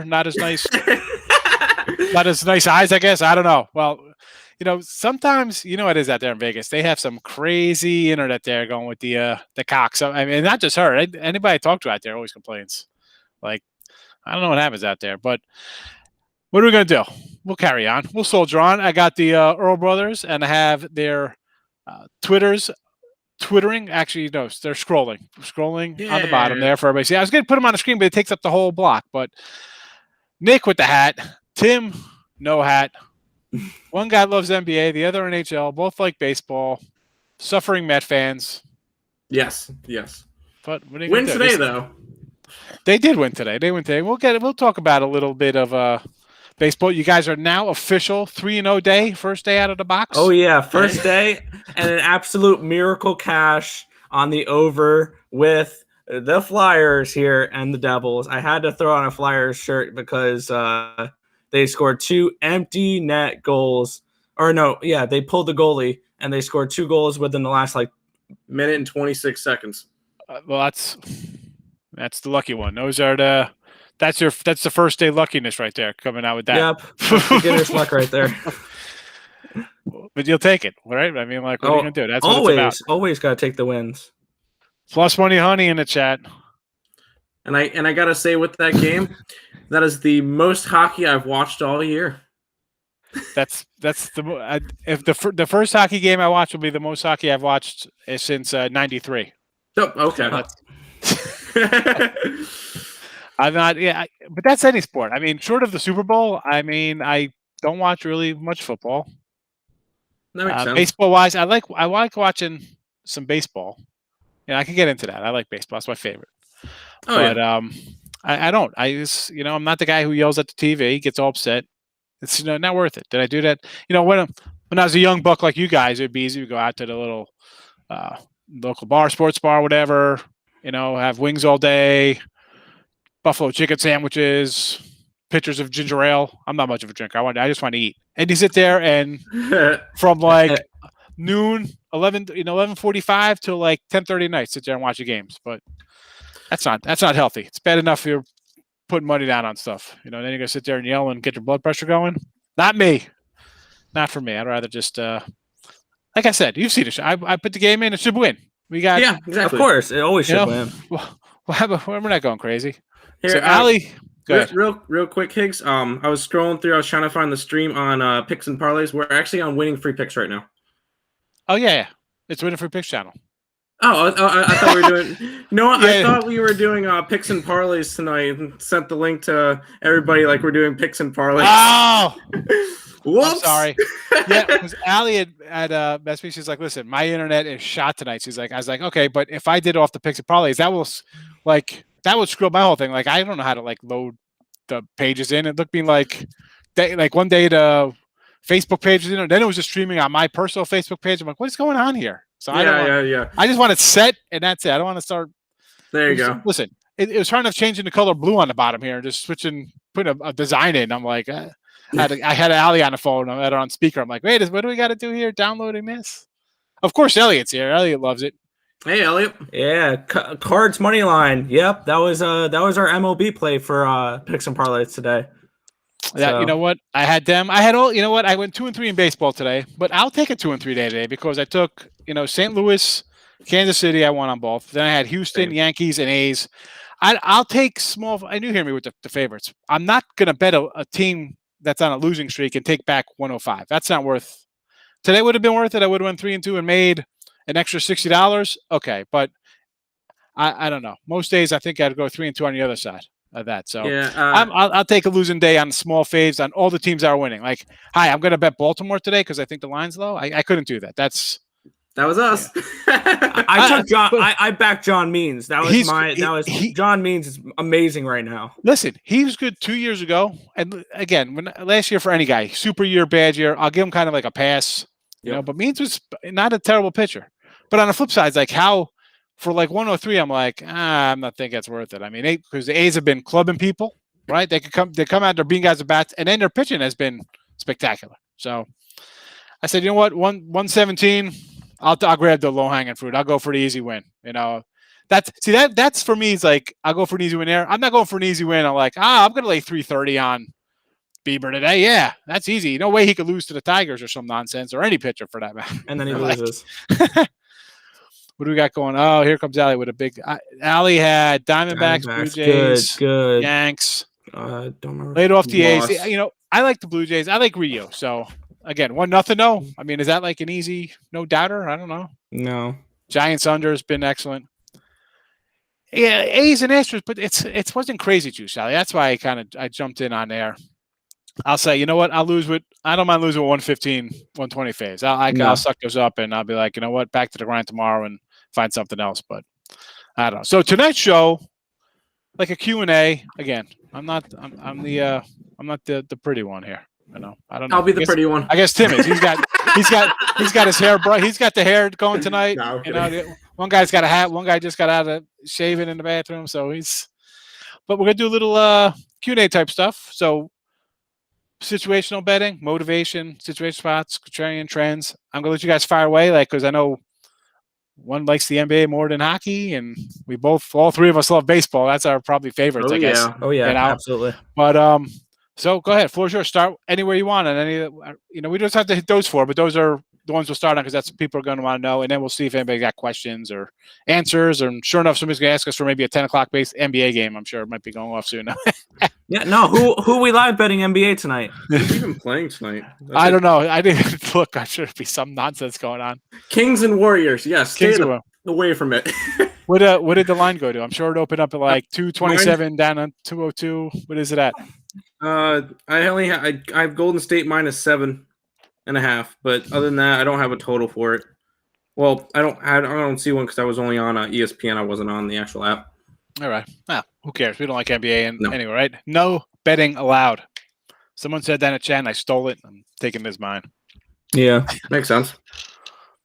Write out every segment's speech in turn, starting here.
not as nice, not as nice eyes, I guess. I don't know. Well, sometimes it is out there in Vegas. They have some crazy internet there going with the cock. So I mean, not just her. Anybody I talk to out there always complains. Like, I don't know what happens out there, but what are we gonna do? We'll carry on. We'll soldier on. I got the Earl brothers, and I have their twittering. Actually, no, they're scrolling on the bottom there for everybody. See, I was going to put them on the screen, but it takes up the whole block. But Nick with the hat, Tim, no hat. One guy loves NBA, the other NHL. Both like baseball. Suffering Met fans. Yes. But what are you win today, though. They did win today. We'll talk about a little bit of baseball. You guys are now official 3-0 day, first day out of the box. Oh yeah, first day, and an absolute miracle cash on the over with the Flyers here and the Devils. I had to throw on a Flyers shirt because they scored 2 empty net goals. Or no, yeah, they pulled the goalie and they scored 2 goals within the last minute and 26 seconds. Well, that's the lucky one. Those are that's the first day luckiness right there, coming out with that. Yep, beginner's luck right there. But you'll take it, right? I mean, what are you gonna do? That's what it's about. Always gotta take the wins. Plus money, honey, in the chat. And I gotta say, with that game, that is the most hockey I've watched all year. That's if the first hockey game I watched will be the most hockey I've watched since '93. Oh, okay. I'm not, but that's any sport. I mean, short of the Super Bowl, I mean, I don't watch really much football. That makes sense. Baseball-wise, I like watching some baseball. I can get into that. I like baseball. That's my favorite. I don't. I'm not the guy who yells at the TV, gets all upset. It's not worth it. Did I do that? When I was a young buck like you guys, it'd be easy to go out to the little local bar, sports bar, whatever. Have wings all day, buffalo chicken sandwiches, pitchers of ginger ale. I'm not much of a drinker. I just want to eat. And you sit there and from noon, 11:45 till 10:30 at night, sit there and watch the games. But that's not healthy. It's bad enough you're putting money down on stuff. Then you're gonna sit there and yell and get your blood pressure going. Not me. Not for me. I'd rather just like I said, you've seen it. I put the game in. It should win. We got exactly. Of course, it always should win. We're not going crazy. Here, so, Ali, go ahead. Real quick, Higgs. I was scrolling through. I was trying to find the stream on picks and parlays. We're actually on winning free picks right now. Oh yeah. It's winning free picks channel. Oh, I thought we were doing. No, I thought we were doing picks and parlays tonight. And sent the link to everybody like we're doing picks and parlays. Oh. Whoops. I'm sorry. Yeah, because Allie had messaged me. She's like, "Listen, my internet is shot tonight." She's like, "I was like, okay, but if I did off the picks and parlays, that would screw up my whole thing. Like, I don't know how to load the pages in. It looked me like one day the Facebook page was in, then it was just streaming on my personal Facebook page. I'm like, what is going on here? So I just want it set, and that's it. I don't want to start. There you go. Listen, it was trying to change the color blue on the bottom here, and just putting a design in. I'm like. I had Allie on the phone. I had her on speaker. I'm like, wait, what do we got to do here? Downloading this? Of course, Elliot's here. Elliot loves it. Hey, Elliot. Yeah, Cards money line. Yep, that was our MLB play for picks and parlays today. So. You know what? I had them. I had all. You know what? I went 2 and 3 in baseball today, but I'll take a 2 and 3 day today because I took St. Louis, Kansas City. I won on both. Then I had Houston, Yankees, and A's. I'll take small. I knew hear me with the favorites. I'm not gonna bet a team that's on a losing streak and take back 105. That's not worth. Today would have been worth it. I would have went 3 and 2 and made an extra $60. Okay, but I don't know. Most days I think I'd go 3 and 2 on the other side of that. So I'll take a losing day on small faves on all the teams that are winning. Like, hi, I'm going to bet Baltimore today because I think the line's low. I couldn't do that. That was us. Yeah. I took John. I backed John Means. John Means is amazing right now. Listen, he was good 2 years ago, and again, last year for any guy, super year, bad year, I'll give him kind of like a pass. You know, but Means was not a terrible pitcher. But on the flip side, it's like how for 103, I'm like, I'm not thinking it's worth it. I mean, because the A's have been clubbing people, right? They come out, they're beating guys at bats, and then their pitching has been spectacular. So I said, you know what, 117. I'll grab the low hanging fruit. I'll go for the easy win. That That's for me. It's like I'll go for an easy win there. I'm not going for an easy win. I'm like, I'm gonna lay 330 on Bieber today. Yeah, that's easy. No way he could lose to the Tigers or some nonsense or any pitcher for that matter. And then he loses. What do we got going? Oh, here comes Allie with a big. Allie had Diamondbacks, Blue Jays, good. Yanks. Don't remember. Laid off the A's. I like the Blue Jays. I like Rio. So again, 1-0. No, I mean, is that like an easy no doubter? I don't know. No. Giants under has been excellent. Yeah, A's and Astros, but it wasn't crazy juice, Allie. That's why I jumped in on there. I'll say, you know what? I don't mind losing with 115, 120 phase. I'll suck those up and I'll be like, you know what? Back to the grind tomorrow and find something else. But I don't know. So tonight's show, like a Q and A. Again, I'm not the pretty one here. I don't know. I'll be the pretty one. I guess Tim is. He's got his hair bright. He's got the hair going tonight. No, one guy's got a hat. One guy just got out of shaving in the bathroom. So but we're gonna do a little Q and A type stuff. So. Situational betting, motivation, situation spots, contrarian trends. I'm gonna let you guys fire away, because I know one likes the NBA more than hockey, and all three of us love baseball. That's our probably favorites, I guess. Oh yeah, absolutely. But so go ahead, floor's yours. Start anywhere you want, and any we just have to hit those four, but those are the ones we'll start on because that's what people are going to want to know, and then we'll see if anybody got questions or answers. And sure enough, somebody's going to ask us for maybe a 10 o'clock base NBA game. I'm sure it might be going off soon. Yeah, no. Who we live betting NBA tonight? Who's even playing tonight? I don't know. I didn't look. I'm sure there'd be some nonsense going on. Kings and Warriors. Yes, stay away from it. What did the line go to? I'm sure it opened up at like 227 down on 202. What is it at? I have Golden State -7.5, but other than that, I don't have a total for it. Well, I don't see one because I was only on ESPN. I wasn't on the actual app. All right. Well, who cares? We don't like NBA anyway, right? No betting allowed. Someone said that in a chat, and I stole it. I'm taking it as mine. Yeah, makes sense.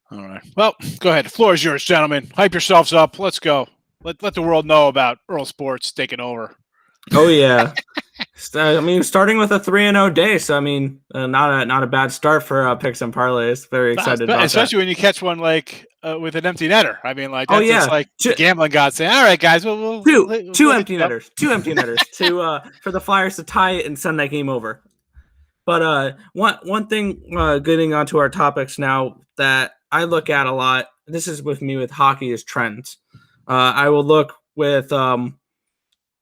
All right. Well, go ahead. The floor is yours, gentlemen. Hype yourselves up. Let's go. Let the world know about Earl Sports taking over. Oh yeah. I mean, starting with a 3-0 day, so I mean, not a bad start for picks and parlays. Very excited about especially that. when you catch one with an empty netter. I mean, that's just like gambling god saying, "All right, guys, two empty netters for the Flyers to tie it and send that game over." But one thing, getting onto our topics now that I look at a lot. This is with me with hockey is trends. I will look with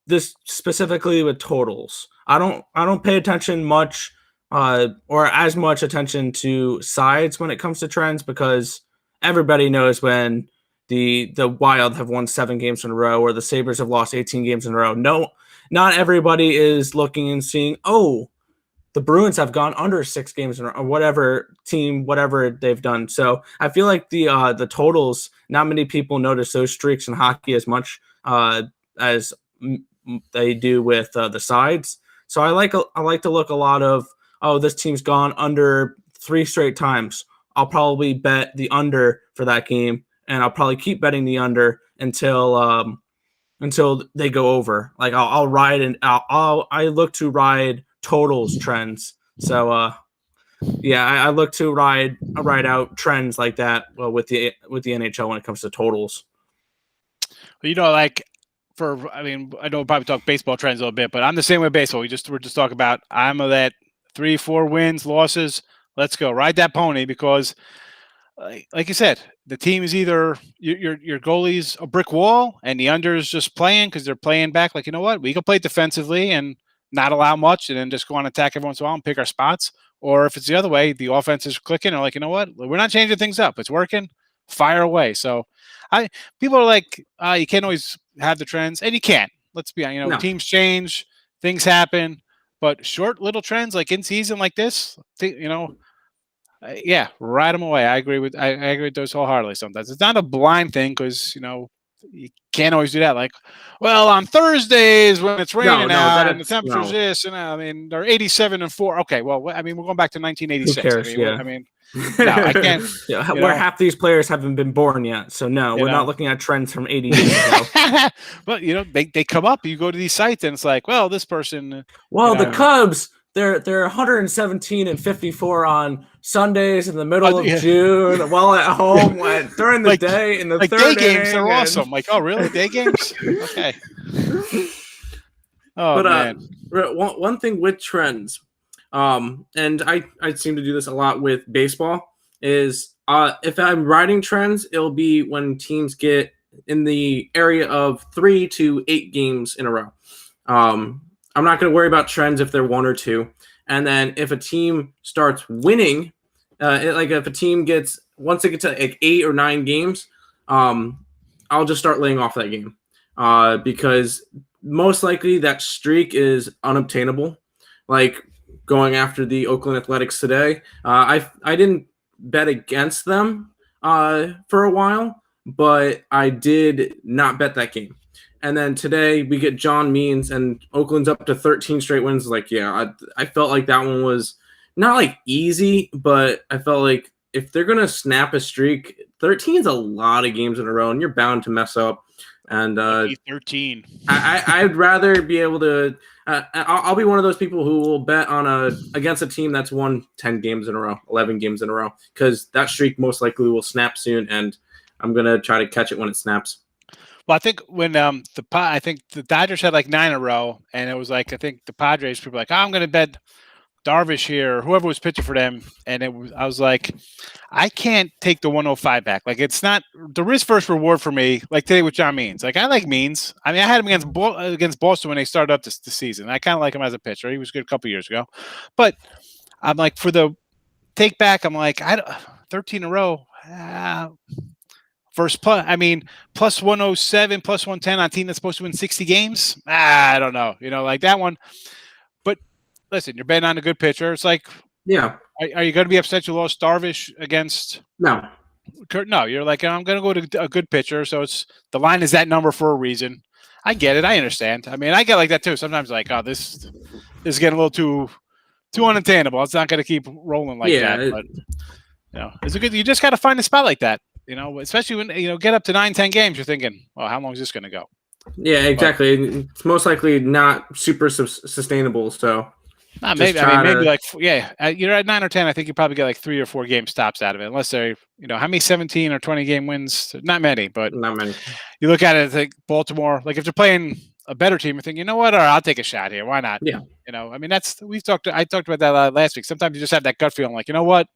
this specifically with totals. I don't pay attention much or as much attention to sides when it comes to trends because everybody knows when the Wild have won 7 games in a row or the Sabres have lost 18 games in a row. No, not everybody is looking and seeing, the Bruins have gone under 6 games in a row, or whatever they've done. So I feel like the totals, not many people notice those streaks in hockey as much as they do with the sides. So I like to look a lot of, this team's gone under 3 straight times. I'll probably bet the under for that game, and I'll probably keep betting the under until they go over. Like I'll ride and I look to ride totals trends. So I look to ride out trends like that with the NHL when it comes to totals. Well, I know we'll probably talk baseball trends a little bit, but I'm the same with baseball. We're just talking about I'm of that 3-4 wins, losses. Let's go ride that pony because, like you said, the team is either your goalie's a brick wall and the under is just playing because they're playing back. Like, you know what, we can play defensively and not allow much, and then just go on attack every once in a while and pick our spots. Or if it's the other way, the offense is clicking. Or like, you know what, we're not changing things up. It's working. Fire away. So, people are like, you can't always have the trends, and you can't. Let's be honest. No. Teams change, things happen, but short little trends like in season like this, ride them away. I agree with those wholeheartedly. Sometimes it's not a blind thing because you can't always do that. Like, well, on Thursdays when it's raining out and the temperature's this, and they're 87 and 4. Okay, well, I mean, we're going back to 1986. Who cares? No, I can't. Where half these players haven't been born yet, so no, we're not looking at trends from 80 years ago. But they come up. You go to these sites, and it's like, well, this person. Well, the Cubs they're 117 and 54 on Sundays in the middle of Yeah. June, while at home during the day in the like third day games. inning, They're awesome. Like, oh, really? Day games? Okay. Oh, But man. one thing with trends, and I seem to do this a lot with baseball, is if I'm writing trends, it'll be when teams get in the area of 3 to 8 games in a row. I'm not going to worry about trends if they're 1 or 2. And then if a team starts winning, like if a team gets, once they get to like 8 or 9 games, I'll just start laying off that game because most likely that streak is unobtainable. Like going after the Oakland Athletics today, I didn't bet against them for a while, but I did not bet that game. And then today we get John Means and Oakland's up to 13 straight wins. Like, yeah, I felt like that one was not like easy, but I felt like if they're going to snap a streak, 13 is a lot of games in a row and you're bound to mess up. And 13. I'd rather be able to. I'll be one of those people who will bet on against a team that's won 10 games in a row, 11 games in a row, because that streak most likely will snap soon, and I'm gonna try to catch it when it snaps. Well, I think when I think the Dodgers had like 9 in a row, and it was like I think the Padres people were like, oh, I'm going to bet Darvish here, or whoever was pitching for them, and I was like, I can't take the 105 back. Like it's not the risk first reward for me. Like today with John Means, like I like Means. I mean, I had him against Boston when they started up this season. I kind of like him as a pitcher. He was good a couple years ago, but I'm like for the take back, I'm like 13 in a row. First plus, I mean, plus 107, plus 110 on a team that's supposed to win 60 games. I don't know, like that one. But listen, you're betting on a good pitcher. It's like, yeah. Are you going to be upset you lost Darvish against? No. No, you're like, I'm going to go to a good pitcher. So the line is that number for a reason. I get it. I understand. I mean, I get like that too. Sometimes like, oh, this is getting a little too unattainable. It's not going to keep rolling like that. But, it's a good. You just got to find a spot like that. Especially when, get up to 9-10 games, you're thinking, well, how long is this going to go? Yeah, exactly. But it's most likely not super sustainable. So maybe, you're at 9 or 10. I think you probably get like 3 or 4 game stops out of it, unless they're, how many 17 or 20 game wins? Not many, but not many. You look at it, like Baltimore, like if they're playing a better team, you think, you know what? All right, I'll take a shot here. Why not? Yeah. I mean, I talked about that last week. Sometimes you just have that gut feeling like, you know what?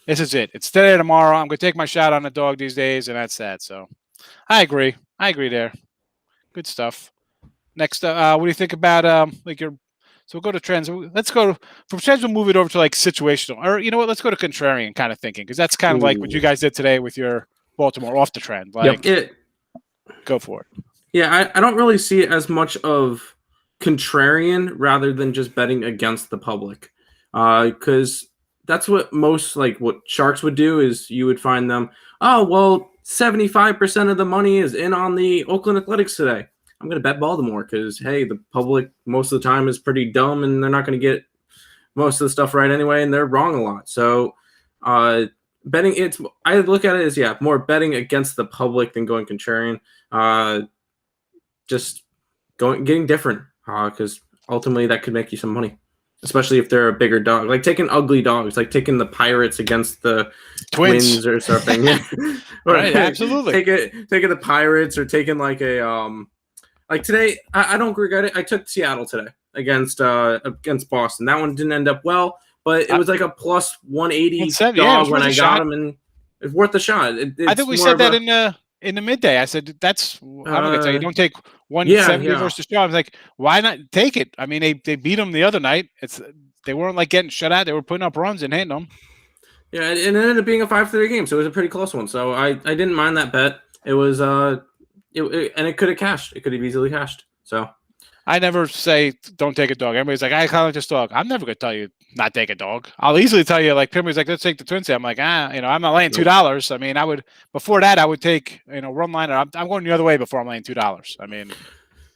This is it. It's today or tomorrow. I'm going to take my shot on the dog these days, and that's that. So I agree. there. Good stuff. Next, what do you think about so we'll go to trends. Let's go from trends. We'll move it over to like situational, or you know what? Let's go to contrarian kind of thinking, because that's kind of like what you guys did today with your Baltimore off the trend. Like, go for it. Yeah, I don't really see it as much of contrarian rather than just betting against the public, because that's what most what sharks would do is you would find them, 75% of the money is in on the Oakland Athletics today. I'm going to bet Baltimore because, hey, the public most of the time is pretty dumb and they're not going to get most of the stuff right anyway, and they're wrong a lot. So betting, I look at it as, more betting against the public than going contrarian. Just getting different because ultimately that could make you some money. Especially if they're a bigger dog, like taking ugly dogs, like taking the Pirates against the Twins or something. Right, absolutely. Taking the Pirates or taking like a like today. I don't regret it. I took Seattle today against Boston. That one didn't end up well, but it was like a plus 180 dog when I got him, and it's worth a shot. I think we said that in the midday. I said that's I'm gonna tell you, don't take 170 versus Shaw. I was like, why not take it? I mean, they beat them the other night. They weren't like getting shut out. They were putting up runs and hitting them. Yeah, and it ended up being a 5-3 game, so it was a pretty close one. So I didn't mind that bet. It was and it could have cashed. It could have easily cashed. So I never say don't take a dog. Everybody's like, I call it this dog. I'm never gonna tell you not take a dog. I'll easily tell you, like Pimmy's like, let's take the Twins. I'm like, I'm not laying $2. I mean, I would before that I would take run line. I'm going the other way before I'm laying $2. I mean,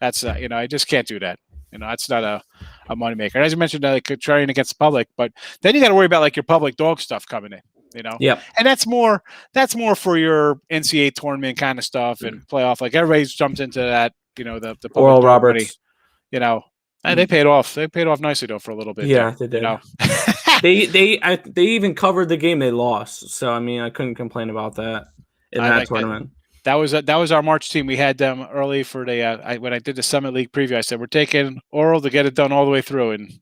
that's I just can't do that. That's not a moneymaker. As you mentioned, like contrarian against the public, but then you got to worry about like your public dog stuff coming in. Yeah, and that's more for your NCAA tournament kind of stuff and playoff. Like everybody jumps into that. The Oral Roberts. They paid off. They paid off nicely though for a little bit. Yeah, there, they did. You know? They even covered the game they lost. So I mean, I couldn't complain about that in that tournament. That was our March team. We had them early for the when I did the Summit League preview. I said we're taking Oral to get it done all the way through, and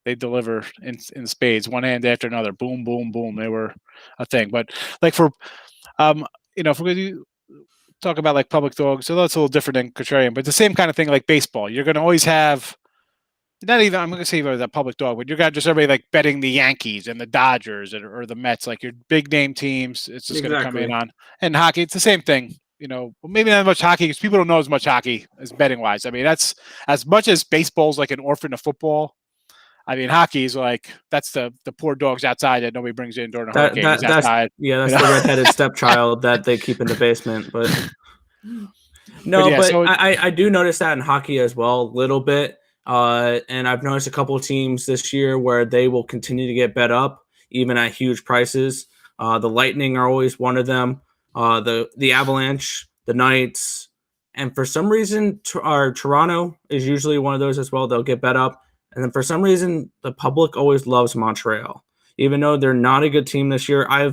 they deliver in spades, one hand after another. Boom, boom, boom. They were a thing. But like for if we're going to talk about like public dogs, so that's a little different than Contrarian, but the same kind of thing like baseball. You're going to always have. Not even I'm going to say even a public dog, but you got just everybody like betting the Yankees and the Dodgers or the Mets, like your big name teams. It's just going to come in on. And hockey, it's the same thing. Maybe not much hockey because people don't know as much hockey as betting wise. I mean, that's as much as baseball's like an orphan of football. I mean, hockey is like that's the poor dogs outside that nobody brings in during a hurricane. That's outside. That's the redheaded stepchild that they keep in the basement. But I do notice that in hockey as well, a little bit. And I've noticed a couple of teams this year where they will continue to get bet up, even at huge prices. The Lightning are always one of them. The Avalanche, the Knights, and for some reason, Toronto is usually one of those as well. They'll get bet up. And then for some reason, the public always loves Montreal, even though they're not a good team this year. I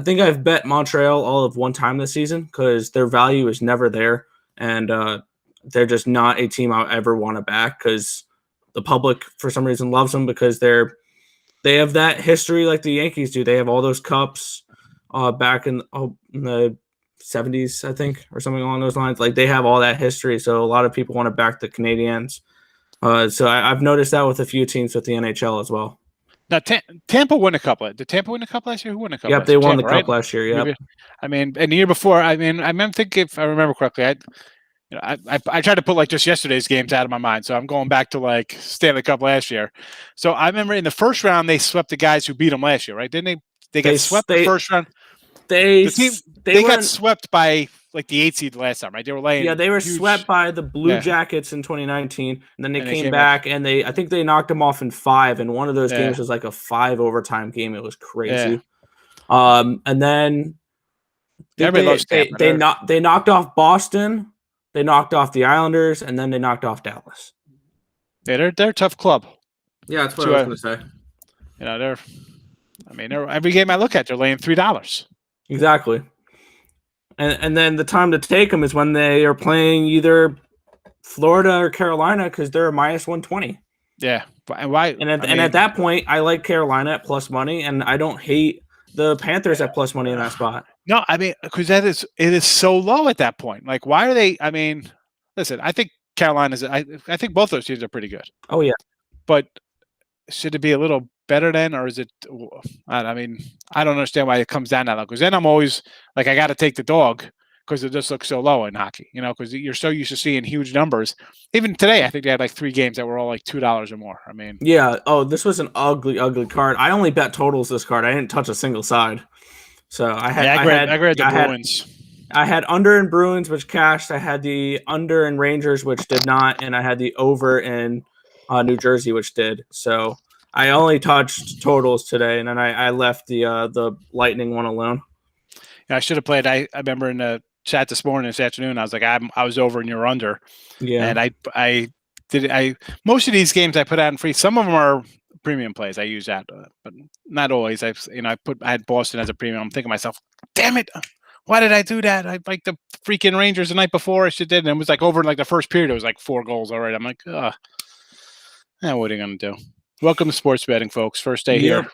think I've bet Montreal all of one time this season because their value is never there. And, they're just not a team I ever want to back because the public, for some reason, loves them because they have that history like the Yankees do. They have all those cups back in the 70s, I think, or something along those lines. Like they have all that history, so a lot of people want to back the Canadians. So I've noticed that with a few teams with the NHL as well. Now, Tampa won a couple. Did Tampa win a cup last year? Who won a cup? Yep, they won the cup last year. Yep. I mean, and the year before, I think if I remember correctly, I tried to put like just yesterday's games out of my mind, so I'm going back to like Stanley Cup last year. So I remember in the first round they swept the guys who beat them last year, right? Didn't they? They got swept the first round. They got swept by like the 8 seed last time, right? They were laying. Yeah, they were swept by the Blue Jackets in 2019, and then they came back and I think they knocked them off in 5, and one of those games was like a 5 overtime game. It was crazy. Yeah. And then they knocked off Boston. They knocked off the Islanders, and then they knocked off Dallas. Yeah, they're a tough club. Yeah, that's what I was going to say. They're every game I look at, they're laying $3. Exactly. And then the time to take them is when they are playing either Florida or Carolina because they're a minus 120. Yeah. And why? And at that point, I like Carolina at plus money, and I don't hate the Panthers at plus money in that spot. No, because it is so low at that point. Like, why are they? I mean, listen, I think Carolina's. I think both those teams are pretty good. Oh yeah, but should it be a little better then, or is it? I don't understand why it comes down that low. Because then I'm always like, I got to take the dog because it just looks so low in hockey. Because you're so used to seeing huge numbers. Even today, I think they had like 3 games that were all like $2 or more. Yeah. Oh, this was an ugly, ugly card. I only bet totals this card. I didn't touch a single side. So I grabbed the Bruins. I had under in Bruins, which cashed. I had the under in Rangers, which did not, and I had the over in New Jersey, which did. So I only touched totals today, and then I left the Lightning one alone. Yeah, I should have played. I remember in the chat this afternoon, I was like, I was over and you're under. Yeah, and I did. Most of these games I put out in free. Some of them are premium plays. I use that, but not always. I had Boston as a premium. I'm thinking to myself, damn it, why did I do that? I like the freaking Rangers the night before. I should did, and it was like over in like the first period. It was like 4 goals already. I'm like, what are you gonna do? Welcome to sports betting, folks. First day here.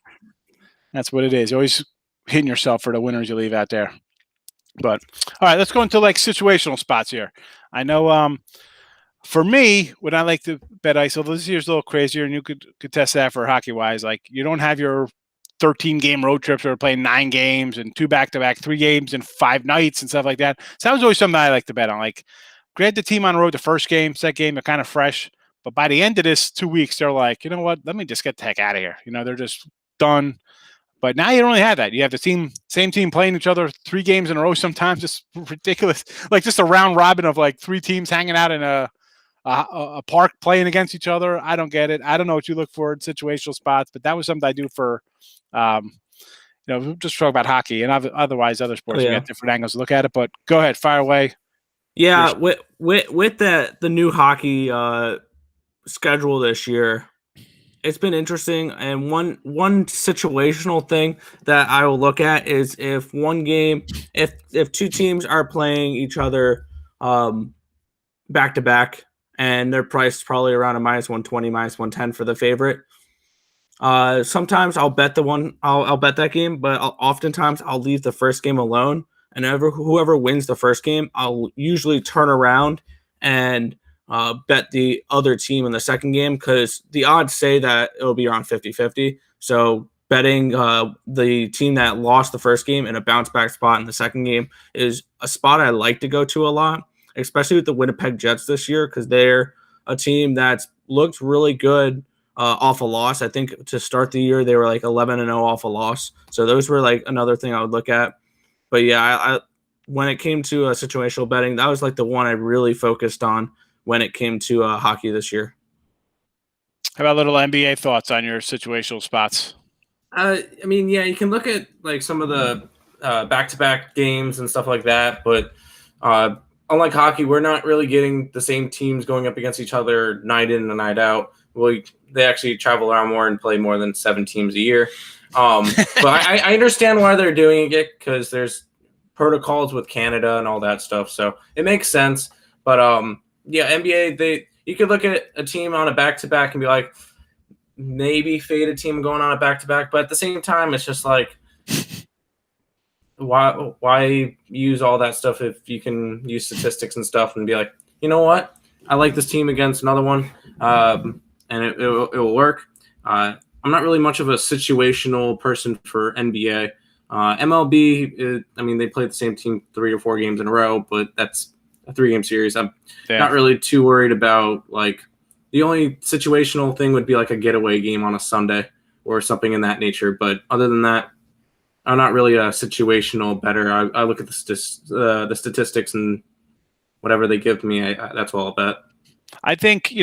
That's what it is. You're always hitting yourself for the winners you leave out there. But all right, let's go into like situational spots here. I know. For me, when I like to bet ISO, this year's a little crazier, and you could test that for hockey-wise. Like, you don't have your 13-game road trips where we're playing 9 games and 2 back-to-back, 3 games and 5 nights and stuff like that. So that was always something I like to bet on. Like, grab the team on the road the first game, second game, they're kind of fresh. But by the end of this 2 weeks, they're like, you know what? Let me just get the heck out of here. They're just done. But now you don't really have that. You have the same team playing each other 3 games in a row sometimes. It's ridiculous. Like, just a round robin of, like, 3 teams hanging out in a park playing against each other. I don't get it. I don't know what you look for in situational spots, but that was something I do for, just talk about hockey and otherwise other sports. We got different angles to look at it, but go ahead, fire away. Yeah. With the new hockey schedule this year, it's been interesting. And one situational thing that I will look at is if two teams are playing each other back to back, and they're priced probably around a -120, -110 for the favorite. Sometimes I'll bet I'll bet that game, but oftentimes I'll leave the first game alone. And whoever wins the first game, I'll usually turn around and bet the other team in the second game, because the odds say that it'll be around 50-50. So betting the team that lost the first game in a bounce back spot in the second game is a spot I like to go to a lot, especially with the Winnipeg Jets this year, because they're a team that's looked really good off a loss. I think to start the year, they were like 11-0 off a loss. So those were like another thing I would look at. But yeah, I when it came to situational betting, that was like the one I really focused on when it came to hockey this year. How about little NBA thoughts on your situational spots? I mean, yeah, you can look at like some of the back-to-back games and stuff like that, but unlike hockey, we're not really getting the same teams going up against each other night in and night out. Well, they actually travel around more and play more than 7 teams a year. But I understand why they're doing it, because there's protocols with Canada and all that stuff, so it makes sense. But yeah, NBA, you could look at a team on a back-to-back and be like, maybe fade a team going on a back-to-back, but at the same time, it's just like, why use all that stuff if you can use statistics and stuff and be like, you know what, I like this team against another one, and it will work. I'm not really much of a situational person for NBA. MLB, I mean, they play the same team 3 or 4 games in a row, but that's a 3-game series. I'm not really too worried about, like, the only situational thing would be like a getaway game on a Sunday or something in that nature. But other than that, I'm not really a situational bettor. I look at the statistics, and whatever they give me, that's what I'll bet. I think,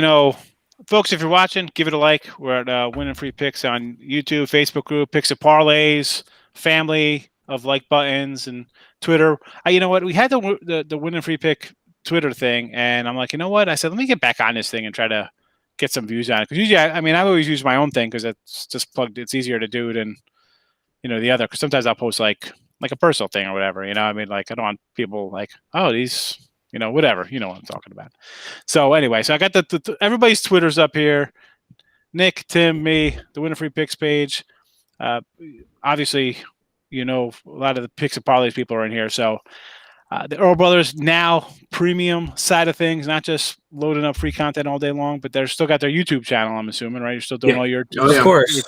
folks, if you're watching, give it a like. We're at Winning Free Picks on YouTube, Facebook group, Picks of Parlays, family of like buttons, and Twitter. You know what? We had the Winning Free Pick Twitter thing, and I'm like, you know what? I said, let me get back on this thing and try to get some views on it. Because usually, I've always used my own thing because it's just plugged. It's easier to do than the other. Because sometimes I'll post like a personal thing or whatever. Like I don't want people like, oh, these, whatever. You know what I'm talking about. So anyway, so I got the everybody's Twitter's up here. Nick, Tim, me, the Winning Free Picks page. Obviously, a lot of the Picks and Parlays people are in here. So the Earl Brothers Now premium side of things, not just loading up free content all day long, but they're still got their YouTube channel, I'm assuming, right? You're still doing all your of course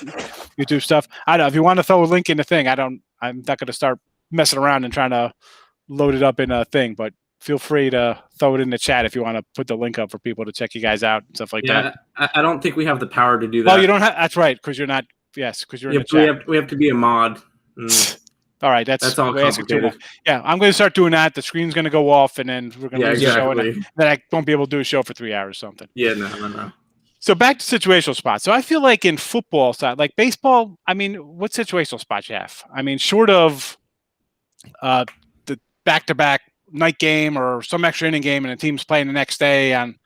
YouTube stuff. I don't know if you want to throw a link in the thing. I'm not going to start messing around and trying to load it up in a thing, but feel free to throw it in the chat if you want to put the link up for people to check you guys out and stuff like that. I don't think we have the power to do that. Oh, you don't have? That's right, because you're not. Yes, because you're in the chat. We have to be a mod. All right, that's all complicated. Yeah, I'm going to start doing that. The screen's going to go off, and then we're going to lose the show, and then I won't be able to do a show for 3 hours or something. Yeah, no. So back to situational spots. So I feel like in football side, like baseball, what situational spots you have? Short of the back-to-back night game or some extra inning game, and the team's playing the next day on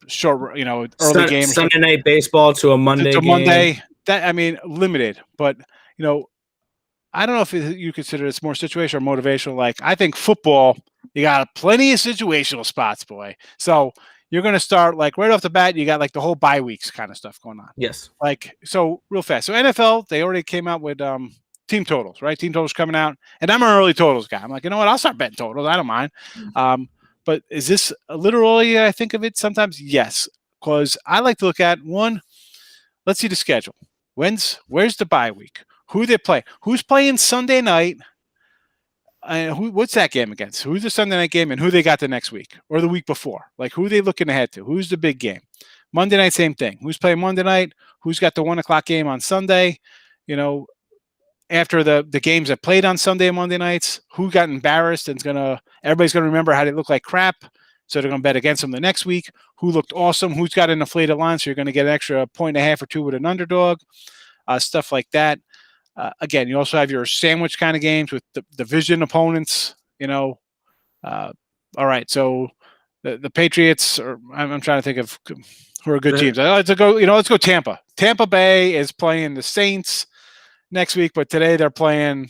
short, early game. Sunday night baseball to a Monday game. Monday. That limited, but I don't know if you consider it's more situational or motivational. Like, I think football, you got plenty of situational spots, boy. So you're going to start, like, right off the bat, you got, like, the whole bye weeks kind of stuff going on. Yes. Like, so real fast. So NFL, they already came out with team totals, right? Team totals coming out. And I'm an early totals guy. I'm like, you know what? I'll start betting totals. I don't mind. But is this literally, I think of it sometimes? Yes. Because I like to look at, one, let's see the schedule. Where's the bye week? Who they play? Who's playing Sunday night? What's that game against? Who's the Sunday night game, and who they got the next week or the week before? Like, who they looking ahead to? Who's the big game? Monday night, same thing. Who's playing Monday night? Who's got the 1:00 game on Sunday? After the games that played on Sunday and Monday nights, who got embarrassed and everybody's gonna remember how they look like crap. So they're gonna bet against them the next week. Who looked awesome? Who's got an inflated line? So you're gonna get an extra 1.5 or 2 with an underdog. Stuff like that. Again, you also have your sandwich kind of games with the division opponents. All right, so the Patriots, or I'm trying to think of who are good teams. Let's go Tampa. Tampa Bay is playing the Saints next week, but today they're playing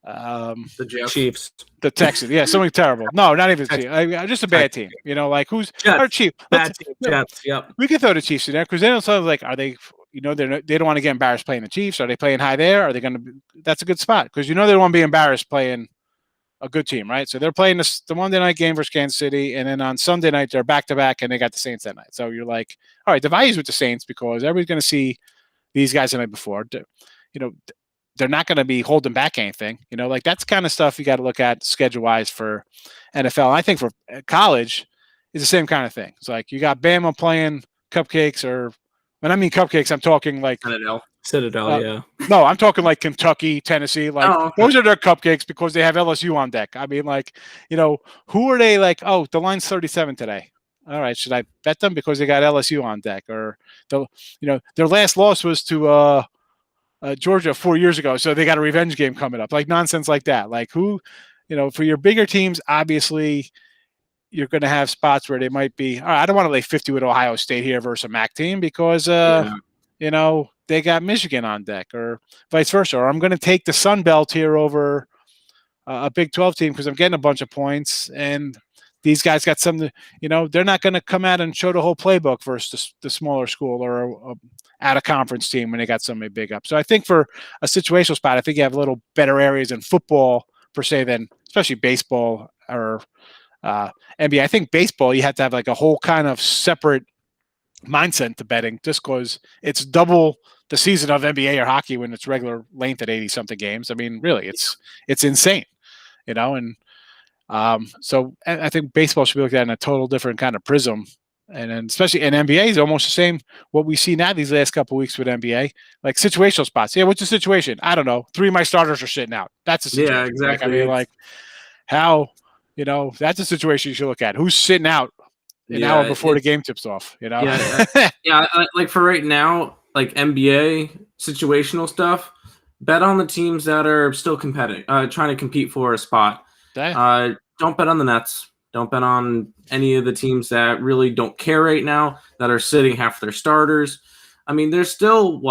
the Chiefs. the Texans. Yeah, something terrible. No, not even the Chiefs. Just a bad team. Like who's our Chiefs? Bad team. Jets. Yep. We can throw the Chiefs in there because then it sounds like, are they? They don't want to get embarrassed playing the Chiefs. Are they playing high there? Are they going to? That's a good spot because they don't want to be embarrassed playing a good team, right? So they're playing the Monday night game versus Kansas City, and then on Sunday night they're back to back, and they got the Saints that night. So you're like, all right, the value's with the Saints because everybody's going to see these guys the night before. They're not going to be holding back anything. Like that's kind of stuff you got to look at schedule wise for NFL. And I think for college, it's the same kind of thing. It's like you got Bama playing cupcakes, or when I mean cupcakes, I'm talking like Citadel, yeah. No, I'm talking like Kentucky, Tennessee. Like those are their cupcakes because they have LSU on deck. I mean, like, who are they? Like, oh, the line's 37 today. All right, should I bet them because they got LSU on deck? Or their last loss was to Georgia 4 years ago, so they got a revenge game coming up. Like nonsense like that. Like who, for your bigger teams, obviously you're going to have spots where they might be. All right, I don't want to lay 50 with Ohio State here versus a MAC team because they got Michigan on deck, or vice versa. Or I'm going to take the Sun Belt here over a Big 12 team because I'm getting a bunch of points, and these guys got some. They're not going to come out and show the whole playbook versus the smaller school or a out of conference team when they got somebody big up. So I think for a situational spot, I think you have a little better areas in football per se than especially baseball or NBA. I think baseball, you have to have like a whole kind of separate mindset to betting just because it's double the season of NBA or hockey when it's regular length at 80 something games. I mean, really, it's insane, and so I think baseball should be looked at in a total different kind of prism. And then especially in NBA is almost the same what we see now these last couple of weeks with NBA, like situational spots. Yeah, what's the situation? I don't know. 3 of my starters are sitting out. That's a situation. Yeah, exactly. Like, I mean, like how, that's a situation you should look at. Who's sitting out an hour before the game tips off, Yeah, like for right now, like NBA situational stuff, bet on the teams that are still competitive, trying to compete for a spot. Don't bet on the Nets. Don't bet on any of the teams that really don't care right now, that are sitting half their starters. I mean, there's still,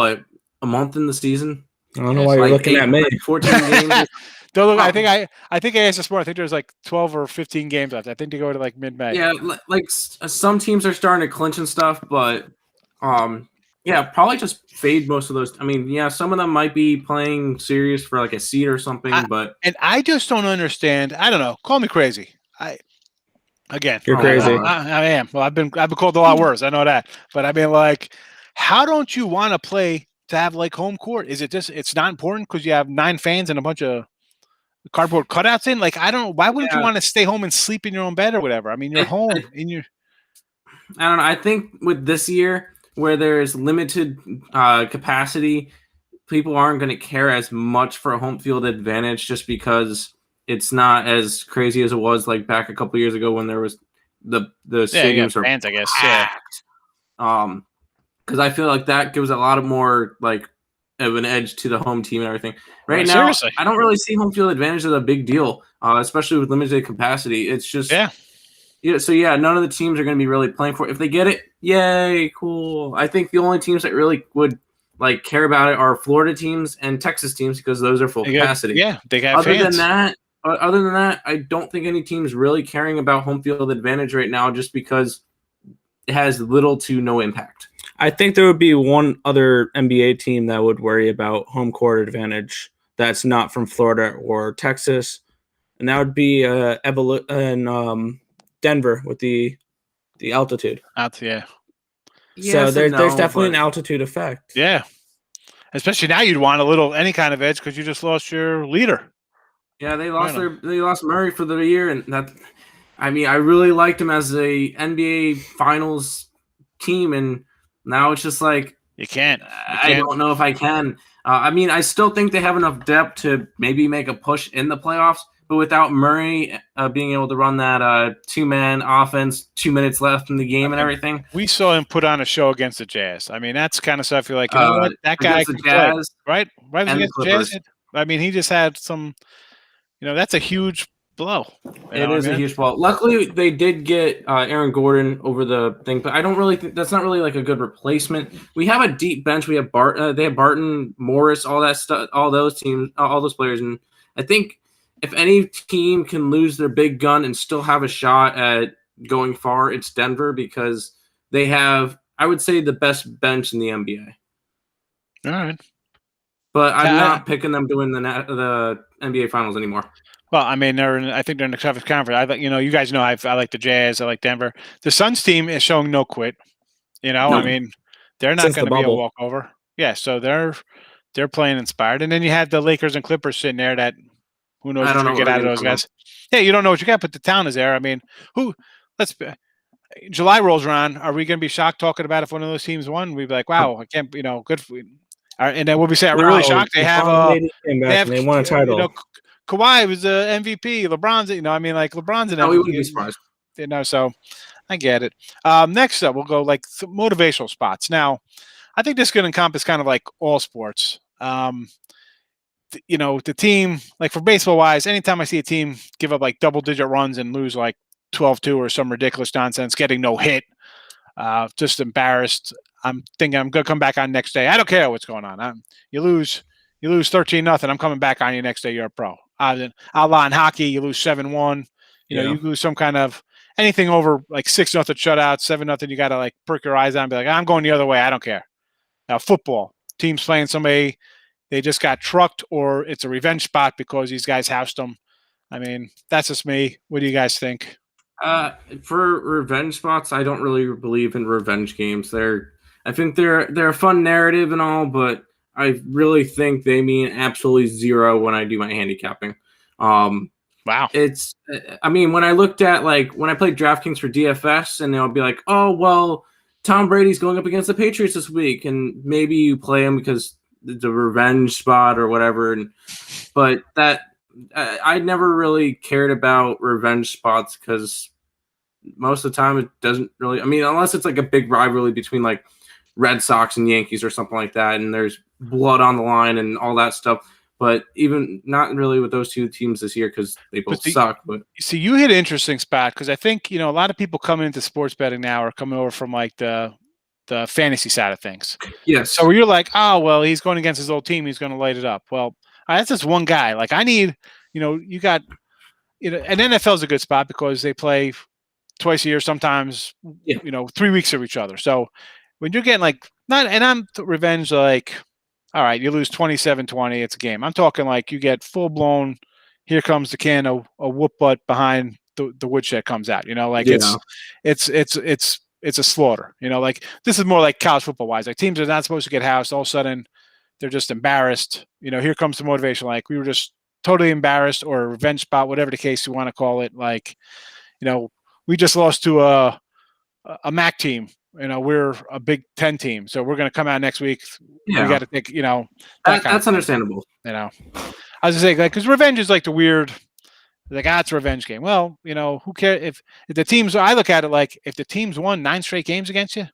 a month in the season? I don't know why you're looking at me. 14 games. Don't look, I think I asked this more. I think there's like 12 or 15 games left. I think they go to like mid-May. Yeah, like some teams are starting to clinch and stuff, but probably just fade most of those. I mean, some of them might be playing serious for like a seed or something, but I just don't understand. I don't know. Call me crazy. You're crazy. I am. Well, I've been called a lot worse. I know that, but I mean, like, how don't you want to play to have like home court? Is it just it's not important because you have 9 fans and a bunch of cardboard cutouts in? Like, I don't know. Why wouldn't you want to stay home and sleep in your own bed or whatever? I mean, you're home in your. I don't know. I think with this year where there's limited capacity, people aren't going to care as much for a home field advantage just because it's not as crazy as it was like back a couple years ago when there was the stadiums were fans, I guess. packed. Because I feel like that gives a lot of more like of an edge to the home team and everything. Right now, seriously. I don't really see home field advantage as a big deal, especially with limited capacity. It's just So none of the teams are going to be really playing for it. If they get it, yay, cool. I think the only teams that really would like care about it are Florida teams and Texas teams because those are full capacity. They got fans. Other than that, I don't think any team's really caring about home field advantage right now just because it has little to no impact. I think there would be one other NBA team that would worry about home court advantage that's not from Florida or Texas, and that would be Denver with the altitude. So there's definitely an altitude effect. Yeah. Especially now you'd want any kind of edge because you just lost your leader. Yeah, they lost Murray for the year, and that. I mean, I really liked him as a NBA Finals team, and now it's just like you can't. I don't know if I can. I mean, I still think they have enough depth to maybe make a push in the playoffs, but without Murray being able to run that 2-man offense, 2 minutes left in the game and everything, we saw him put on a show against the Jazz. I mean, that's kind of stuff you're like, you know what, that guy can play, right? Right against the Jazz. I mean, he just had some. That's a huge blow. It is a huge blow. Luckily, they did get Aaron Gordon over the thing, but I don't really think that's not really like a good replacement. We have a deep bench. We have they have Barton, Morris, all that stuff, all those teams, all those players, and I think if any team can lose their big gun and still have a shot at going far, it's Denver because they have, I would say, the best bench in the NBA. All right. But I'm not picking them to win the NBA Finals anymore. Well, I mean, I think they're in the toughest conference. You guys know I like the Jazz. I like Denver. The Suns team is showing no quit. I mean, they're not going to be a walkover. Yeah, so they're playing inspired. And then you had the Lakers and Clippers sitting there that who knows what you get out of those guys. Yeah, you don't know what you got, but the talent is there. I mean, July rolls around. Are we going to be shocked talking about if one of those teams won? We'd be like, wow, I can't, good for you. And then we'll be saying, are we really shocked? They won a title. Kawhi was the MVP. LeBron's, I mean, like LeBron's an MVP. We wouldn't be surprised. So I get it. Next up, we'll go like motivational spots. Now, I think this is going to encompass kind of like all sports. The team, like for baseball wise, anytime I see a team give up like double-digit runs and lose like 12-2 or some ridiculous nonsense, getting no hit, just embarrassed. I'm thinking I'm going to come back on next day. I don't care what's going on. You lose 13-0. I'm coming back on you next day. You're a pro. In hockey, you lose 7-1. You lose some kind of anything over like 6-0 shutout, 7-0. You got to like perk your eyes on and be like, I'm going the other way. I don't care. Now, football teams playing somebody, they just got trucked, or it's a revenge spot because these guys housed them. I mean, that's just me. What do you guys think? For revenge spots, I don't really believe in revenge games. I think they're a fun narrative and all, but I really think they mean absolutely zero when I do my handicapping. Wow. I mean, when I looked at when I played DraftKings for DFS, and they'll be like, oh, well, Tom Brady's going up against the Patriots this week, and maybe you play him because it's a revenge spot or whatever. But that I never really cared about revenge spots because most of the time it doesn't really. I mean, unless it's like a big rivalry between like Red Sox and Yankees or something like that, and there's blood on the line and all that stuff. But even not really with those two teams this year because they both suck. But see, you hit an interesting spot because I think a lot of people coming into sports betting now are coming over from like the fantasy side of things. Yes. So you're like, oh well, he's going against his old team. He's going to light it up. Well, that's just one guy. Like I need, you got, and NFL is a good spot because they play twice a year, sometimes, 3 weeks of each other. So when you're getting like I'm revenge like. All right, you lose 27-20. It's a game. I'm talking like you get full blown. Here comes the can of a whoop butt behind the woodshed comes out. It's a slaughter. Like this is more like college football wise. Like teams are not supposed to get housed. All of a sudden, they're just embarrassed. Here comes the motivation. Like we were just totally embarrassed, or a revenge spot, whatever the case you want to call it. Like, we just lost to a MAC team. We're a Big Ten team, so we're going to come out next week. Yeah. We got to think, that's understandable. I was just saying, like, because revenge is like the weird, like, it's a revenge game. Well, who cares if the teams? I look at it like if the teams won 9 straight games against you,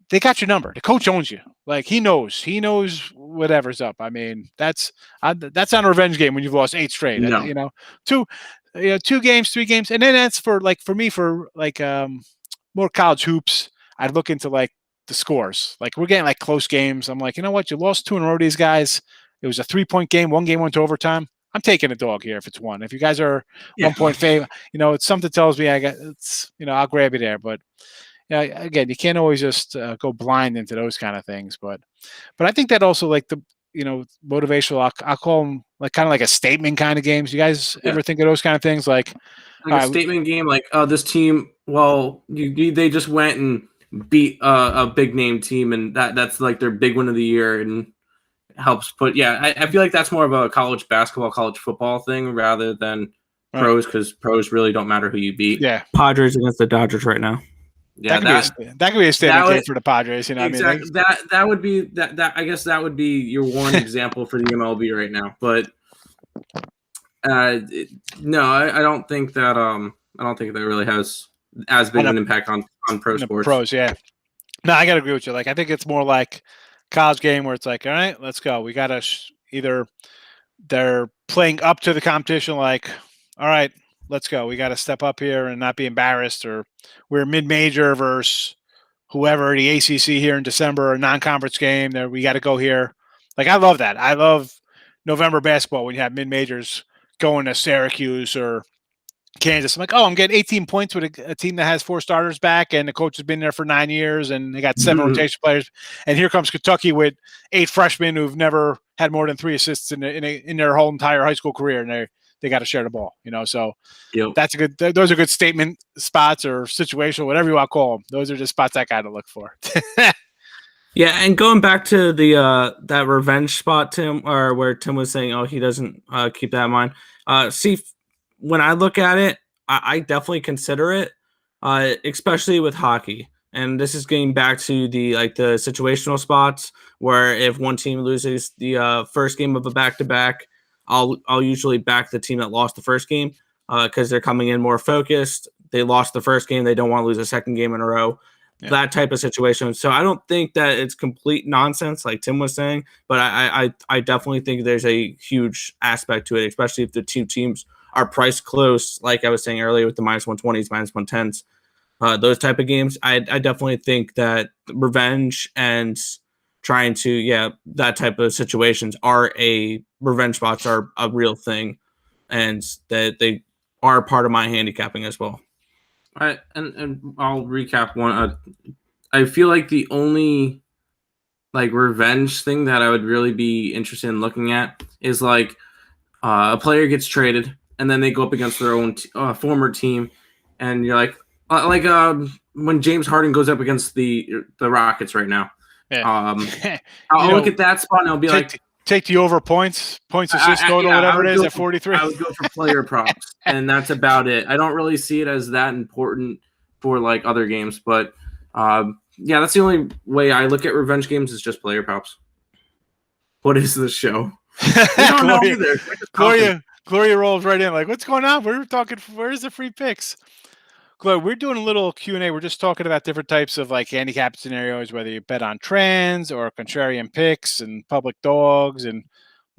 they got your number. The coach owns you. Like he knows whatever's up. I mean, that's not a revenge game when you've lost 8 straight. No. 2 games, 3 games, and then that's for me more college hoops. I'd look into like the scores. Like we're getting like close games. I'm like, you know what? You lost 2 in a row. These guys. It was a 3-point game. 1 game went to overtime. I'm taking a dog here if it's 1. If you guys are 1 point favor, it's something tells me I'll grab you there. But again, you can't always just go blind into those kind of things. But I think that also like the motivational. I'll call them like kind of like a statement kind of games. You guys ever think of those kind of things like a statement game? Like this team. Well, they just went and beat a big name team, and that's like their big win of the year, and helps put. Yeah, I feel like that's more of a college basketball, college football thing rather than pros, because pros really don't matter who you beat. Yeah, Padres against the Dodgers right now. Yeah, that could be a statement game for the Padres. Exactly. I mean, that would be that. I guess that would be your one example for the MLB right now. But no, I don't think that. I don't think that really has as big an impact on pro sports. Pros, yeah. No, I gotta agree with you. Like, I think it's more like college game where it's like, all right, let's go. We gotta either they're playing up to the competition, like, all right, let's go. We got to step up here and not be embarrassed, or we're mid-major versus whoever, the ACC here in December, a non-conference game there. We got to go here. Like, I love that. I love November basketball when you have mid-majors going to Syracuse or Kansas. I'm like, oh, I'm getting 18 points with a team that has 4 starters back, and the coach has been there for 9 years, and they got 7 rotation players. And here comes Kentucky with 8 freshmen who've never had more than 3 assists in their whole entire high school career, and they got to share the ball. So that's a good. Those are good statement spots or situational, whatever you want to call them. Those are the spots I got to look for. Yeah, and going back to the that revenge spot, Tim, or where Tim was saying, oh, he doesn't keep that in mind. See, when I look at it, I definitely consider it, especially with hockey. And this is getting back to the situational spots where if one team loses the first game of a back-to-back, I'll usually back the team that lost the first game because they're coming in more focused. They lost the first game. They don't want to lose a second game in a row. Yeah. That type of situation. So I don't think that it's complete nonsense like Tim was saying, but I definitely think there's a huge aspect to it, especially if the 2 teams are priced close, like I was saying earlier with the -120s, -110s, those type of games. I definitely think that revenge and trying to, that type of situations revenge spots are a real thing, and that they are part of my handicapping as well. All right, and I'll recap one. I feel like the only revenge thing that I would really be interested in looking at is a player gets traded and then they go up against their own former team, and you're when James Harden goes up against the Rockets right now. Yeah. I'll look at that spot and I'll be take the over points assist total, whatever it is, at 43. I would go for player props, and that's about it. I don't really see it as that important for other games, but that's the only way I look at revenge games is just player props. What is this show? We don't know either. Gloria rolls right in what's going on? We're talking. Where's the free picks? Gloria, we're doing a little Q&A. We're just talking about different types of handicap scenarios, whether you bet on trends or contrarian picks and public dogs and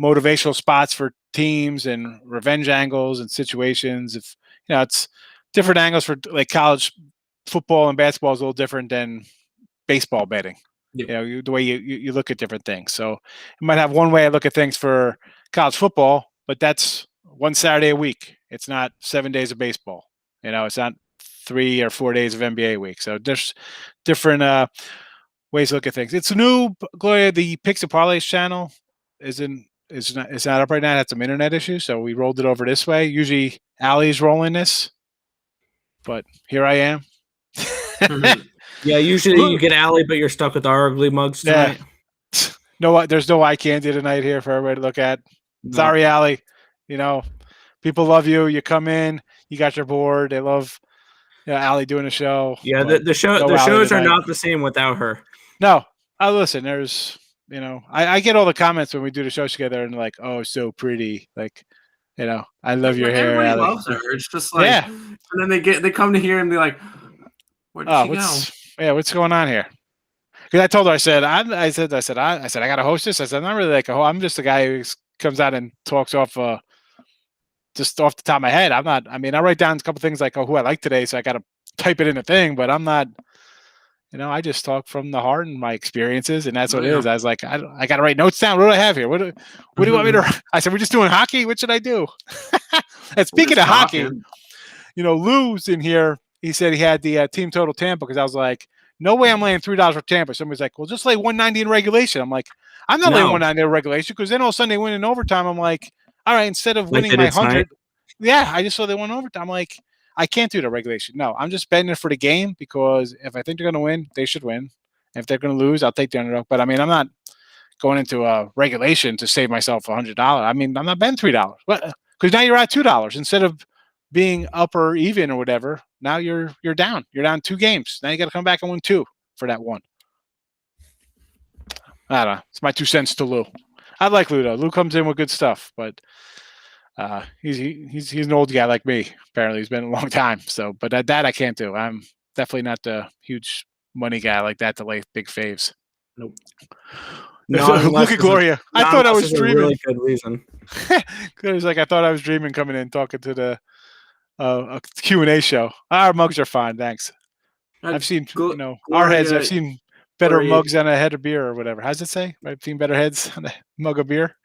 motivational spots for teams and revenge angles and situations. If it's different angles for college football and basketball is a little different than baseball betting. Yep. The way you look at different things. So you might have one way I look at things for college football, but that's one Saturday a week. It's not 7 days of baseball. It's not 3 or 4 days of NBA week. So there's different ways to look at things. It's new, Gloria. The Picks and Parlays channel is not up right now. It had some internet issues, so we rolled it over this way. Usually Allie's rolling this, but here I am. Mm-hmm. Yeah, usually you get Allie, but you're stuck with our ugly mugs tonight. Yeah. No, there's no eye candy tonight here for everybody to look at. No. Sorry, Allie. People love you. You come in, you got your board. They love Allie doing a show. Yeah, the shows are not the same without her. No, listen. There's, I get all the comments when we do the shows together, and oh, so pretty. I love your hair. Everybody loves her. It's just and then they come to here and be like, where'd she go? Yeah, what's going on here? Because I told her, I said, I got to host this. I said, I'm not really a host. I'm just a guy who comes out and talks just off the top of my head. I write down a couple things who I like today, so I got to type it in a thing, but I'm not, I just talk from the heart and my experiences, and that's what it is. I was like, I got to write notes down. What do I have here? What do you want me to? I said, we're just doing hockey. What should I do? And speaking of hockey, Lou's in here. He said he had the team total Tampa, because I was like, no way I'm laying $3 for Tampa. Somebody's like, well, just lay 190 in regulation. I'm like, I'm not laying 190 in regulation, because then all of a sudden they win in overtime. I'm like, all right, instead of winning my 100, I just saw they won overtime. I'm like, I can't do the regulation. No, I'm just betting it for the game, because if I think they're going to win, they should win. If they're going to lose, I'll take the underdog. But I'm not going into a regulation to save myself $100. I'm not betting $3. Because now you're at $2 instead of being up or even or whatever. Now you're down. You're down 2 games. Now you got to come back and win 2 for that 1. I don't know. It's my 2 cents to Lou. I like Lou though. Lou comes in with good stuff, but he's an old guy like me. Apparently, he's been a long time. So, but that I can't do. I'm definitely not the huge money guy like that to lay big faves. Nope. No, look at Gloria. I thought I was dreaming. Really good reason. It was I thought I was dreaming coming in talking to a Q and A show. Our mugs are fine, thanks. I've seen our heads. I've seen better mugs on a head of beer or whatever. How's it say? I've seen better heads on a mug of beer.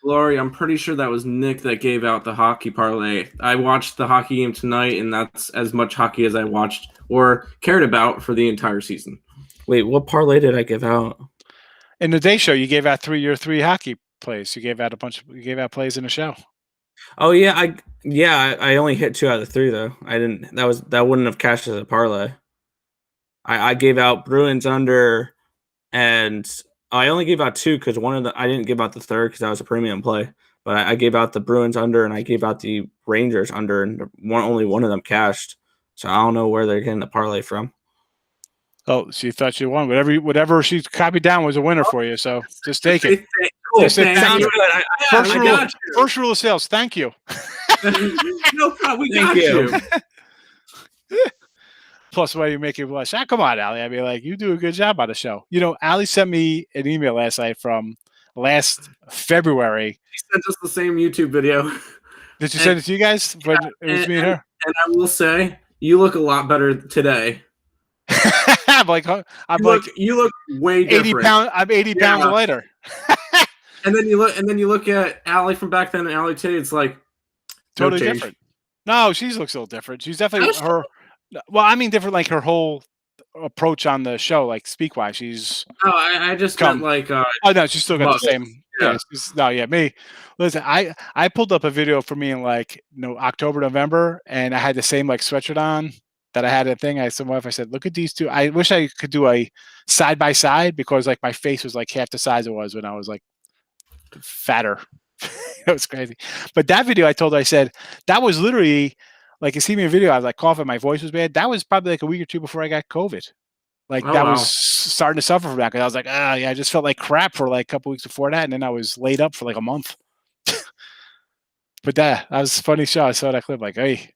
Glory, I'm pretty sure that was Nick that gave out the hockey parlay. I watched the hockey game tonight, and that's as much hockey as I watched or cared about for the entire season. Wait, what parlay did I give out? In the day show, you gave out three hockey plays. You gave out plays in the show. Oh yeah, I only hit 2 out of 3 though. I didn't. That wouldn't have cashed as a parlay. I gave out Bruins under, and I only gave out 2 because I didn't give out the third because that was a premium play. But I gave out the Bruins under and I gave out the Rangers under, and only one of them cashed. So I don't know where they're getting the parlay from. Oh, she thought she won. Whatever she copied down was a winner for you. So just take it. Cool. Thank you. Good. First rule of sales. Thank you. No problem. We got you. Plus, why you make it blush? Come on, Allie. I mean, like, you do a good job on the show. You know, Allie sent me an email last night from last February. She sent us the same YouTube video. Did she send it to you guys? But it was me and her. And I will say, you look a lot better today. You look way different. I'm 80 pounds lighter. and then you look at Allie from back then and Allie today. It's like totally different. No, she looks a little different. She's definitely her. Well, I mean, different, like her whole approach on the show, like speak wise. She's. Oh, I just meant like. Oh no, she's still got the same. Yeah. Me. Listen, I pulled up a video for me in like October, November, and I had the same like sweatshirt on that I had a thing. I told my wife, I said, look at these two. I wish I could do a side by side because like my face was like half the size it was when I was like fatter. It was crazy. But that video I told her, I said, that was literally like, you see me in a video, I was like coughing, my voice was bad. That was probably like a week or 2 before I got COVID. Like was starting to suffer from that because I was like, I just felt like crap for like a couple weeks before that. And then I was laid up for like a month. But that was a funny show. I saw that clip like, hey.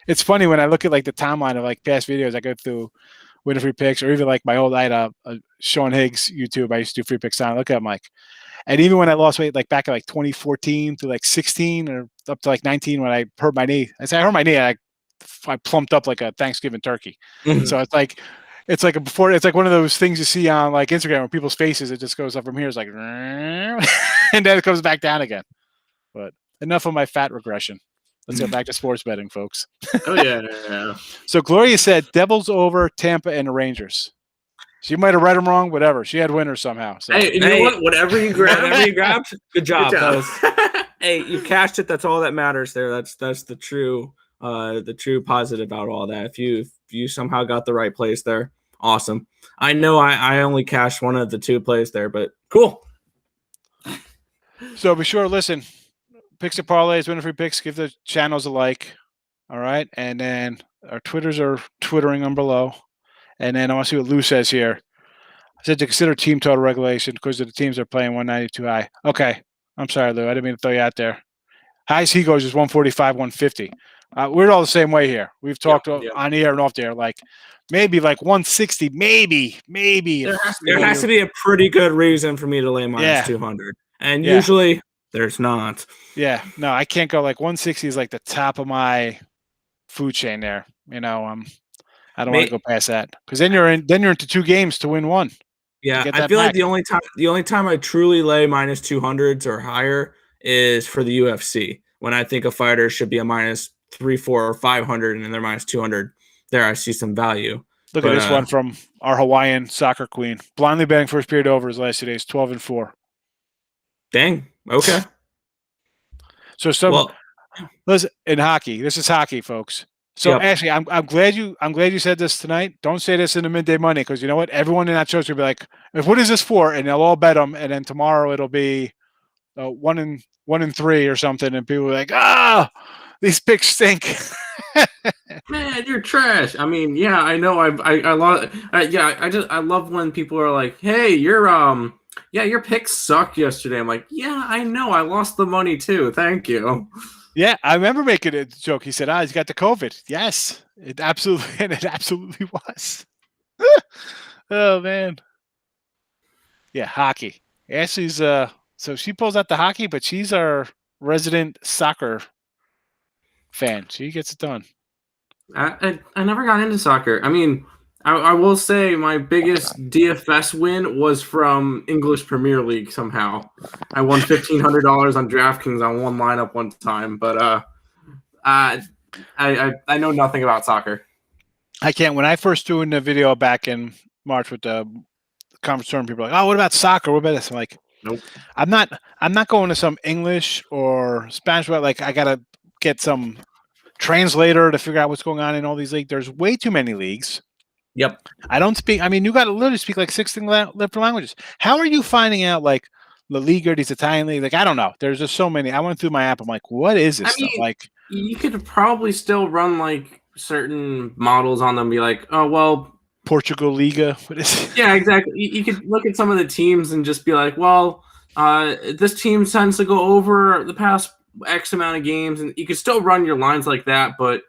It's funny when I look at like the timeline of like past videos, I go through winning free picks, or even like my old, I had a Sean Higgs YouTube. I used to do free picks on. I look at him like, and even when I lost weight, like back in like 2014 to like 16 or up to like 19, when I hurt my knee, I hurt my knee. I plumped up like a Thanksgiving turkey. So it's like one of those things you see on like Instagram where people's faces, it just goes up from here. It's like, and then it comes back down again. But enough of my fat regression. Let's get back to sports betting, folks. Oh, yeah. So Gloria said Devils over Tampa and the Rangers. She might have read them wrong, whatever. She had winners somehow. So. Hey, you know what? Whatever you grabbed, good job. Hey, you cashed it. That's all that matters there. That's the true positive about all that. If you somehow got the right place there, awesome. I know I only cashed one of the 2 plays there, but cool. So be sure, listen. Picks and parlays, winner free picks, give the channels a like. All right. And then our Twitters are twittering on below. And then I want to see what Lou says here. I said to consider team total regulation because the teams are playing 192 high. Okay. I'm sorry, Lou. I didn't mean to throw you out there. Highest he goes is 145, 150. We're all the same way here. We've talked on the air and off the air, like maybe like 160, maybe. There has to be a pretty good reason for me to lay minus 200. And usually there's not. Yeah, no, I can't go like 160 is like the top of my food chain there. I don't want to go past that because then you're into 2 games to win 1. Yeah, I feel like the only time I truly lay minus 200s or higher is for the UFC when I think a fighter should be a minus 300, 400, or 500 and they're minus 200. There, I see some value. Look at this one from our Hawaiian soccer queen. Blindly betting first period over his last 2 days, 12-4. Dang. Okay. So listen, in hockey, this is hockey, folks. So Ashley, I'm glad you said this tonight. Don't say this in the midday Monday because you know what? Everyone in that show's gonna be like, "What is this for?" And they'll all bet them, and then tomorrow it'll be 1 and 3 or something, and people are like, these picks stink. Man, you're trash. I mean, yeah, I know. I love when people are like, "Hey, your picks sucked yesterday." I'm like, "Yeah, I know. I lost the money too. Thank you." Yeah, I remember making a joke. He said, he's got the COVID. Yes, it absolutely was. Oh, man. Yeah, hockey. Ashley's, so she pulls out the hockey, but she's our resident soccer fan. She gets it done. I never got into soccer. I mean, I will say my biggest DFS win was from English Premier League somehow. I won $1,500 on DraftKings on one lineup one time, but I know nothing about soccer. I can't. When I first threw in the video back in March with the conference room, people are like, "Oh, what about soccer? What about this?" I'm like, Nope. I'm not going to some English or Spanish. But like, I gotta get some translator to figure out what's going on in all these leagues. There's way too many leagues. Yep. I don't speak. I mean, you got to literally speak like 6 different languages. How are you finding out like La Liga, these Italian leagues? Like, I don't know. There's just so many. I went through my app. I'm like, what is this stuff? Like, you could probably still run like certain models on them. Be like, oh well, Portugal Liga. What is it? Yeah, exactly. You could look at some of the teams and just be like, well, this team tends to go over the past X amount of games, and you could still run your lines like that. But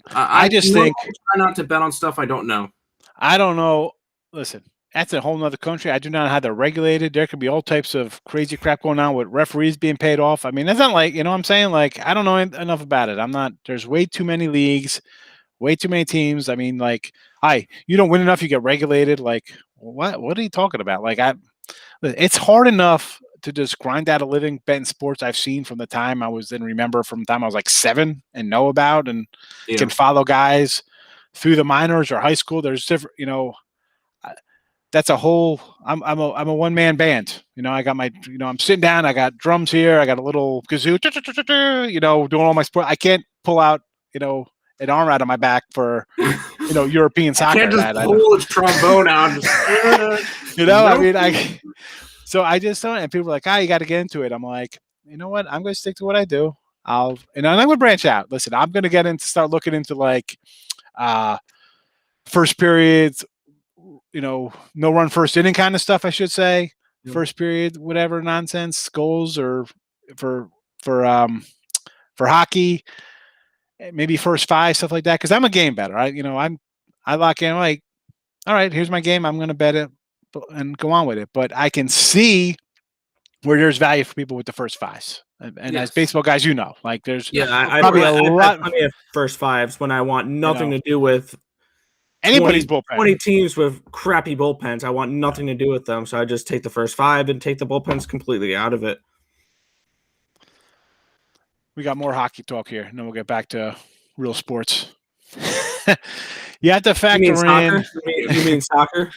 I just think try not to bet on stuff I don't know. I don't know. Listen, that's a whole nother country. I do not know how they're regulated. There could be all types of crazy crap going on with referees being paid off. I mean, that's not like, what I'm saying? Like, I don't know enough about it. There's way too many leagues, way too many teams. I mean, like, you don't win enough, you get regulated. Like, what are you talking about? Like, it's hard enough to just grind out a living betting sports I've seen from the time I was from the time I was like 7 and know about and can follow guys through the minors or high school. There's different, that's a whole, I'm a one-man band. I got my, I'm sitting down, I got drums here, I got a little kazoo, doing all my sport. I can't pull out, an arm out of my back for, European soccer. I can't just pull a trombone out. So I just don't, and people are like, you got to get into it. I'm like, you know what? I'm going to stick to what I do. I'm going to branch out. Listen, I'm going to start looking into like, first periods, no run first inning kind of stuff, I should say. Yep. First period, whatever nonsense, goals or for hockey, maybe first 5, stuff like that. Cause I'm a game better. I lock in like, all right, here's my game. I'm going to bet it and go on with it. But I can see where there's value for people with the first 5s. And as baseball guys, like there's probably a lot of first 5s when I want nothing to do with anybody's bullpen. 20 teams with crappy bullpens. I want nothing to do with them. So I just take the first 5 and take the bullpens completely out of it. We got more hockey talk here, and then we'll get back to real sports. You have to factor in. You mean soccer?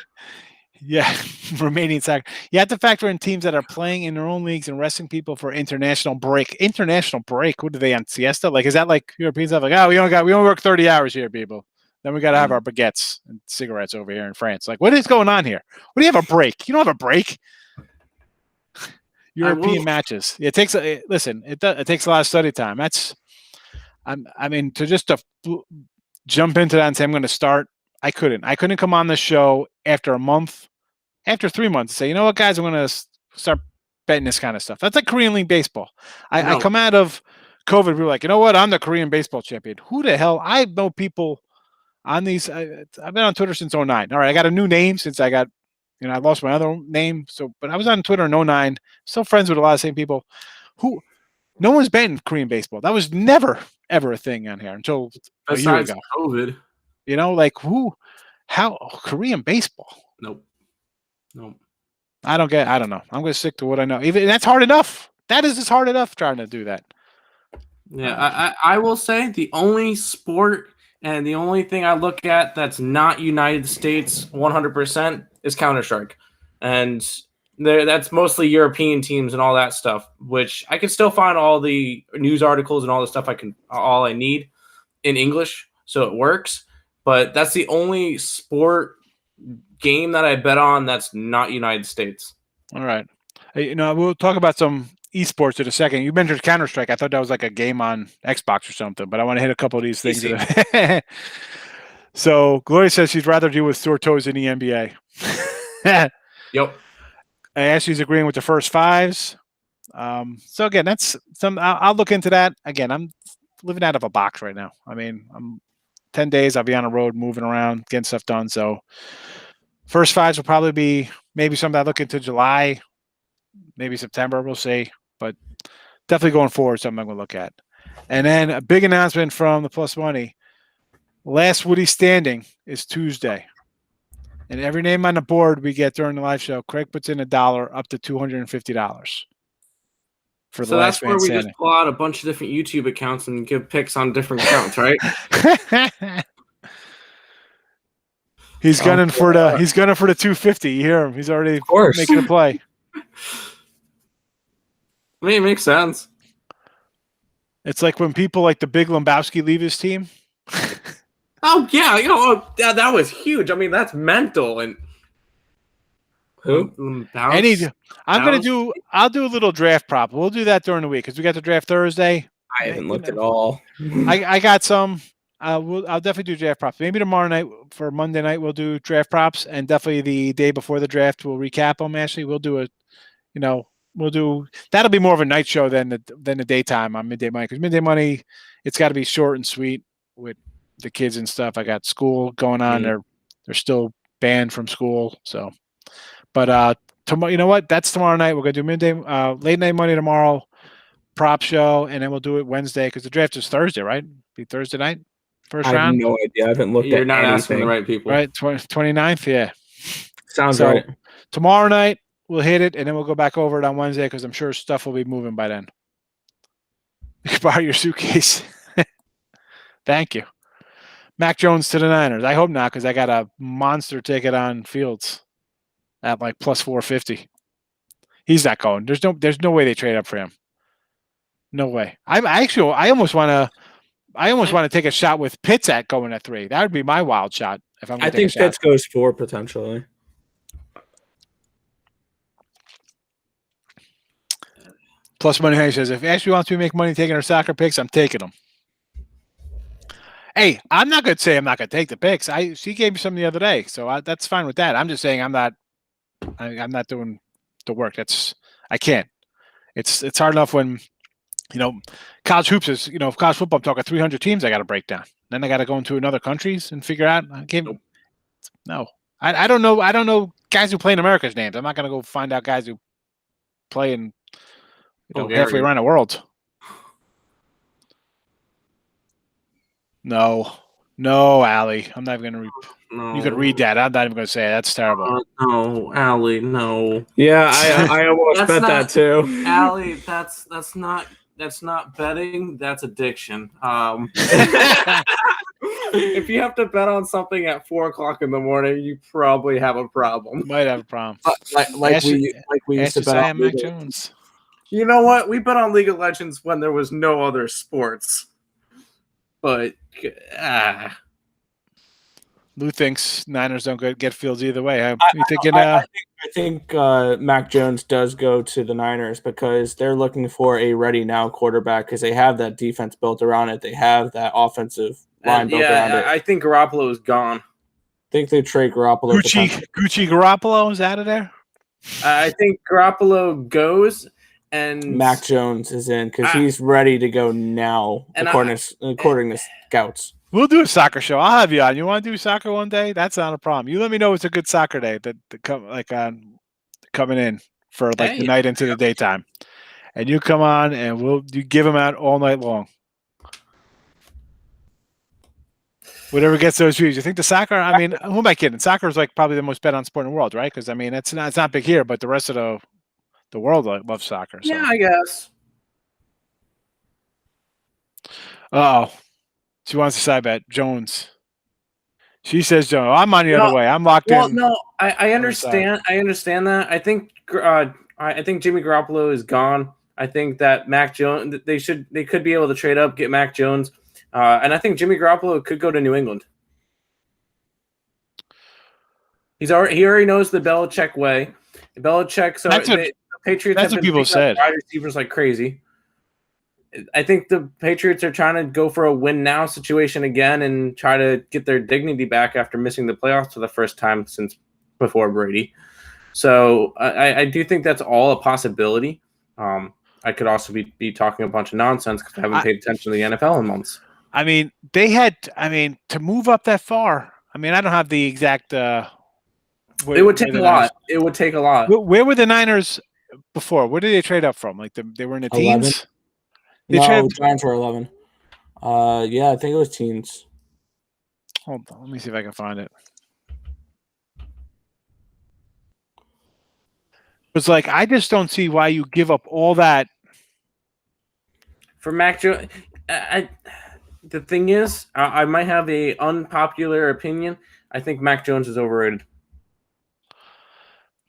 Yeah, Romanian soccer. You have to factor in teams that are playing in their own leagues and resting people for international break. International break? What are they on, siesta? Like, is that like European stuff? Like, we only work 30 hours here, people. Then we got to have our baguettes and cigarettes over here in France. Like, what is going on here? What do you have a break? You don't have a break. European matches. It takes it takes a lot of study time. To jump into that and say I'm going to start. I couldn't come on the show after a month, after 3 months, and say, you know what, guys, I'm going to start betting this kind of stuff. That's like Korean League baseball. I come out of COVID, we were like, you know what, I'm the Korean baseball champion. Who the hell? I know people on these. I've been on Twitter since 2009. All right, I got a new name since I got, I lost my other name. But I was on Twitter in 2009. Still friends with a lot of the same people. No one's betting Korean baseball. That was never ever a thing on here until a year ago. COVID. How Korean baseball? Nope. I don't know. I'm going to stick to what I know. Even that's hard enough. That is just hard enough trying to do that. Yeah, I will say the only sport and the only thing I look at that's not United States 100% is Counter-Strike. And that's mostly European teams and all that stuff, which I can still find all the news articles and all the stuff all I need in English, so it works. But that's the only sport game that I bet on that's not United States. All right. We'll talk about some esports in a second. You mentioned Counter-Strike. I thought that was like a game on Xbox or something, but I want to hit a couple of these things. So Gloria says she'd rather deal with sore toes in the NBA. Yep. I asked she's agreeing with the first 5s. So again, that's I'll look into that. Again, I'm living out of a box right now. I mean, I'm 10 days. I'll be on the road, moving around, getting stuff done. So first 5s will probably be maybe something I look into July, maybe September. We'll see. But definitely going forward, something I'm going to look at. And then a big announcement from the Plus Money. Last Woody standing is Tuesday. And every name on the board we get during the live show, Craig puts in $1 up to $250 for the So last that's where man we standing. just pull out a bunch of different YouTube accounts and give picks on different accounts, right? He's gunning for the 250. You hear him? He's already course. making a play. I mean, it makes sense. It's like when people like the Big Lebowski leave his team. Oh yeah, that was huge. I mean, that's mental. And Who? I'll do a little draft prop. We'll do that during the week because we got the draft Thursday. I haven't looked at all. I got some. I'll definitely do draft props. Maybe tomorrow night for Monday night we'll do draft props, and definitely the day before the draft we'll recap them. Actually, we'll do that'll be more of a night show than the daytime on Midday Money, because Midday Money it's got to be short and sweet with the kids and stuff. I got school going on. They're still banned from school, so. But tomorrow, you know what? That's tomorrow night. We're gonna do midday, late night money tomorrow, prop show, and then we'll do it Wednesday because the draft is Thursday, right? Be Thursday night, first round. I have no idea. I haven't looked at You're not anything. asking the right people, Right? 29th, yeah. Sounds So, right. Tomorrow night we'll hit it, and then we'll go back over it on Wednesday because I'm sure stuff will be moving by then. You can borrow your suitcase. Thank you. Mac Jones to the Niners. I hope not, because I got a monster ticket on Fields at like plus 450. He's not going. There's no way they trade up for him. No way. I almost want to take a shot with Pitts at going at 3. That would be my wild shot if I'm going to take a shot. Pitts goes 4 potentially. Plus Money Henry says, if Ashley wants me to make money taking her soccer picks, I'm taking them. Hey, I'm not going to say I'm not going to take the picks. She gave me some the other day, so that's fine with that. I'm just saying I'm not doing the work. I can't. It's hard enough when, college hoops is, college football, I'm talking 300 teams I got to break down. Then I got to go into another countries and figure out. No. I don't know. I don't know guys who play in America's names. I'm not going to go find out guys who play in halfway around the world. No, Allie. I'm not even going to No. You could read that. I'm not even going to say it. That's terrible. No, Allie, no. Yeah, I almost bet that too. Allie, that's not betting. That's addiction. If you have to bet on something at 4:00 in the morning, you probably have a problem. Might have a problem. Like we used to bet on Mac Jones. You know what? We bet on League of Legends when there was no other sports. But Lou thinks Niners don't get Fields either way. I think Mac Jones does go to the Niners because they're looking for a ready now quarterback because they have that defense built around it. They have that offensive line built around it. I think Garoppolo is gone. I think they trade Garoppolo. Gucci Garoppolo is out of there. I think Garoppolo goes and Mac Jones is in because he's ready to go now, according to scouts. We'll do a soccer show. I'll have you on. You want to do soccer one day? That's not a problem. You let me know it's a good soccer day coming in for the night into the daytime, and you come on and you give them out all night long. Whatever gets those views. You think the soccer? I mean, who am I kidding? Soccer is like probably the most bet on sport in the world, right? Because I mean, it's not big here, but the rest of the world loves soccer. So. Yeah, I guess. Uh-oh. She wants to side bet. Jones. She says Jones. I'm on the other way. I'm locked in. No, I understand. I understand that. I think Jimmy Garoppolo is gone. I think that Mac Jones they could be able to trade up, get Mac Jones. And I think Jimmy Garoppolo could go to New England. He already knows the Belichick way. The Patriots have been people said. Wide receivers like crazy. I think the Patriots are trying to go for a win now situation again and try to get their dignity back after missing the playoffs for the first time since before Brady. So I do think that's all a possibility. I could also be talking a bunch of nonsense because I haven't paid attention to the NFL in months. I mean, to move up that far. I mean, I don't have the exact. It would take a lot. It would take a lot. Where were the Niners before? Where did they trade up from? Like they were in the 11. teens. No, Giants were 11. Yeah, I think it was teens. Hold on, let me see if I can find it. It's like I just don't see why you give up all that. For Mac Jones, the thing is, I might have a unpopular opinion. I think Mac Jones is overrated.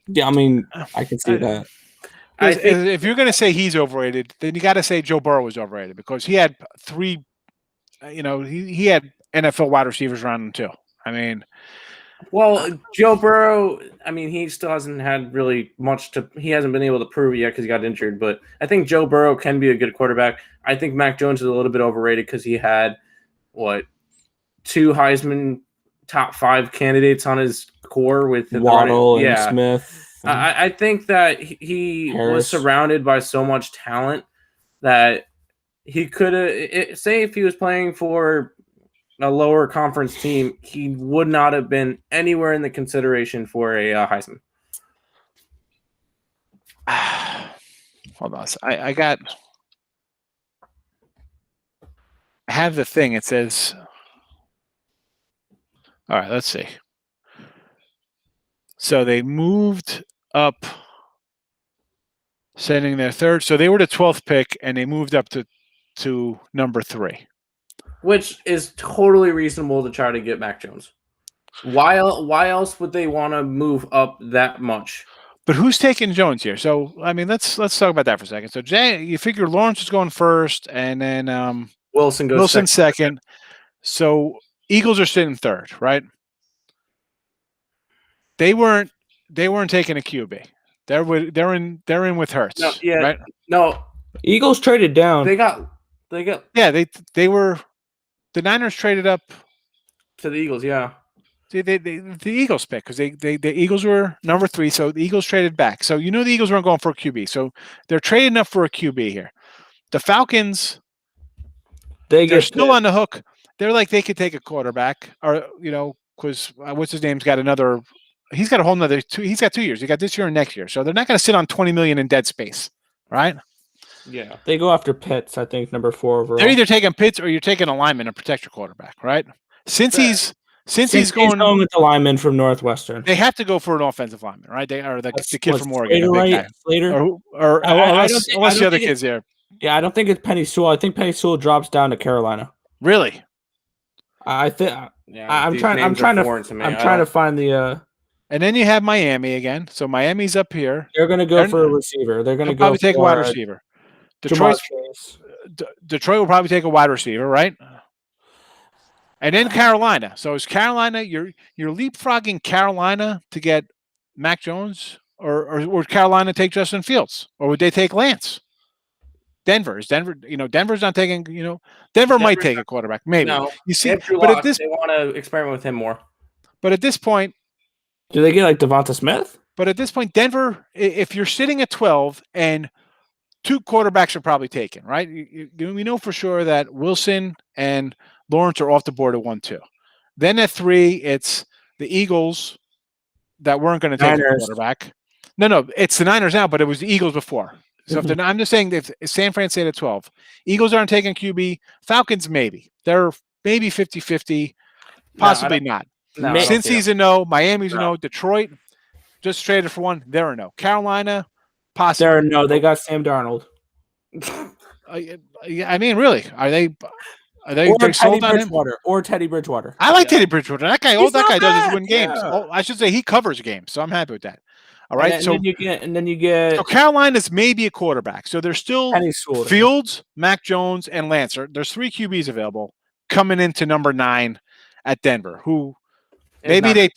Yeah, I mean, I can see that. I think If you're going to say he's overrated, then you got to say Joe Burrow was overrated because he had three. He had NFL wide receivers around him too. I mean, Joe Burrow, I mean, he still hasn't had really much he hasn't been able to prove it yet because he got injured, but I think Joe Burrow can be a good quarterback. I think Mac Jones is a little bit overrated because he had, 2 Heisman top 5 candidates on his core with Waddle and Smith. I think that he was surrounded by so much talent that he could have, say if he was playing for a lower conference team, he would not have been anywhere in the consideration for a Heisman. Hold on. I have the thing. It says, all right, let's see. So they moved up, sending their third. So they were the 12th pick, and they moved up to number 3. Which is totally reasonable to try to get Mac Jones. Why else would they want to move up that much? But who's taking Jones here? So I mean, let's talk about that for a second. So you figure Lawrence is going first, and then Wilson goes second. So Eagles are sitting third, right? They weren't taking a QB. They're in with Hurts. No, yeah, right? No, Eagles traded down. They got. Yeah, they were. The Niners traded up to the Eagles. Yeah. The Eagles pick because the Eagles were number 3, so the Eagles traded back. So the Eagles weren't going for a QB, so they're trading up for a QB here. The Falcons, they're still on the hook. They're like they could take a quarterback, or because what's his name's got another. He's got a whole nother 2. He's got 2 years. He got this year and next year, so they're not going to sit on $20 million in dead space, right? Yeah, they go after Pitts. I think number 4 overall. They're either taking Pitts or you're taking a lineman to protect your quarterback, right? Since he's going with the lineman from Northwestern, they have to go for an offensive lineman, right? They are the kid from Oregon, Slater, or unless the other kid's there. Yeah, I don't think it's Penny Sewell. I think Penny Sewell drops down to Carolina. Really? I think. I'm trying to find the. And then you have Miami again. So Miami's up here. They're going to go for a receiver. They're going to probably take a wide receiver. Detroit will probably take a wide receiver, right? And then Carolina. So is Carolina you're leapfrogging Carolina to get Mac Jones, or would Carolina take Justin Fields, or would they take Lance? Denver's not taking. Denver might take a quarterback, maybe. No, you see, but at this they want to experiment with him more. But at this point, do they get like Devonta Smith? But at this point, Denver, if you're sitting at 12 and 2 quarterbacks are probably taken, right? We know for sure that Wilson and Lawrence are off the board at 1-2. Then at 3, it's the Eagles that weren't going to take a quarterback. No, it's the Niners now, but it was the Eagles before. So I'm just saying if San Fran stayed at 12, Eagles aren't taking QB. Falcons maybe. They're maybe 50-50, possibly not. No, Cincy's a no. Miami's a no. Detroit just traded for 1. They're a no. Carolina, possibly. They're a no. They got Sam Darnold. I mean, really, are they sold on him? Or Teddy Bridgewater. I like Teddy Bridgewater. That guy, all that guy does is win games. Yeah. Oh, I should say he covers games, so I'm happy with that. All right, and then you get. So Carolina's maybe a quarterback. So there's still Fields, Mac Jones, and Lancer. There's 3 QBs available coming into number 9 at Denver. Who maybe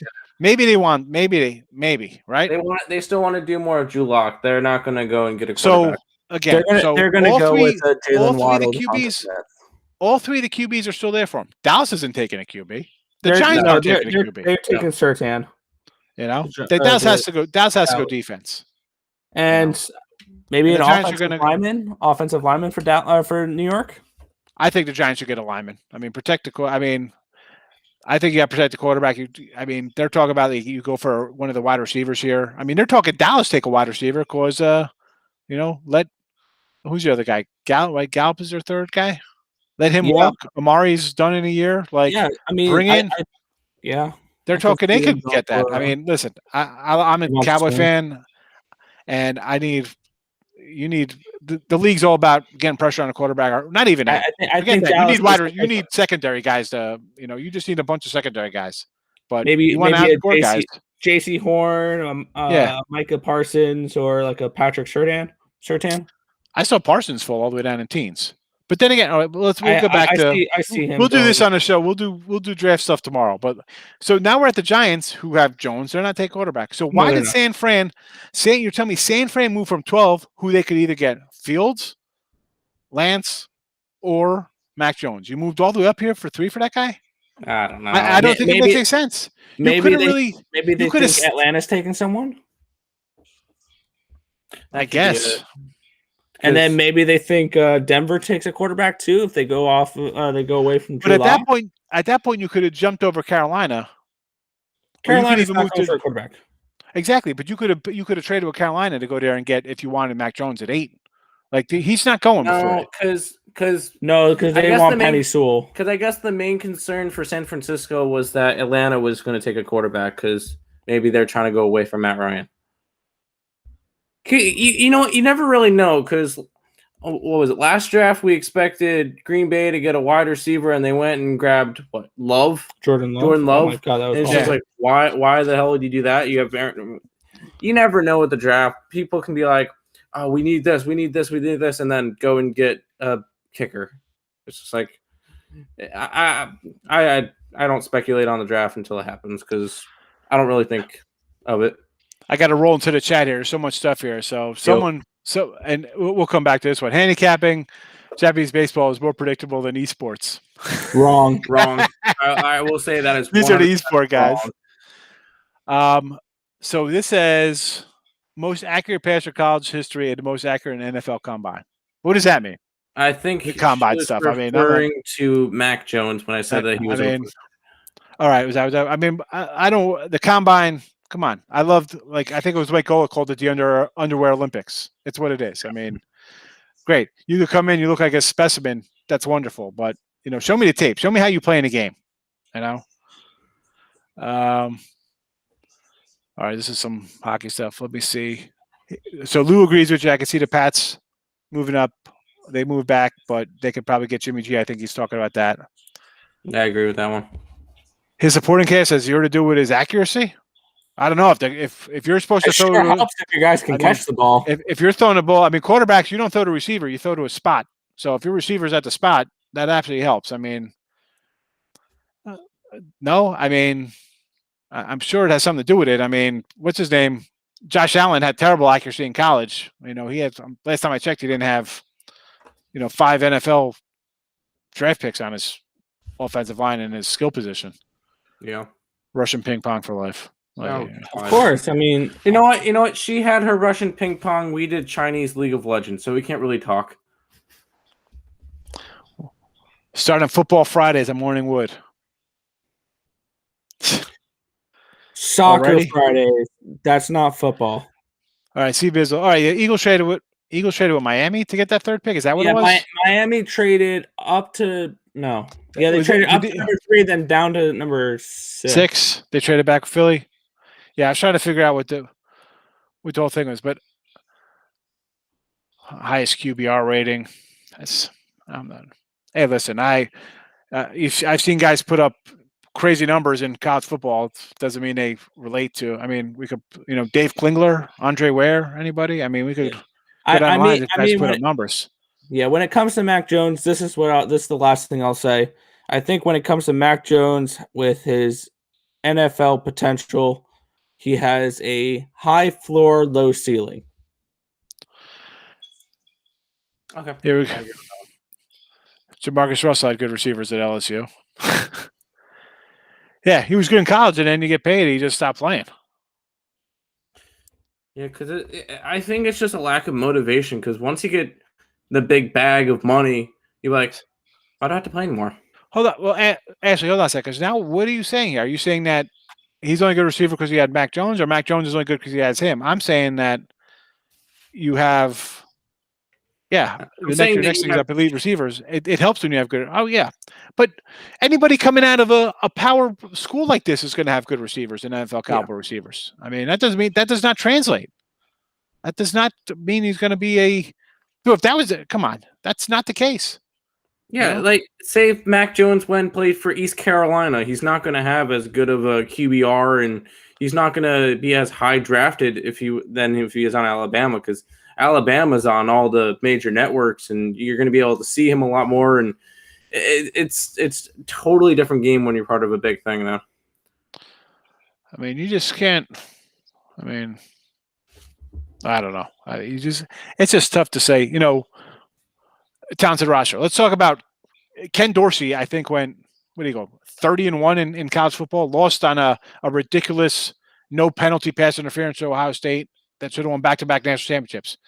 right? They still want to do more of Drew Lock. They're not going to go and get a quarterback. So again, they're going to go with Jalen Waddle. All 3 of the QBs are still there for him. Dallas isn't taking a QB. The Giants aren't taking a QB. They're taking Surtain. Dallas has to go. Dallas has to go defense, and maybe an offensive lineman for New York. I think the Giants should get a lineman. I mean, I think you got to protect the quarterback. They're talking about you go for one of the wide receivers here. I mean, they're talking Dallas take a wide receiver because let who's the other guy? Gallup, right? Gallup is their third guy. Let him Yeah. walk. Amari's done in a year. Like, Yeah, I mean, bring in. yeah, They're I can talking. They see them could going get that. for, I mean, listen. I'm a Marcus Cowboy Mariota. fan, and you need the league's all about getting pressure on a quarterback, or not even that. I Forget think that. You Dallas need you need secondary guys to. You just need a bunch of secondary guys. But maybe you want to a outscore guys. JC Horn, Yeah. Micah Parsons, or like a Patrick Surtain. I saw Parsons fall all the way down in teens. But then again, all right, we'll go back to. I see him. We'll do this going- on the show. We'll do draft stuff tomorrow. But so now we're at the Giants, who have Jones. They're not taking quarterback. So why they're did not. San Fran? You're telling me San Fran moved from 12, who they could either get Fields, Lance, or Mac Jones. You moved all the way up here for 3 for that guy. I don't know. I don't think it makes any sense. Maybe they you think Atlanta's taking someone. I guess. And then maybe they think Denver takes a quarterback too if they go off. They go away from. But at that point, you could have jumped over Carolina. Carolina's not going for a quarterback. Exactly, but you could have traded with Carolina to go there and get, if you wanted, Mac Jones at 8. Like, he's not going before it. Because they want Penny Sewell. Because I guess the main concern for San Francisco was that Atlanta was going to take a quarterback because maybe they're trying to go away from Matt Ryan. You know what? You never really know because what was it? Last draft, we expected Green Bay to get a wide receiver, and they went and grabbed what? Jordan Love. Oh my God, that was and it's just like, why the hell did you do that? You never know with the draft. People can be like, oh, we need this, and then go and get a kicker. It's just like, I don't speculate on the draft until it happens because I don't really think of it. I got to roll into the chat here. There's so much stuff here. So and we'll come back to this one. Handicapping Japanese baseball is more predictable than esports. Wrong. I will say that is these are the esport guys. Wrong. So this says most accurate passer college history and the most accurate in NFL combine. What does that mean? I think the combine stuff. I mean, referring to Mac Jones when I said that he was. All right. Was that? I mean, I don't. The combine. Come on. I loved, I think it was Mike Gola called it the underwear Olympics. It's what it is. I mean, great. You could come in, you look like a specimen. That's wonderful. But, show me the tape. Show me how you play in a game. All right. This is some hockey stuff. Let me see. So Lou agrees with you. I can see the Pats moving up. They moved back, but they could probably get Jimmy G. I think he's talking about that. Yeah, I agree with that one. His supporting cast has zero to do with his accuracy. I don't know if you're supposed to throw. Helps if you guys can catch the ball. If you're throwing the ball, I mean, quarterbacks, you don't throw to receiver, you throw to a spot. So if your receiver's at the spot, that absolutely helps. I mean, no, I mean, I'm sure it has something to do with it. I mean, what's his name? Josh Allen had terrible accuracy in college. He had, last time I checked, he didn't have, 5 NFL draft picks on his offensive line in his skill position. Yeah, Russian ping pong for life. Of course. I mean, you know what? She had her Russian ping pong. We did Chinese League of Legends, so we can't really talk. Starting football Fridays at Morning Wood. Soccer Already? Fridays. That's not football. All right, Bizzle. All right, yeah, Eagles traded with Miami to get that third pick. Is that what it was? Miami traded up to no. Yeah, they traded up to number 3, then down to number 6. They traded back with Philly. Yeah, I was trying to figure out what the whole thing was, but highest QBR rating. I'm not. Hey, listen, I've seen guys put up crazy numbers in college football. It doesn't mean they relate to. I mean, we could, Dave Klingler, Andre Ware, anybody. I mean, we could. Put up numbers. Yeah, when it comes to Mac Jones, this is the last thing I'll say. I think when it comes to Mac Jones with his NFL potential, he has a high floor, low ceiling. Okay. Here we go. Jamarcus Russell had good receivers at LSU. Yeah, he was good in college, and then you get paid, he just stopped playing. Yeah, because I think it's just a lack of motivation. Because once you get the big bag of money, you're like, I don't have to play anymore. Hold on. Well, Ashley, hold on a second. Because now, what are you saying here? Are you saying that he's only a good receiver because he had Mac Jones, or Mac Jones is only good because he has him? I'm saying that you have Yeah, I'm saying your that next you thing is have- up elite receivers. It helps when you have good. Oh yeah, but anybody coming out of a power school like this is going to have good receivers and NFL caliber receivers. I mean, that does not translate. That does not mean he's going to be a. So if that was it, come on, that's not the case. Yeah, You know? like say if Mac Jones went and played for East Carolina, he's not going to have as good of a QBR, and he's not going to be as high drafted if he is on Alabama, because Alabama's on all the major networks, and you're going to be able to see him a lot more. And it's totally different game when you're part of a big thing now. I mean, you just can't. I mean, I don't know. It's just tough to say. You know, talented roster. Let's talk about Ken Dorsey. I think went, what do you go, 30-1 in college football. Lost on a ridiculous no penalty pass interference to Ohio State that should have won back-to-back national championships.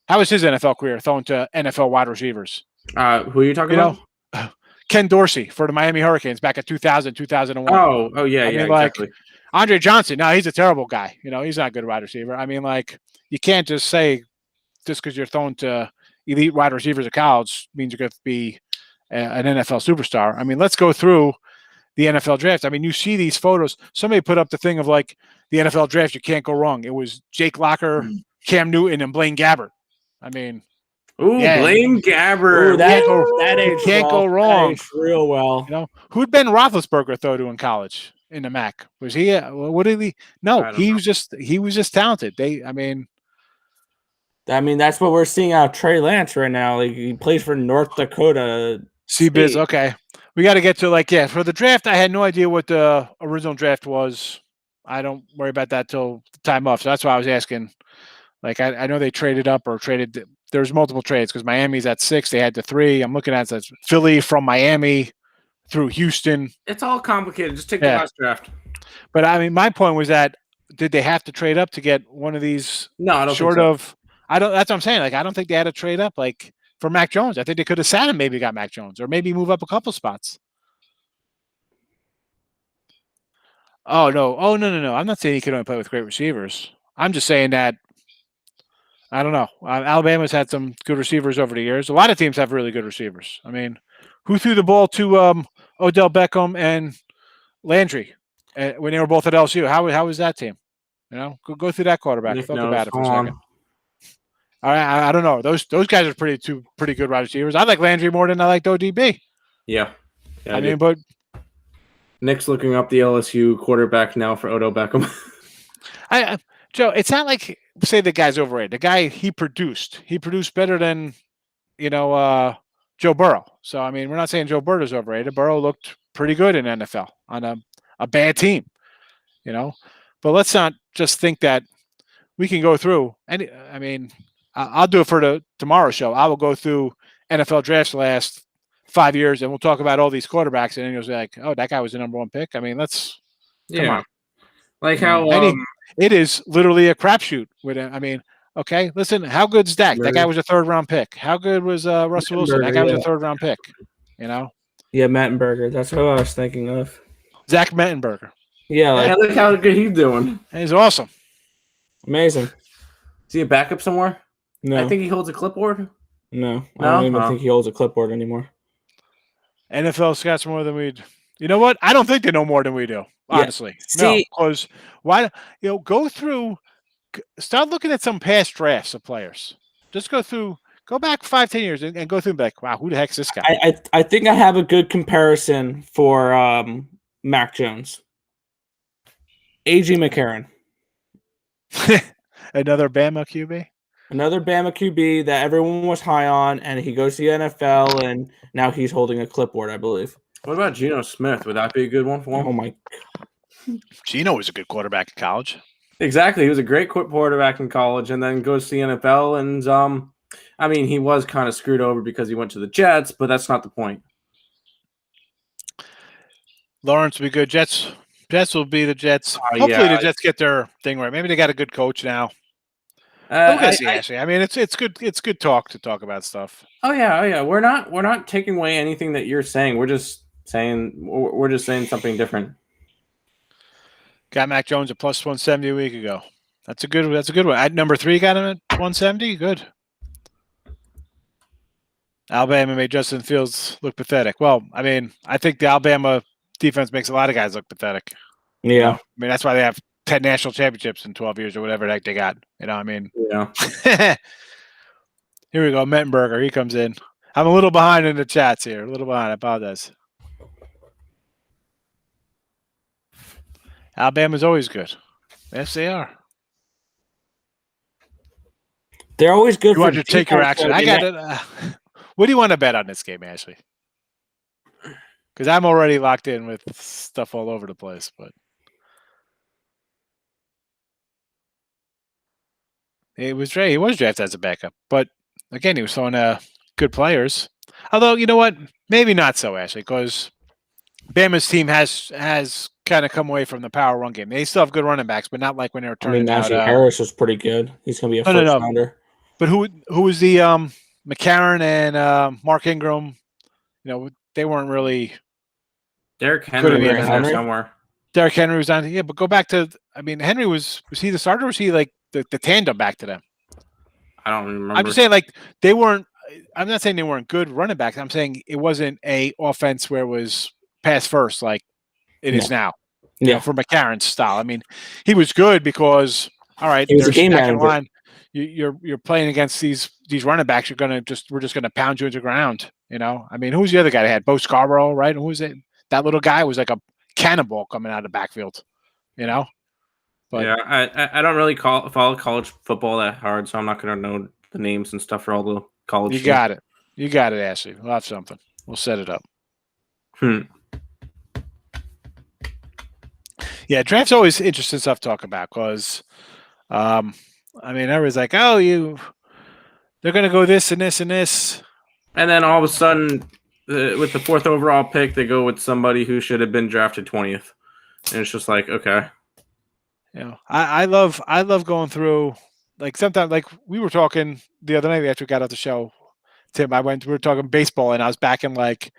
How was his NFL career thrown to NFL wide receivers? Who are you talking about? Ken Dorsey for the Miami Hurricanes back in 2000, 2001. Oh yeah, I mean, exactly. Like, Andre Johnson, no, he's a terrible guy. You know, he's not a good wide receiver. I mean, like, you can't just say just because you're thrown to elite wide receivers at college means you're going to be an NFL superstar. I mean, let's go through the NFL draft. I mean, you see these photos. Somebody put up the thing of like the NFL draft, you can't go wrong. It was Jake Locker, Cam Newton, and Blaine Gabbert. I mean, Blaine Gabbert. Ooh, that can't go wrong. Real well. You know, who'd Ben Roethlisberger throw to in college in the MAC? Was he? What did he? No, he was just talented. I mean, that's what we're seeing out of Trey Lance right now. Like, he plays for North Dakota. CBiz. Okay, we got to get to for the draft. I had no idea what the original draft was. I don't worry about that till the time off. So that's why I was asking. Like, I know they traded up or traded. There's multiple trades because Miami's at 6. They had to 3. I'm looking at Philly from Miami through Houston. It's all complicated. Just take the last draft. But I mean, my point was that did they have to trade up to get one of these? No, I don't. Short of, I don't. That's what I'm saying. Like, I don't think they had to trade up. Like for Mac Jones, I think they could have sat and maybe got Mac Jones, or maybe move up a couple spots. Oh no! I'm not saying he could only play with great receivers. I'm just saying that. I don't know. Alabama's had some good receivers over the years. A lot of teams have really good receivers. I mean, who threw the ball to Odell Beckham and Landry when they were both at LSU? How was that team? You know, go through that quarterback. Talk about it for a second. All right, I don't know. Those guys are pretty good wide receivers. I like Landry more than I like ODB. Yeah I mean, but Nick's looking up the LSU quarterback now for Odell Beckham. Joe, it's not like say the guy's overrated. The guy he produced better than Joe Burrow. So I mean, we're not saying Joe Burrow's overrated. Burrow looked pretty good in NFL on a bad team, you know. But let's not just think that we can go through. And I mean, I'll do it for the tomorrow show. I will go through NFL drafts the last 5 years, and we'll talk about all these quarterbacks, and then you'll be like, "Oh, that guy was the number 1 pick." I mean, come on. Like how it is literally a crapshoot. Okay, listen, how good's Dak? That guy was a 3rd-round pick. How good was Russell Wilson? That guy was a 3rd-round pick. You know? Yeah, Mettenberger. That's what I was thinking of. Zach Mettenberger. Yeah, look how good he's doing. He's awesome. Amazing. Is he a backup somewhere? No. I think he holds a clipboard. No, I don't even think he holds a clipboard anymore. NFL scouts more than we do. You know what? I don't think they know more than we do. Honestly, no, because why? Go through, start looking at some past drafts of players. Just go back 5-10 years and go through and be like, wow, who the heck's this guy? I think I have a good comparison for Mac Jones. A.J. McCarron. Another Bama QB? Another Bama QB that everyone was high on, and he goes to the NFL, and now he's holding a clipboard, I believe. What about Geno Smith? Would that be a good one for him? Oh, my. Geno was a good quarterback in college. Exactly. He was a great quarterback in college and then goes to the NFL. And, I mean, he was kind of screwed over because he went to the Jets, but that's not the point. Lawrence will be good. Jets will be the Jets. Hopefully the Jets get their thing right. Maybe they got a good coach now. Actually, I mean, it's good. It's good talk about stuff. Oh yeah. We're not taking away anything that you're saying. We're just saying something different. Got Mac Jones at plus 170 a week ago. That's a good one. At number 3, got him at 170. Good. Alabama made Justin Fields look pathetic. Well, I mean, I think the Alabama defense makes a lot of guys look pathetic. Yeah. You know? I mean, that's why they have 10 national championships in 12 years or whatever the heck they got. You know, I mean, Yeah. Here we go. Mettenberger, he comes in. I'm a little behind in the chats here. A little behind. I apologize. Alabama's always good. Yes, they are. They're always good. You want to take your action? I got it. What do you want to bet on this game, Ashley? Because I'm already locked in with stuff all over the place. But he was drafted as a backup. But again, he was throwing good players. Although, you know what? Maybe not so, Ashley, because Bama's team has kind of come away from the power run game. They still have good running backs, but not like when they were turning out. Najee Harris was pretty good. He's going to be a first rounder. But who was the McCarron and Mark Ingram? You know, they weren't really. Derrick Henry was there somewhere. Derrick Henry was on. Yeah, but go back to. I mean, Henry was he the starter? Or was he like the tandem back to them? I don't remember. I'm just saying, like they weren't. I'm not saying they weren't good running backs. I'm saying it wasn't a offense where it was pass first like it is now. You know, for McCarron's style. I mean, he was good because all right, he was a game manager. Line. You're playing against these running backs. We're just gonna pound you into the ground. You know, I mean, who's the other guy they had? Bo Scarborough, right? Who was it? That little guy was like a cannonball coming out of the backfield. You know. But yeah, I don't really follow college football that hard, so I'm not gonna know the names and stuff for all the college. You got it. You got it, Ashley. We'll have something. We'll set it up. Yeah, draft's always interesting stuff to talk about because, I mean, everyone's like, oh, they're going to go this and this and this. And then all of a sudden, with the 4th overall pick, they go with somebody who should have been drafted 20th. And it's just like, okay. You know, I love going through, like sometimes, like we were talking the other night after we got off the show, Tim, we were talking baseball and I was back in like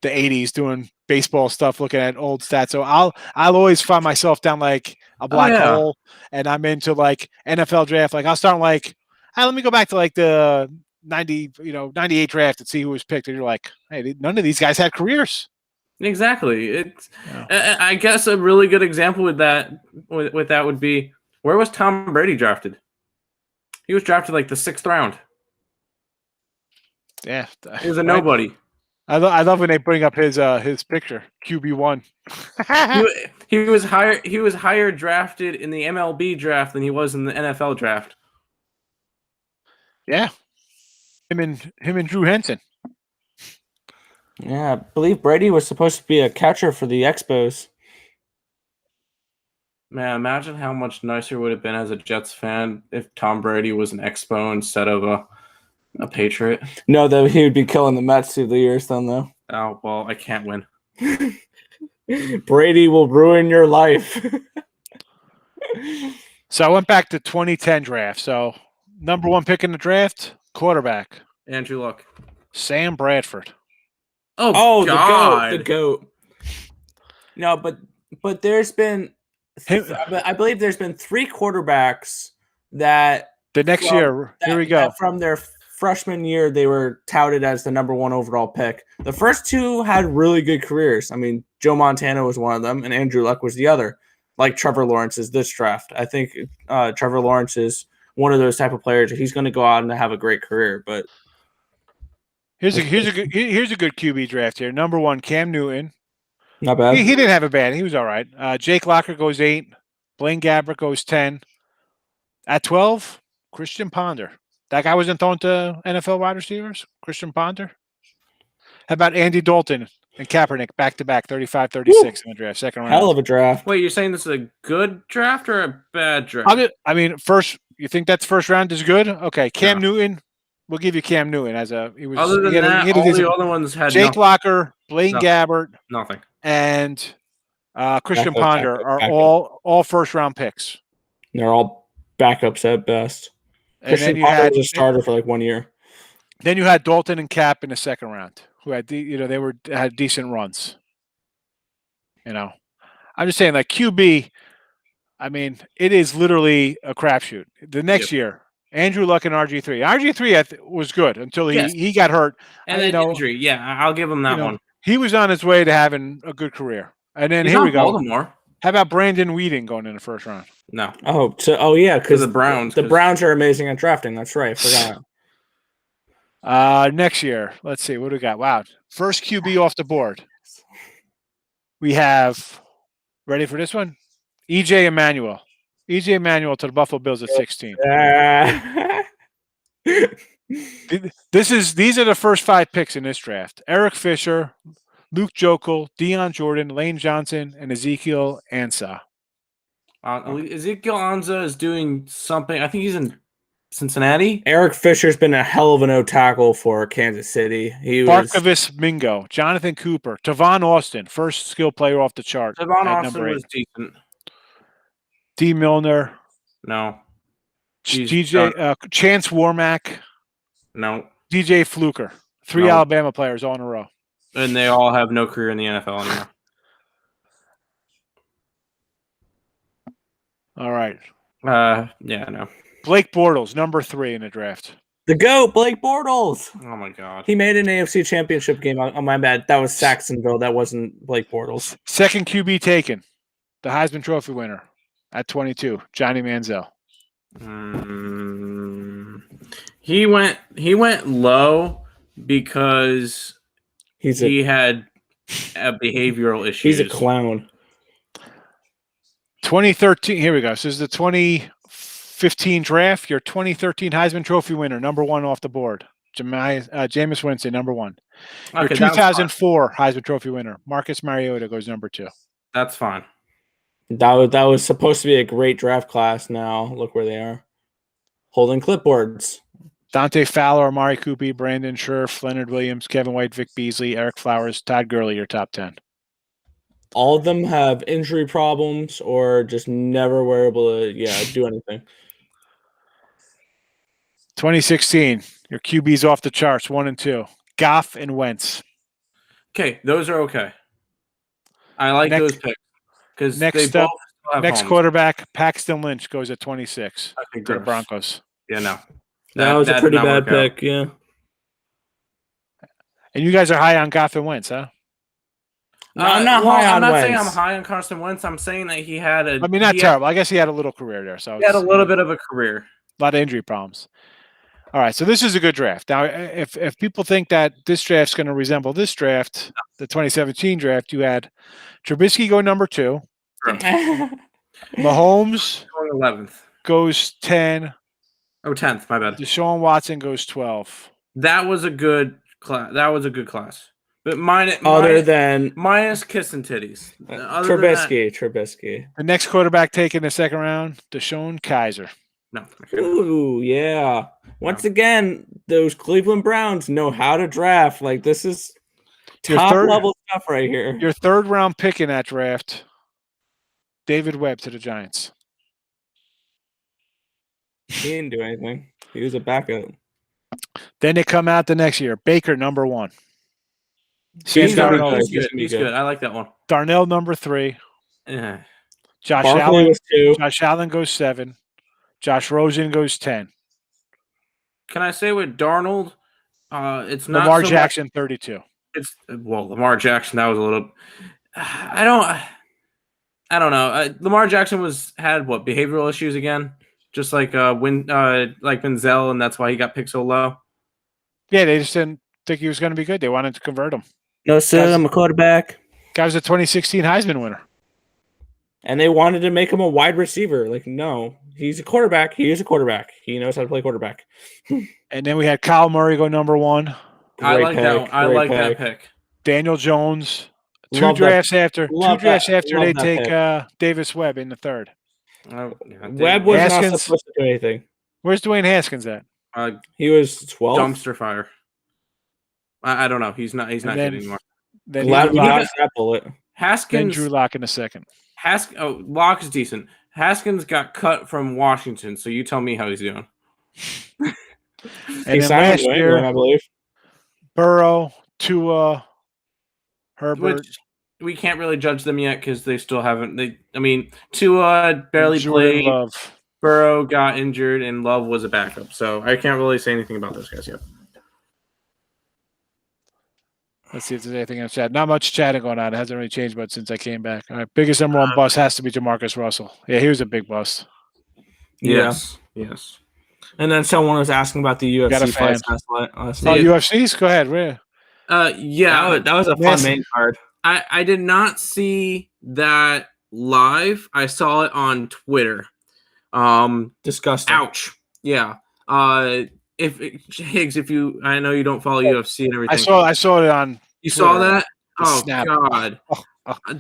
the 80s doing baseball stuff, looking at old stats. So I'll always find myself down like a black hole and I'm into like NFL draft. Like I'll start like, hey, let me go back to like the 98 draft and see who was picked. And you're like, hey, none of these guys had careers. Exactly. I guess a really good example with that would be, where was Tom Brady drafted? He was drafted like the 6th round. Yeah. He was a nobody. I love when they bring up his picture, QB1. he was higher drafted in the MLB draft than he was in the NFL draft. Yeah. Him and Drew Henson. Yeah, I believe Brady was supposed to be a catcher for the Expos. Man, imagine how much nicer it would have been as a Jets fan if Tom Brady was an Expo instead of a Patriot. No, though he would be killing the Mets through the years, then, though. Oh, well, I can't win. Brady will ruin your life. So I went back to 2010 draft. So number 1 pick in the draft, quarterback. Andrew Luck. Sam Bradford. Oh God. The GOAT. No, but there's been, I believe there's been 3 quarterbacks that the next year, here we go. From their freshman year, they were touted as the number 1 overall pick. The first 2 had really good careers. I mean, Joe Montana was one of them, and Andrew Luck was the other. Like Trevor Lawrence is this draft. I think Trevor Lawrence is one of those type of players. He's going to go out and have a great career. But here's a good QB draft here. Number 1, Cam Newton. Not bad. He didn't have a bad. He was all right. Jake Locker goes 8. Blaine Gabbert goes 10. At 12, Christian Ponder. That guy wasn't thrown to NFL wide receivers? Christian Ponder? How about Andy Dalton and Kaepernick back-to-back, 35-36 in the draft, second round? Hell of a draft. Wait, you're saying this is a good draft or a bad draft? I mean, first, you think that's first round is good? Okay, Cam Newton. We'll give you Cam Newton as a. He was. Other than that, all the other ones had Jake Locker, Blaine Gabbert, nothing, and Christian Ponder are all first round picks. They're all backups at best. And Christian Ponder was a starter for like 1 year. Then you had Dalton and Cap in the second round, who had had decent runs. You know, I'm just saying, like QB. I mean, it is literally a crapshoot. The next year, Andrew Luck and RG3. RG3 was good until he got hurt. And then injury. Yeah, I'll give him that one. He was on his way to having a good career. And then here we go. Baltimore. How about Brandon Weeding going in the first round? No. Yeah, because the Browns. The Browns are amazing at drafting. That's right. I forgot. Next year, let's see. What do we got? Wow. First QB off the board. We have, ready for this one? EJ Emanuel. EJ Emanuel to the Buffalo Bills at 16. These are the first 5 picks in this draft. Eric Fisher, Luke Jokel, Deion Jordan, Lane Johnson, and Ezekiel Ansah. Ezekiel Ansah is doing something. I think he's in Cincinnati. Eric Fisher's been a hell of a no tackle for Kansas City. Barkevis Mingo, Jonathan Cooper, Tavon Austin, first skill player off the chart. Tavon Austin was decent. D. Milner. No. DJ Chance Warmack. No. DJ Fluker. 3 Alabama players all in a row. And they all have no career in the NFL anymore. All right. Yeah, no. Blake Bortles, number 3 in the draft. The GOAT, Blake Bortles. Oh, my God. He made an AFC championship game. Oh, my bad. That was Saxonville. That wasn't Blake Bortles. Second QB taken. The Heisman Trophy winner at 22, Johnny Manziel. He went low because he had behavioral issues. He's a clown. 2013. Here we go. So this is the 2015 draft. Your 2013 Heisman Trophy winner, number 1 off the board, Jameis Winston, number 1. Your 2004 Heisman Trophy winner, Marcus Mariota, goes number 2. That's fine. That was supposed to be a great draft class. Now look where they are, holding clipboards. Dante Fowler, Amari Cooper, Brandon Scherf, Leonard Williams, Kevin White, Vic Beasley, Eric Flowers, Todd Gurley, your top 10. All of them have injury problems or just never were able to do anything. 2016, your QBs off the charts, 1 and 2. Goff and Wentz. Okay, those are okay. I like those picks. Because next quarterback, Paxton Lynch goes at 26 to the Broncos. Yeah, no. That was a pretty bad pick, yeah. And you guys are high on Goff and Wentz, huh? No, I'm not high on Wentz. I'm not saying I'm high on Carson Wentz. I'm saying that he had a... not terrible. I guess he had a little career there. So he had a little bit of a career. A lot of injury problems. All right, so this is a good draft. Now, if people think that this draft's going to resemble this draft, the 2017 draft, you had Trubisky go number 2. Mahomes going 11th. Goes 10. Oh, 10th, my bad. Deshaun Watson goes 12. That was a good class. But minus kiss and titties. Trubisky. The next quarterback taken in the second round, Deshaun Kaiser. No. Ooh, yeah. Once again, those Cleveland Browns know how to draft. Like, this is top level stuff right here. Your 3rd round pick in that draft, David Webb to the Giants. He didn't do anything. He was a backup. Then they come out the next year. Baker, number 1. He's good. I like that one. Darnell, number 3. Yeah. Josh Allen was 2. Josh Allen goes 7. Josh Rosen goes 10. Can I say with Darnold, it's not Lamar Jackson, 32. Lamar Jackson, that was a little... I don't know. Lamar Jackson had behavioral issues again? Just like Wenzel, and that's why he got picked so low? Yeah, they just didn't think he was going to be good. They wanted to convert him. No, sir, I'm a quarterback. Guy was a 2016 Heisman winner. And they wanted to make him a wide receiver. Like, no, he's a quarterback. He is a quarterback. He knows how to play quarterback. And then we had Kyle Murray go number 1. I like that pick. Daniel Jones. Two drafts after they take Davis Webb in the 3rd. Webb was not supposed to do anything. Where's Dwayne Haskins at? He was 12. Dumpster fire. I don't know. He's not good anymore. Then that bullet. Haskins. Then Drew Lock in the 2nd. Lock is decent. Haskins got cut from Washington, so you tell me how he's doing. And then last year, I believe. Burrow, Tua, Herbert. Which we can't really judge them yet because they still haven't. Tua barely played. Love. Burrow got injured and Love was a backup. So I can't really say anything about those guys yet. Let's see if there's anything in the chat. Not much chatting going on. It hasn't really changed much since I came back. All right, biggest number one bust has to be Jamarcus Russell. Yeah, he was a big bust. Yes. And then someone was asking about the Got a UFC fan. fights last Oh, night. UFCs? Go ahead. Ray. That was a fun main card. I did not see that live. I saw it on Twitter. Disgusting. Ouch. Yeah. If Higgs, I know you don't follow UFC and everything. I saw it on. You Twitter. saw that? Oh Snap. God.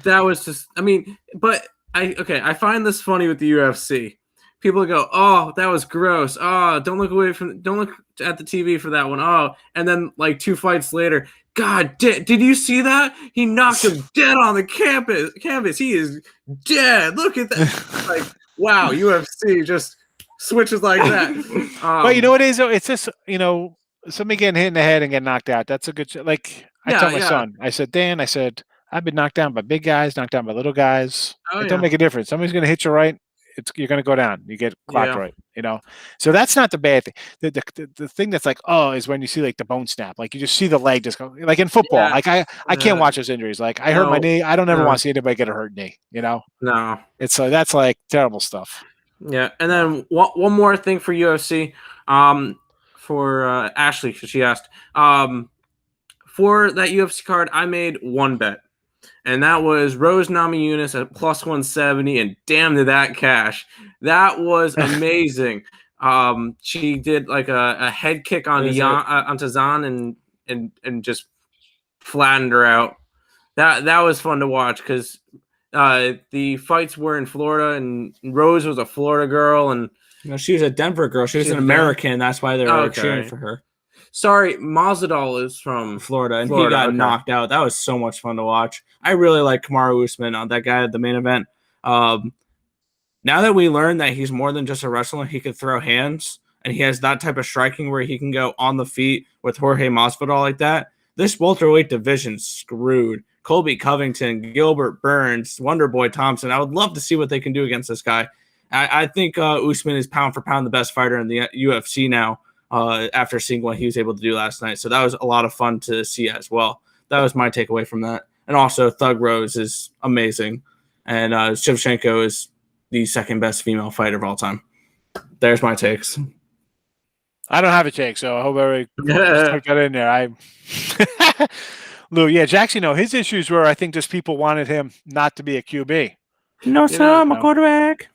That was just. I mean, but I find this funny with the UFC. People go, "Oh, that was gross. Oh, don't look at the TV for that one. Oh," and then like 2 fights later, God, did you see that? He knocked him dead on the canvas. He is dead. Look at that. Like, wow, UFC just switches like that. But you know what it is? It's just, somebody getting hit in the head and getting knocked out. That's a good like I tell my son. I said, Dan, I've been knocked down by big guys, knocked down by little guys. It don't make a difference. Somebody's gonna hit you right. You're going to go down. You get clocked right, So that's not the bad thing. The thing that's like, is when you see like the bone snap. Like you just see the leg just go. Like in football, like I can't watch those injuries. Like I hurt my knee. I don't ever want to see anybody get a hurt knee. No. It's that's like terrible stuff. Yeah, and then one more thing for UFC. For Ashley, because she asked. For that UFC card, I made one bet. And that was Rose Namajunas at plus 170, and damn did that cash. That was amazing. She did like a head kick onto Zahn and just flattened her out. That was fun to watch because the fights were in Florida, and Rose was a Florida girl, and she was a Denver girl. She was an American. That's why they were cheering for her. Sorry, Masvidal is from Florida, and he got knocked out. That was so much fun to watch. I really like Kamaru Usman on that guy at the main event. Now that we learned that he's more than just a wrestler, he could throw hands, and he has that type of striking where he can go on the feet with Jorge Masvidal like that. This welterweight division's screwed. Colby Covington, Gilbert Burns, Wonderboy Thompson. I would love to see what they can do against this guy. I think Usman is pound for pound the best fighter in the UFC now. After seeing what he was able to do last night. So that was a lot of fun to see as well. That was my takeaway from that. And also Thug Rose is amazing. And Shevchenko is the second best female fighter of all time. There's my takes. I don't have a take, so I hope everybody stuck that in there. Lou, Jackson, his issues were, I think, just people wanted him not to be a QB. No, sir, I'm a quarterback.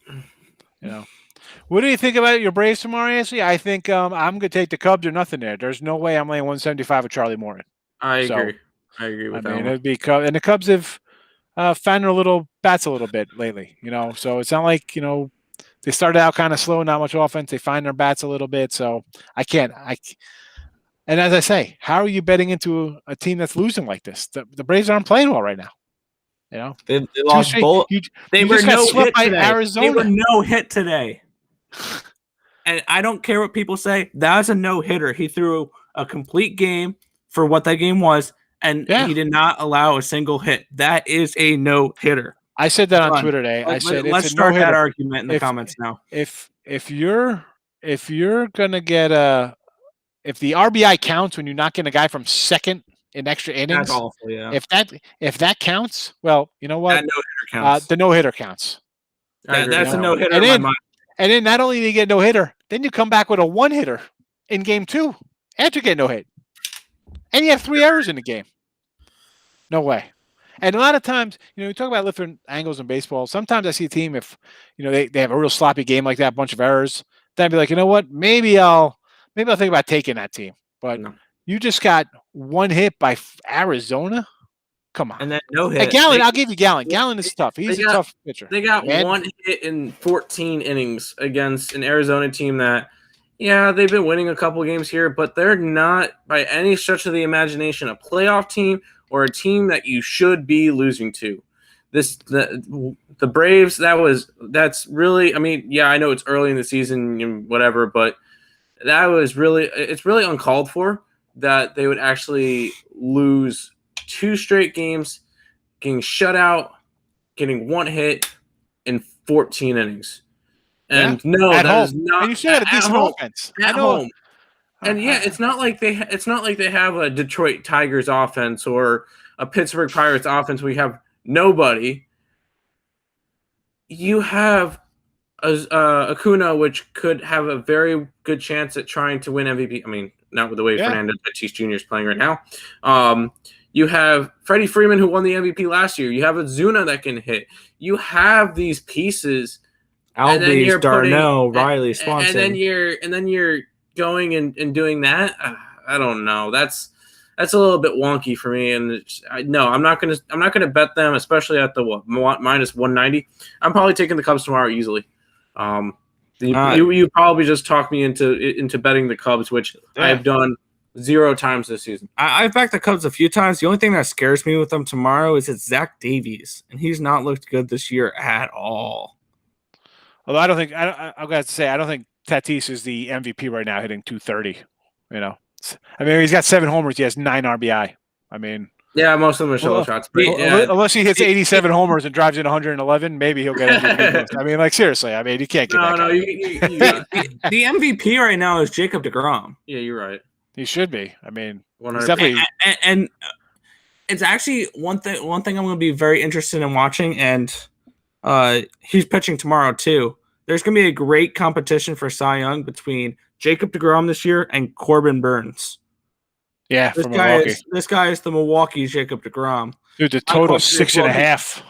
What do you think about your Braves tomorrow, Ashley? I think I'm going to take the Cubs or nothing there. There's no way I'm laying 175 with Charlie Morton. I agree with that. It'd be and the Cubs have found their little bats a little bit lately, So it's not like they started out kind of slow, not much offense. They find their bats a little bit, so I can't. And as I say, how are you betting into a team that's losing like this? The Braves aren't playing well right now. They lost both. They were no hit today. Arizona. They were no hit today. And I don't care what people say. That was a no-hitter. He threw a complete game for what that game was, and he did not allow a single hit. That is a no-hitter. I said that on Twitter today. Let's start that argument in the comments now. If you're gonna get if the RBI counts when you're not getting a guy from second in extra innings, that's awful. Yeah. If that counts, well, you know what? That no-hitter counts. The no-hitter counts. That's a no-hitter in my mind. And then not only do you get no hitter, then you come back with a one hitter in game 2 after you get no hit. And you have 3 errors in the game. No way. And a lot of times, we talk about different angles in baseball. Sometimes I see a team, if they have a real sloppy game like that, a bunch of errors, then I'd be like, you know what? Maybe I'll think about taking that team. But you just got one hit by Arizona. Come on. And then no hit. Hey, Gallen, I'll give you Gallen. Gallen is tough. He's a tough pitcher. They got one hit in 14 innings against an Arizona team that, they've been winning a couple games here, but they're not by any stretch of the imagination a playoff team or a team that you should be losing to. The Braves, that's really, I know it's early in the season and whatever, but it's really uncalled for that they would actually lose 2 straight games, getting shut out, getting one hit in 14 innings. And no, at that home. is not. And you still got a decent home. offense. At home. And yeah, it's not like they have a Detroit Tigers offense or a Pittsburgh Pirates offense. We have nobody. You have Acuna, which could have a very good chance at trying to win MVP. I mean, not with the way Fernando Tatis Jr. is playing right now. You have Freddie Freeman, who won the MVP last year. You have Ozuna that can hit. You have these pieces. Albies, Darno, Riley, Swanson. And then you're going and doing that. I don't know. That's a little bit wonky for me. And I'm not gonna bet them, especially at the minus 190. I'm probably taking the Cubs tomorrow easily. You probably just talked me into betting the Cubs, which I have done 0 times this season. I've backed the Cubs a few times. The only thing that scares me with them tomorrow is it's Zach Davies, and he's not looked good this year at all. Although I got to say, I don't think Tatis is the MVP right now, hitting 230. You know, I mean, he's got 7 homers. He has 9 RBI. I mean, yeah, most of them are solo shots. But unless he hits 87 homers and drives in 111, maybe he'll get MVP. I mean, like seriously, I mean, you can't get the MVP right now is Jacob deGrom. Yeah, you're right. He should be. I mean, 100%. definitely. And it's actually one thing I'm going to be very interested in watching, and he's pitching tomorrow too. There's going to be a great competition for Cy Young between Jacob deGrom this year and Corbin Burns. Yeah, this guy is the Milwaukee Jacob deGrom. Dude, the total 6.5.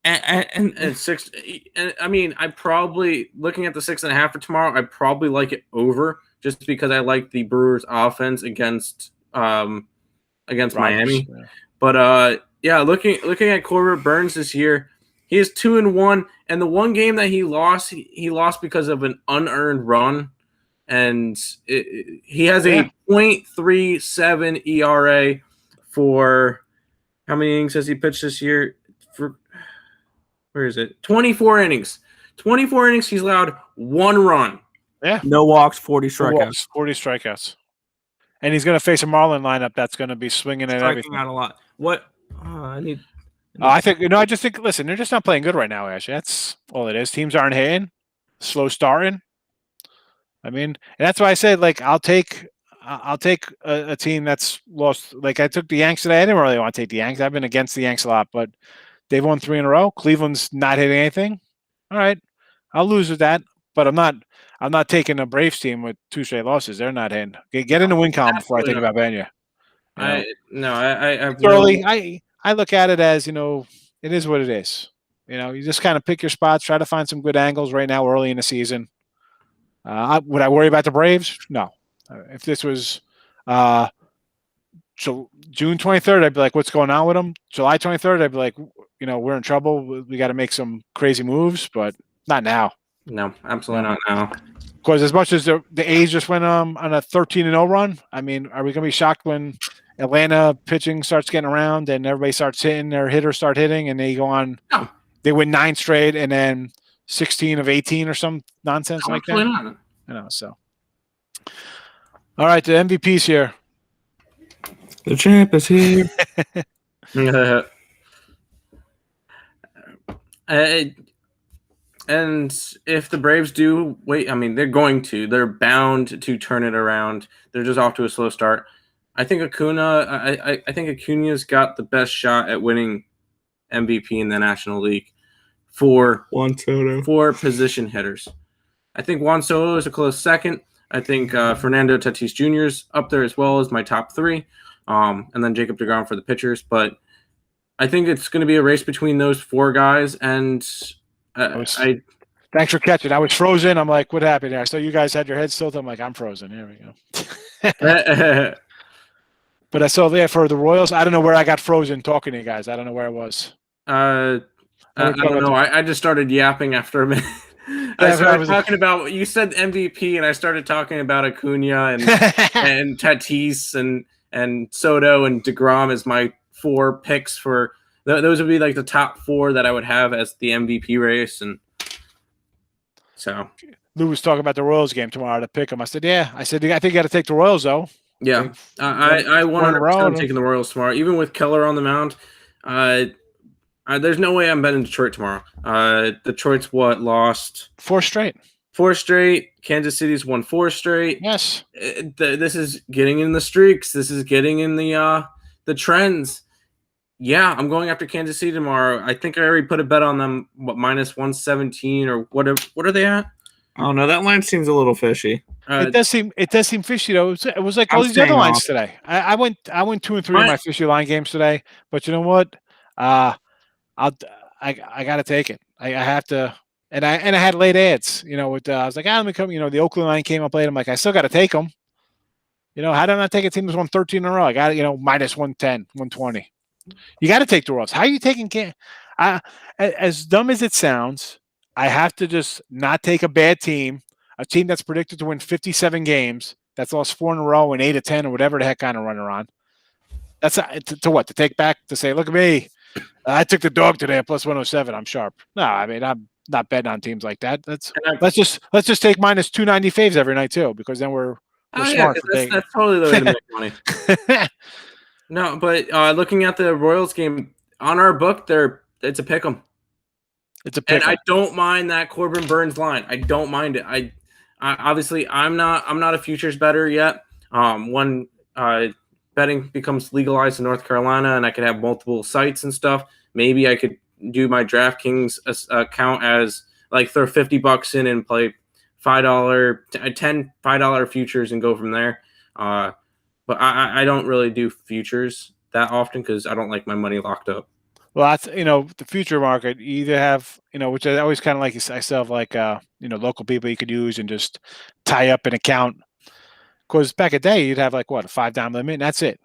And 6. And I mean, I probably looking at the 6.5 for tomorrow. I probably like it over just because I like the Brewers' offense against Miami. Yeah. But looking at Corbin Burns this year, he is 2-1, and the one game that he lost because of an unearned run. And he has a 0.37 ERA for how many innings has he pitched this year? Where is it? 24 innings. 24 innings. He's allowed 1 run. Yeah. No walks, 40 strikeouts. 40 strikeouts. And he's going to face a Marlin lineup that's going to be swinging at everything. Out a lot. What? I just think, listen, they're just not playing good right now, Ash. That's all it is. Teams aren't hitting. Slow starting. I mean, and that's why I said, like, I'll take a team that's lost. Like, I took the Yanks today. I didn't really want to take the Yanks. I've been against the Yanks a lot, but they've won 3 in a row. Cleveland's not hitting anything. All right, I'll lose with that, but I'm not taking a Braves team with 2 straight losses. They're not in. Get in the win column before I think about betting you. I look at it as, it is what it is. You just kind of pick your spots, try to find some good angles right now early in the season. Would I worry about the Braves? No. If this was June 23rd, I'd be like, what's going on with them? July 23rd, I'd be like, we're in trouble. We got to make some crazy moves, but not now. No, absolutely not now. Because as much as the A's just went on a 13-0 run, I mean, are we going to be shocked when Atlanta pitching starts getting around and everybody starts hitting, their hitters start hitting, and they go on? No. They win 9 straight and then 16 of 18 or some nonsense like that. So. All right, the MVP's here. The champ is here. And if the Braves do wait, I mean, they're going to. They're bound to turn it around. They're just off to a slow start. I think I think Acuna's got the best shot at winning MVP in the National League for position hitters. I think Juan Soto is a close second. I think Fernando Tatis Jr. is up there as well as my top 3. And then Jacob deGrom for the pitchers. But I think it's going to be a race between those 4 guys. And thanks for catching. I was frozen. I'm like, what happened there? So you guys had your heads tilted. I'm like, I'm frozen. Here we go. But I saw there for the Royals. I don't know where I got frozen talking to you guys. I don't know where I was. I don't know. I just started yapping after a minute. I started talking about, you said MVP, and I started talking about Acuna and and Tatis and Soto and deGrom as my 4 picks for those would be like the top 4 that I would have as the MVP race. And so Lou was talking about the Royals game tomorrow to pick them. I said, I think you got to take the Royals though. Yeah, I 100% taking the Royals tomorrow, even with Keller on the mound. I There's no way I'm betting Detroit tomorrow. Detroit's lost 4 straight. 4 straight. Kansas City's won 4 straight. Yes. This is getting in the streaks. This is getting in the trends. Yeah, I'm going after Kansas City tomorrow. I think I already put a bet on them, minus 117 or whatever. What are they at? I don't know. That line seems a little fishy. It does seem fishy though. It was like all I'm these other staying lines off. today. I went 2 and 3 in my fishy line games today, but you know what? I got to take it. I have to, and I had late ads. I was like, let me come. The Oakland line came up late. I'm like, I still got to take them. How did I not take a team that's won 13 in a row? I got minus 110, 120. You got to take the Royals. How are you taking? As dumb as it sounds, I have to just not take a bad team, a team that's predicted to win 57 games, that's lost 4 in a row and 8 of 10 or whatever the heck kind of run they're on. That's to what? To take back, to say, look at me. I took the dog today at plus 107. I'm sharp. No, I mean, I'm not betting on teams like that. Let's just take minus 290 faves every night too, because then we're smart. That's totally the way to make money. No, but looking at the Royals game on our book, it's a pick'em. It's a pick'em. And I don't mind that Corbin Burns line. I don't mind it. I obviously I'm not a futures bettor yet. When betting becomes legalized in North Carolina and I could have multiple sites and stuff, maybe I could do my DraftKings account as like throw $50 in and play $5 futures and go from there. But I don't really do futures that often because I don't like my money locked up. Well, that's the future market. You either have which I always kind of like. I still have like local people you could use and just tie up an account. Because back a day you'd have like what, a 5-dime limit, and that's it.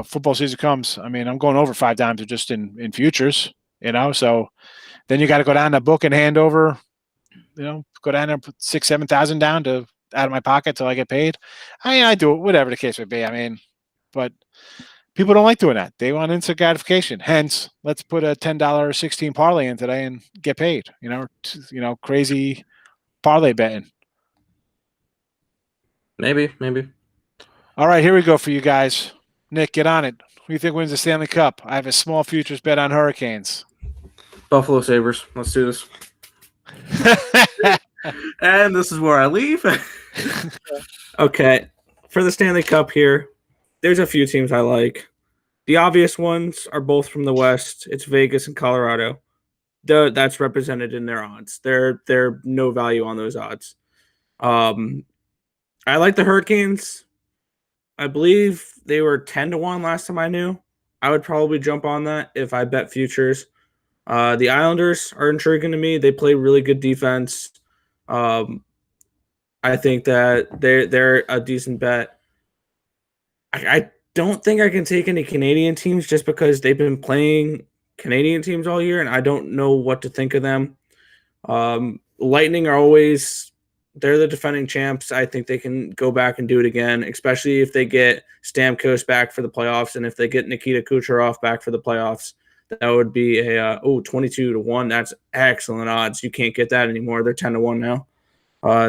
Football season comes. I mean, I'm going over 5 dimes just in futures. So then you got to go down to book and hand over. Go down there and put 6,000-7,000 down to out of my pocket till I get paid. I do it, whatever the case may be. I mean, but people don't like doing that. They want instant gratification. Hence, let's put a $10 16 parlay in today and get paid. Crazy parlay betting. Maybe. All right, here we go for you guys. Nick, get on it. Who do you think wins the Stanley Cup? I have a small futures bet on Hurricanes. Buffalo Sabres. Let's do this. And this is where I leave. Okay. For the Stanley Cup here, there's a few teams I like. The obvious ones are both from the West. It's Vegas and Colorado. That's represented in their odds. They're no value on those odds. I like the Hurricanes. I believe they were 10-1 last time I knew. I would probably jump on that if I bet futures. The Islanders are intriguing to me. They play really good defense. I think that they're a decent bet. I don't think I can take any Canadian teams just because they've been playing Canadian teams all year, and I don't know what to think of them. Lightning are they're the defending champs. I think they can go back and do it again, especially if they get Stamkos back for the playoffs and if they get Nikita Kucherov back for the playoffs. That would be a 22-1. That's excellent odds. You can't get that anymore. They're 10-1 now.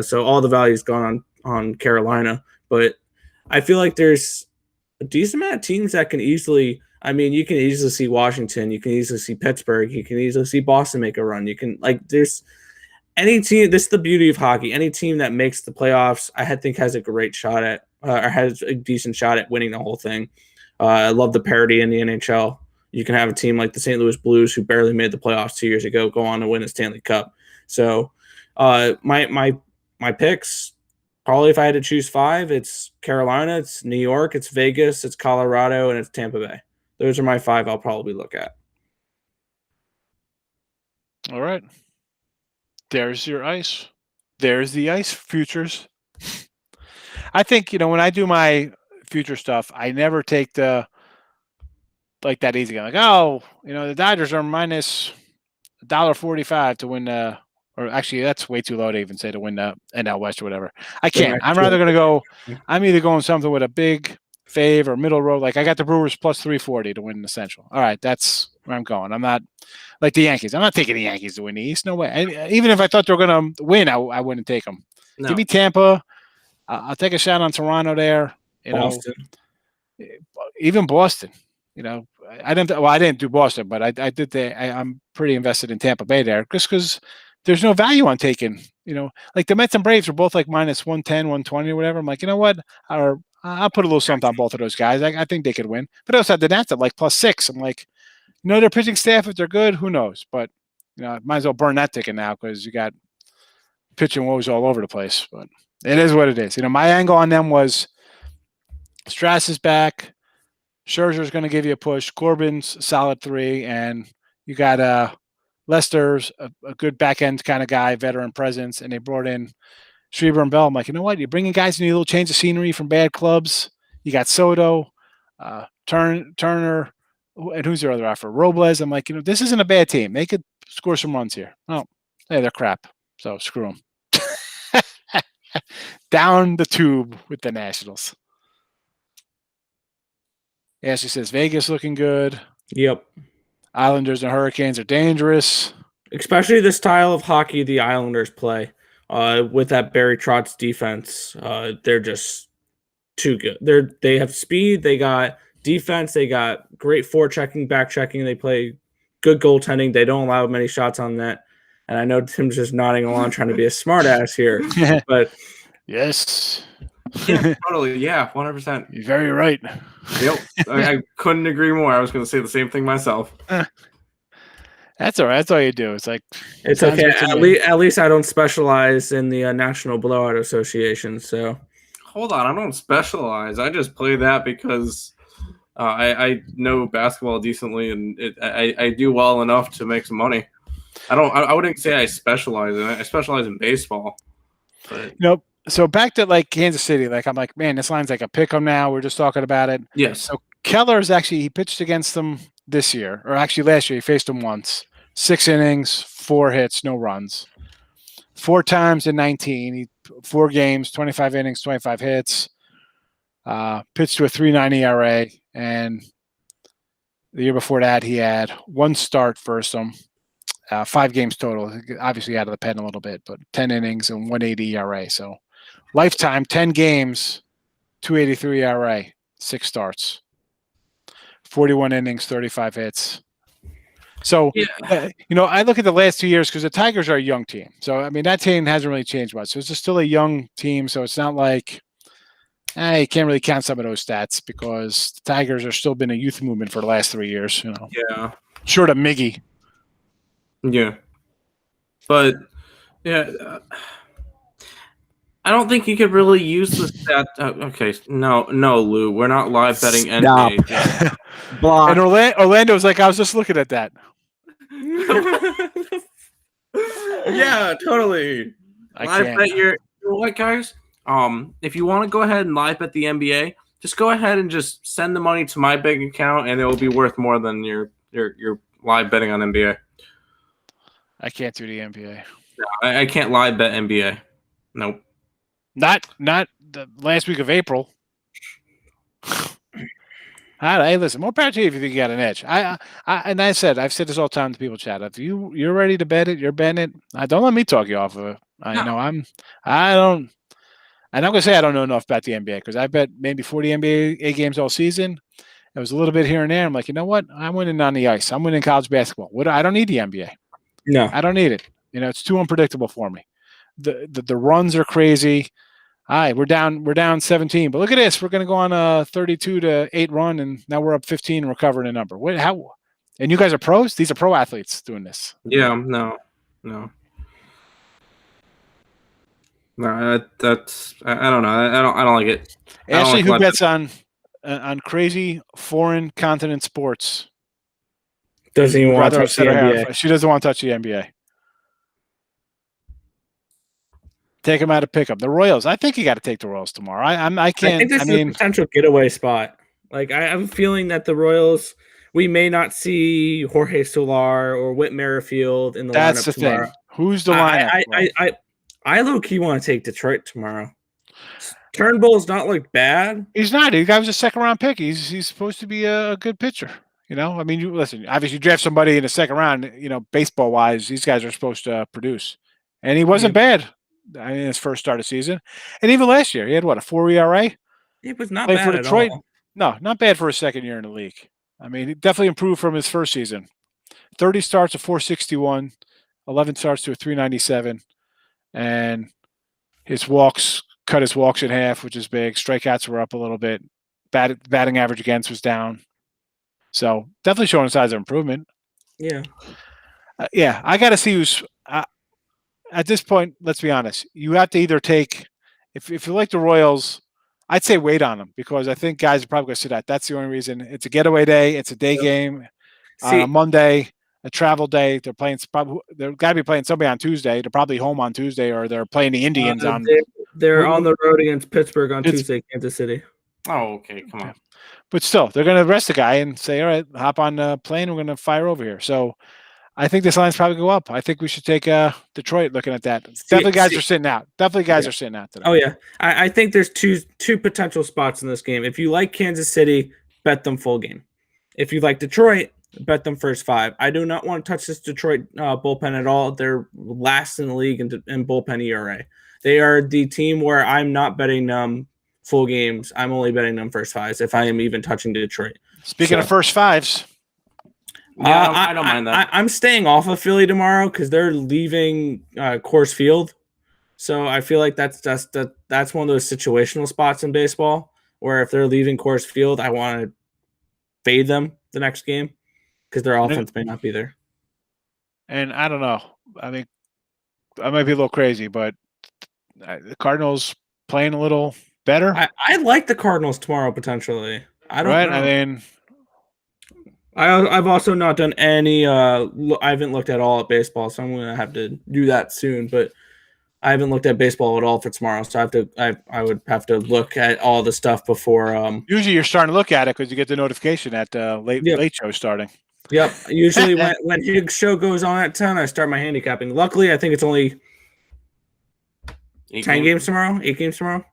So all the value's gone on Carolina. But I feel like there's a decent amount of teams that can easily – I mean, you can easily see Washington. You can easily see Pittsburgh. You can easily see Boston make a run. You can – there's any team – this is the beauty of hockey. Any team that makes the playoffs, I think has a great shot at or has a decent shot at winning the whole thing. I love the parity in the NHL. You can have a team like the St. Louis Blues, who barely made the playoffs 2 years ago, go on to win the Stanley Cup. So my picks, probably if I had to choose 5, it's Carolina, it's New York, it's Vegas, it's Colorado, and it's Tampa Bay. Those are my 5 I'll probably look at. All right. There's your ice. There's the ice futures. I think, when I do my future stuff, I never take the like that easy. Like, the Dodgers are minus $1.45 to win or actually that's way too low to even say to win the NL West or whatever. I can't. I'm rather going to go. I'm either going something with a big fave or middle road. Like I got the Brewers plus 340 to win the Central. All right, that's where I'm going. I'm not like the Yankees. I'm not taking the Yankees to win the East. No way. Even if I thought they were going to win, I wouldn't take them. No. Give me Tampa. I'll take a shot on Toronto there. Boston. Even Boston. I didn't do Boston, but I did I'm pretty invested in Tampa Bay there just because there's no value on taking, like the Mets and Braves are both like minus 110, 120 or whatever. I'm like, you know what? I'll put a little something on both of those guys. I think they could win. But I also had the Nats at like +6. I'm like, their pitching staff, if they're good, who knows? But, might as well burn that ticket now because you got pitching woes all over the place. But it is what it is. My angle on them was Strass is back. Scherzer's going to give you a push. Corbin's solid 3. And you got Lester's a good back-end kind of guy, veteran presence. And they brought in Schreiber and Bell. I'm like, you know what? You're bringing guys who need a little change of scenery from bad clubs. You got Soto, Turner, and who's their other offer? Robles. I'm like, this isn't a bad team. They could score some runs here. Oh, hey, they're crap. So screw them. Down the tube with the Nationals. Ashley says Vegas looking good. Yep. Islanders and Hurricanes are dangerous. Especially the style of hockey the Islanders play. With that Barry Trotz defense, they're just too good. They have speed. They got defense. They got great forechecking, back checking. They play good goaltending. They don't allow many shots on net. And I know Tim's just nodding along, trying to be a smart ass here. But yes. Yeah, totally. Yeah, 100%. You're very right. Yep. I couldn't agree more. I was going to say the same thing myself. That's all right. That's all you do. It's like it's okay. At least I don't specialize in the National Blowout Association. So hold on, I don't specialize. I just play that because I know basketball decently, and I do well enough to make some money. I wouldn't say I specialize in it. I specialize in baseball. But nope. So back to like Kansas City, like I'm like, man, this line's like a pick 'em now. We're just talking about it. Yes. So Keller's he pitched against them this year, or actually last year. He faced them once. 6 innings, 4 hits, no runs. 4 times in 19. 4 games, 25 innings, 25 hits. Pitched to a 3.90 ERA, and the year before that he had 1 start versus them. 5 games total. Obviously out of the pen a little bit, but 10 innings and 1.80 ERA. So lifetime 10 games, 2.83 ERA, 6 starts, 41 innings, 35 hits. So, yeah. I look at the last 2 years because the Tigers are a young team. So, I mean, that team hasn't really changed much. So it's just still a young team. So it's not like you can't really count some of those stats because the Tigers are still been a youth movement for the last 3 years. Yeah. Short of Miggy. Yeah. But, yeah, I don't think you could really use the stat. Okay, no, Lou, we're not live betting NBA. Block. And Orlando's like, I was just looking at that. Yeah, totally. Live bet you know what, guys? If you want to go ahead and live bet the NBA, just go ahead and just send the money to my bank account, and it will be worth more than your live betting on NBA. I can't do the NBA. No, I can't live bet NBA. Nope. Not the last week of April. Hey, listen, more power to you if you think you got an edge. I've said this all the time to people chat. If you're ready to bet it, you're betting it. Don't let me talk you off of it. I'm not gonna say I don't know enough about the NBA because I bet maybe 40 NBA games all season. It was a little bit here and there. I'm like, you know what? I'm winning on the ice. I'm winning college basketball. I don't need the NBA. No, I don't need it. It's too unpredictable for me. The runs are crazy. All right, we're down 17, but look at this. We're going to go on a 32-8 run, and now we're up 15 and we're covering a number. How? And you guys are pros? These are pro athletes doing this. Yeah, no. That's I don't know. I don't like it. Ashley, who bets on crazy foreign continent sports, doesn't even want to touch the NBA. She doesn't want to touch the NBA. Take him out of pickup. The Royals. I think you got to take the Royals tomorrow. I can't. I think this is a potential getaway spot. Like I have a feeling that the Royals, we may not see Jorge Soler or Whit Merrifield in the lineup tomorrow. That's the thing. Who's the lineup? I low key want to take Detroit tomorrow. Turnbull's not look bad. He's not. The guy was a 2nd-round pick. He's supposed to be a good pitcher. I mean, you listen. Obviously, you draft somebody in the 2nd round. Baseball wise, these guys are supposed to produce, and he wasn't bad. In his first start of season, and even last year, he had a 4 ERA. It was not bad for Detroit. No, not bad for his 2nd year in the league. I mean, he definitely improved from his first season. 30 starts to 461, 11 starts to a 397, and his walks cut his walks in half, which is big. Strikeouts were up a little bit. Batting average against was down. So definitely showing signs of improvement. Yeah. Yeah, I got to see who's at this point. Let's be honest. You have to either take if you like the Royals. I'd say wait on them because I think guys are probably going to sit out. That's the only reason. It's a getaway day. It's a day game on a Monday, a travel day. They're playing. They're got to be playing somebody on Tuesday. They're probably home on Tuesday, or they're playing the Indians on. They're on the road against Pittsburgh on Tuesday, Kansas City. Oh, okay, come on. But still, they're going to arrest the guy and say, "All right, hop on the plane. We're going to fire over here." So, I think this line's probably go up. I think we should take Detroit. Looking at that, definitely guys are sitting out. Definitely guys are sitting out today. Oh yeah, I think there's two potential spots in this game. If you like Kansas City, bet them full game. If you like Detroit, bet them first 5. I do not want to touch this Detroit bullpen at all. They're last in the league in bullpen ERA. They are the team where I'm not betting them full games. I'm only betting them first 5s if I am even touching Detroit. Speaking of first 5s. Yeah, I don't mind that. I'm staying off of Philly tomorrow because they're leaving Coors Field, so I feel like that's one of those situational spots in baseball where if they're leaving Coors Field, I want to fade them the next game because their offense may not be there. And I don't know. I mean, I might be a little crazy, but the Cardinals playing a little better. I like the Cardinals tomorrow potentially. I don't know. I mean. I've also not done any. I haven't looked at all at baseball, so I'm gonna have to do that soon. But I haven't looked at baseball at all for tomorrow, so I would have to look at all the stuff before. Usually, you're starting to look at it because you get the notification at late show starting. Yep. Usually, when his show goes on at 10, I start my handicapping. Luckily, I think it's only 10 games tomorrow. 8 games tomorrow.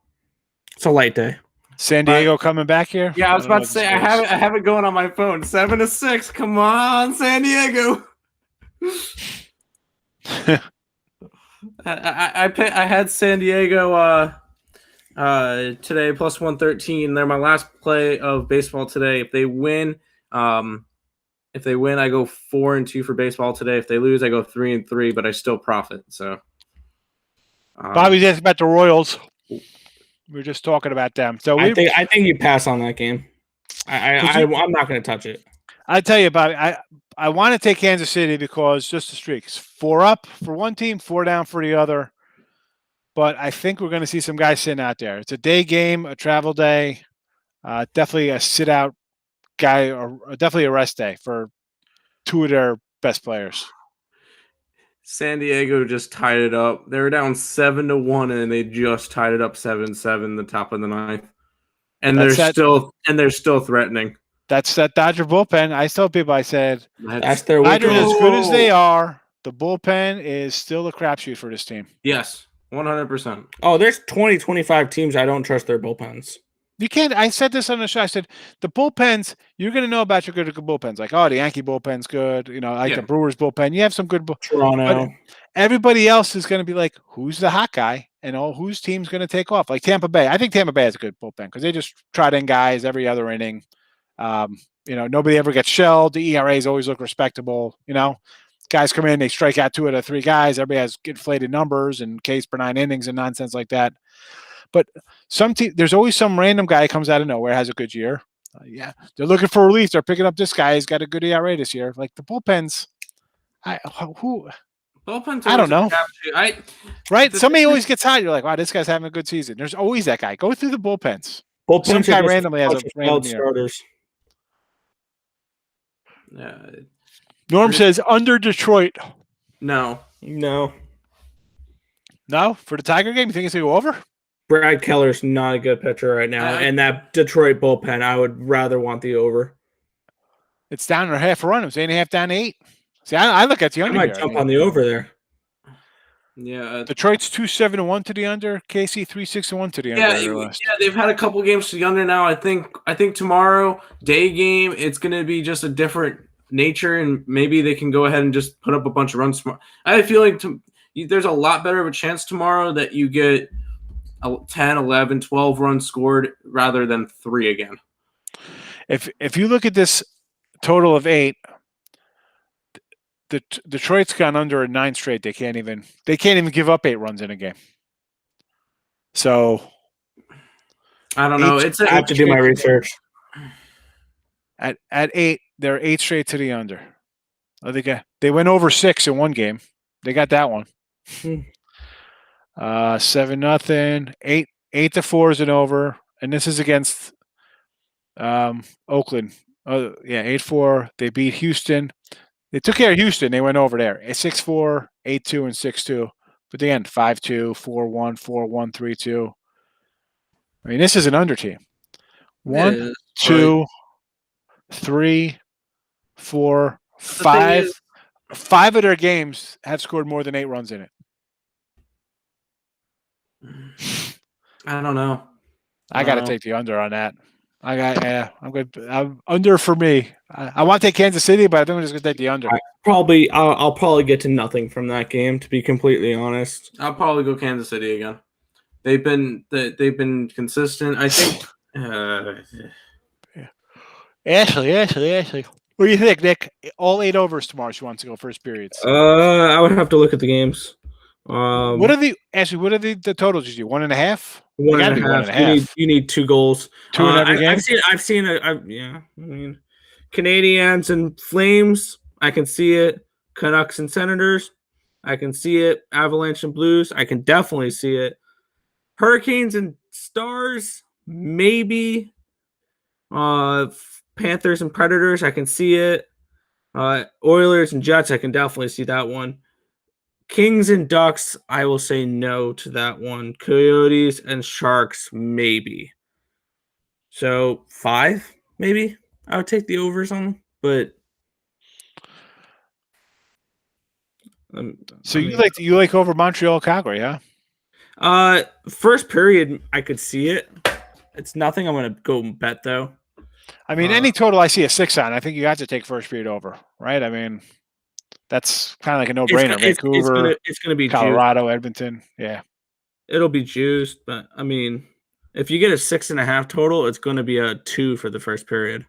It's a light day. San Diego coming back here? Yeah, I was about to say I have it going on my phone. 7-6. Come on, San Diego. I had San Diego today plus 113. They're my last play of baseball today. If they win, I go 4-2 for baseball today. If they lose, I go 3-3, but I still profit. So Bobby's asked about the Royals. We were just talking about them. So I think you pass on that game. I'm not going to touch it. I tell you, Bobby, I want to take Kansas City because just the streaks. 4 up for one team, 4 down for the other. But I think we're going to see some guys sitting out there. It's a day game, a travel day, definitely a sit-out guy, or definitely a rest day for 2 of their best players. San Diego just tied it up. They were down 7-1, and they just tied it up 7-7 the top of the 9th. And they're still threatening. That's that Dodger bullpen. I told people, I said, that's their Dodgers as good as they are, the bullpen is still a crapshoot for this team. Yes, 100%. Oh, there's 25 teams I don't trust their bullpens. You can't. I said this on the show. I said the bullpens. You're going to know about your good bullpens. Like, the Yankee bullpen's good. The Brewers bullpen. You have some good. Toronto. Everybody else is going to be like, who's the hot guy, and whose team's going to take off? Like Tampa Bay. I think Tampa Bay has a good bullpen because they just trot in guys every other inning. Nobody ever gets shelled. The ERAs always look respectable. Guys come in, they strike out 2 out of 3 guys. Everybody has inflated numbers and Ks per 9 innings and nonsense like that. But there's always some random guy who comes out of nowhere, has a good year. They're looking for relief. They're picking up this guy. He's got a good ERA this year. Like the bullpens, Bullpens. I don't know. Right? Somebody always gets hot. You're like, wow, this guy's having a good season. There's always that guy. Go through the bullpens. Some guy randomly has a random starters. Norm says under Detroit. No. For the Tiger game, you think it's going to go over? Brad Keller's not a good pitcher right now, and that Detroit bullpen, I would rather want the over. It's down to half a run. It was 8.5 down to 8. See, I look at the under. I might jump on the over there. Yeah, Detroit's 2-7-1 to the under. KC 3-6-1 to the under. Yeah, they've had a couple games to the under now. I think tomorrow day game it's going to be just a different nature, and maybe they can go ahead and just put up a bunch of runs. I feel like there's a lot better of a chance tomorrow that you get 10, 11, 12 runs scored rather than 3 again. If you look at this total of 8. Detroit's gone under in 9 straight. They can't even give up 8 runs in a game. So I don't know. I have to do my research. At 8, they're 8 straight to the under. They went over 6 in one game. They got that one. 7-0. 8-4 is an over, and this is against Oakland. 8-4. They beat Houston. They took care of Houston. They went over there. 6-4, 8-2, and 6-2. But again, 5-2, 4-1, 4-1, 3-2. I mean, this is an under team. 1, 2, 3, 4, 5. 5 of their games have scored more than 8 runs in it. I don't know. I got to take the under on that. I'm good. Under for me. I want to take Kansas City, but I think I'm just going to take the under. I'll probably get to nothing from that game, to be completely honest. I'll probably go Kansas City again. They've been consistent. I think. Ashley. What do you think, Nick? All 8 overs tomorrow. She wants to go first periods. I would have to look at the games. What are the totals you do? 1.5? 1.5. You need 2 goals. 2 in every game. I've seen it. I mean, Canadians and Flames. I can see it. Canucks and Senators. I can see it. Avalanche and Blues. I can definitely see it. Hurricanes and Stars. Maybe. Panthers and Predators. I can see it. Oilers and Jets. I can definitely see that one. Kings and Ducks, I will say no to that one. Coyotes and Sharks, maybe. So 5, maybe. I would take the overs on them, but you like over Montreal, Calgary, huh? First period, I could see it. It's nothing I'm going to go bet though. I mean, any total I see a 6 on, I think you have to take first period over, right? I mean, that's kind of like a no-brainer. Vancouver, it's going to be Colorado, juiced. Edmonton. Yeah. It'll be juiced, but I mean, if you get a 6.5 total, it's going to be a 2 for the first period.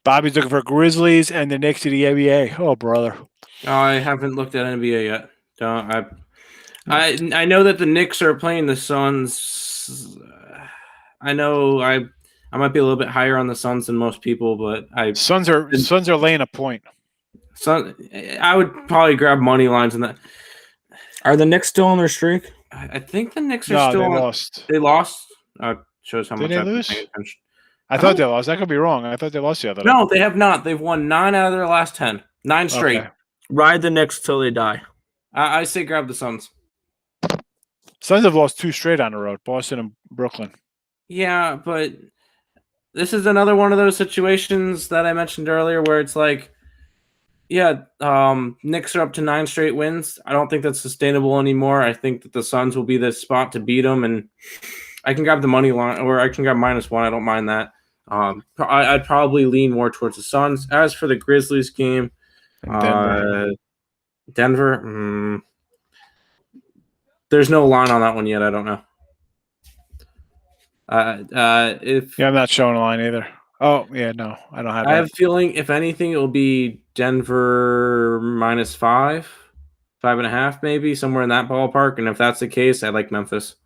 Bobby's looking for Grizzlies and the Knicks to the NBA. Oh, brother. I haven't looked at NBA yet. I know that the Knicks are playing the Suns. I know I might be a little bit higher on the Suns than most people, but Suns are laying a point. I would probably grab money lines in that. Are the Knicks still on their streak? I think the Knicks are still. They lost. They lost. Shows how Did much they I've been lose? paying attention. I thought they lost. I could be wrong. I thought they lost the other. No, they have not. They've won 9 out of their last 10. 9 straight. Okay. Ride the Knicks till they die. I say grab the Suns. Suns have lost 2 straight on the road. Boston and Brooklyn. Yeah, but this is another one of those situations that I mentioned earlier where it's like, Knicks are up to 9 straight wins. I don't think that's sustainable anymore. I think that the Suns will be the spot to beat them, and I can grab the money line, or I can grab -1. I don't mind that. I'd probably lean more towards the Suns. As for the Grizzlies game, Denver, there's no line on that one yet. I don't know. I'm not showing a line either. Oh, yeah, no, I don't have. I have a feeling, if anything, it will be Denver -5, 5.5, maybe somewhere in that ballpark. And if that's the case, I like Memphis,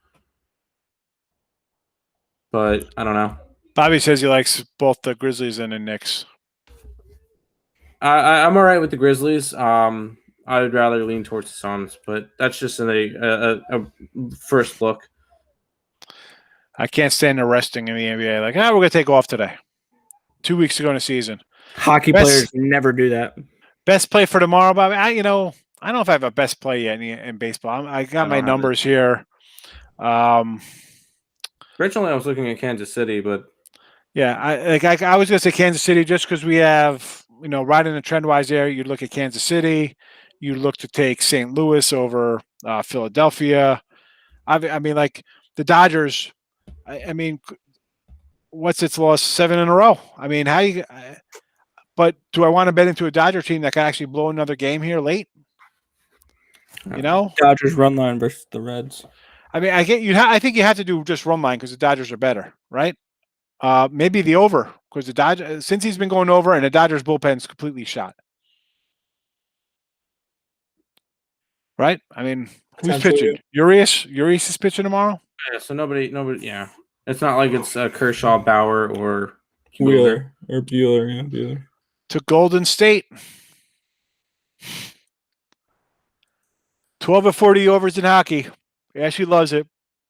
but I don't know. Bobby says he likes both the Grizzlies and the Knicks. I'm all right with the Grizzlies. I would rather lean towards the Suns, but that's just a first look. I can't stand the resting in the NBA. Like, we're going to take off today. 2 weeks to go in the season. Hockey players never do that. Best play for tomorrow, Bobby. I don't know if I have a best play yet in baseball. I got my numbers here. Originally, I was looking at Kansas City, but yeah, I was going to say Kansas City just because we have, riding the trend wise there. You look at Kansas City. You look to take St. Louis over Philadelphia. I mean, like the Dodgers. I mean, what's its loss? 7 in a row. I mean, how you? But do I want to bet into a Dodger team that can actually blow another game here late? Dodgers run line versus the Reds. I mean, I think you have to do just run line because the Dodgers are better, right? Maybe the over because the Dodgers, since he's been going over, and the Dodgers bullpen's completely shot. Right? I mean, who's pitching? Urias is pitching tomorrow. Yeah, so nobody. Yeah, it's not like it's Kershaw, Bauer, or Wheeler or Bueller. Yeah, Bueller. To Golden State. 12 of 40 overs in hockey. Yeah, she loves it.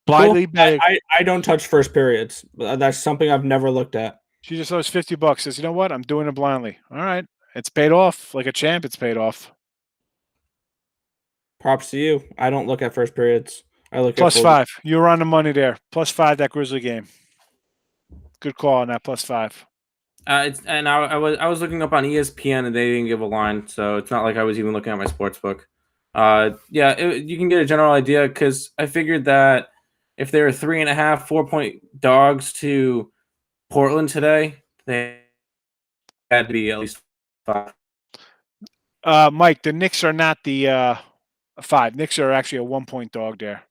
Blindly betting. I don't touch first periods. That's something I've never looked at. She just owes $50. Says, you know what? I'm doing it blindly. All right. It's paid off. Like a champ, it's paid off. Props to you. I don't look at first periods. I look plus at +5. You were on the money there. +5 that Grizzly game. Good call on that +5. I was looking up on ESPN and they didn't give a line, so it's not like I was even looking at my sports book. You can get a general idea because I figured that if they were 3.5, 4-point dogs to Portland today, they had to be at least 5. Mike, the Knicks are not the 5. Knicks are actually a 1-point dog there.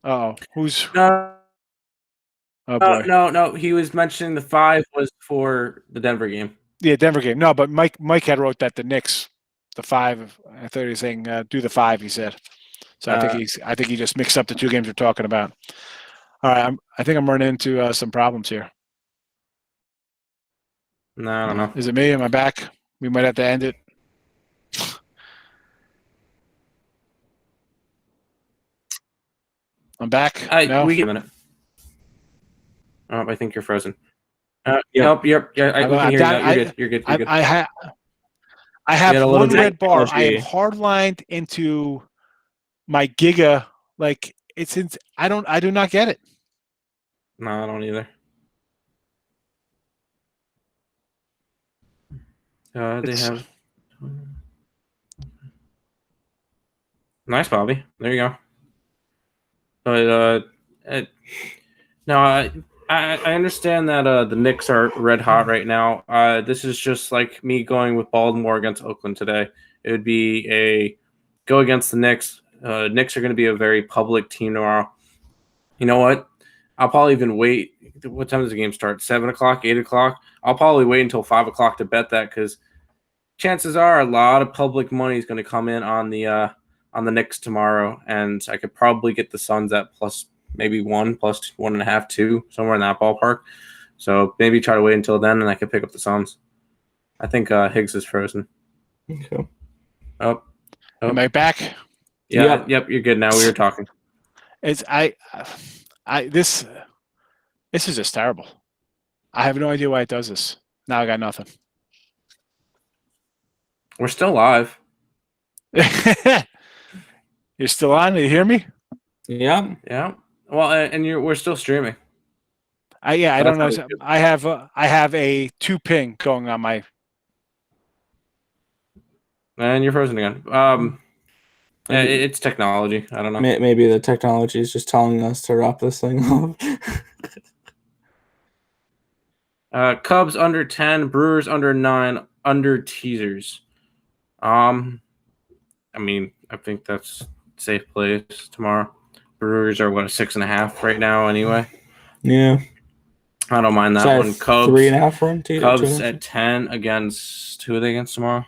Uh-oh. Who's... No. Oh, boy. No. He was mentioning the 5 was for the Denver game. Yeah, Denver game. No, but Mike had wrote that the Knicks, the 5. I thought he was saying do the 5. He said. So I think he just mixed up the two games we're talking about. All right, I think I'm running into some problems here. No, I don't know. Is it me? Am I back? We might have to end it. I'm back. No? We give a minute. Oh, I think you're frozen. Yep. Yeah, we can hear you now. You're good. I have one red bar. I am hardlined into my Giga. Like I do not get it. No, I don't either. They have nice, Bobby. There you go. But no, I understand that the Knicks are red hot right now. This is just like me going with Baltimore against Oakland today. It would be a go against the Knicks. Knicks are going to be a very public team tomorrow. You know what? I'll probably even wait. What time does the game start? 7 o'clock, 8 o'clock? I'll probably wait until 5 o'clock to bet that because chances are a lot of public money is going to come in on the Knicks tomorrow, and I could probably get the Suns at plus maybe 1, plus 1.5, 2, somewhere in that ballpark. So maybe try to wait until then, and I could pick up the Suns. I think Higgs is frozen. Okay. Oh. Am I back? Yeah. Yep. You're good now. We were talking. This is just terrible. I have no idea why it does this. Now I got nothing. We're still live. You're still on? You hear me? Yeah. Well, and we're still streaming. I don't know. I have a 2 ping going on my. And you're frozen again. It's technology. I don't know. Maybe the technology is just telling us to wrap this thing up. Cubs under 10, Brewers under 9, under teasers. I think that's safe place tomorrow. Brewers are 6.5 right now anyway. Yeah. I don't mind that one. Cubs 3.5 run. Cubs at 10 against who are they against tomorrow?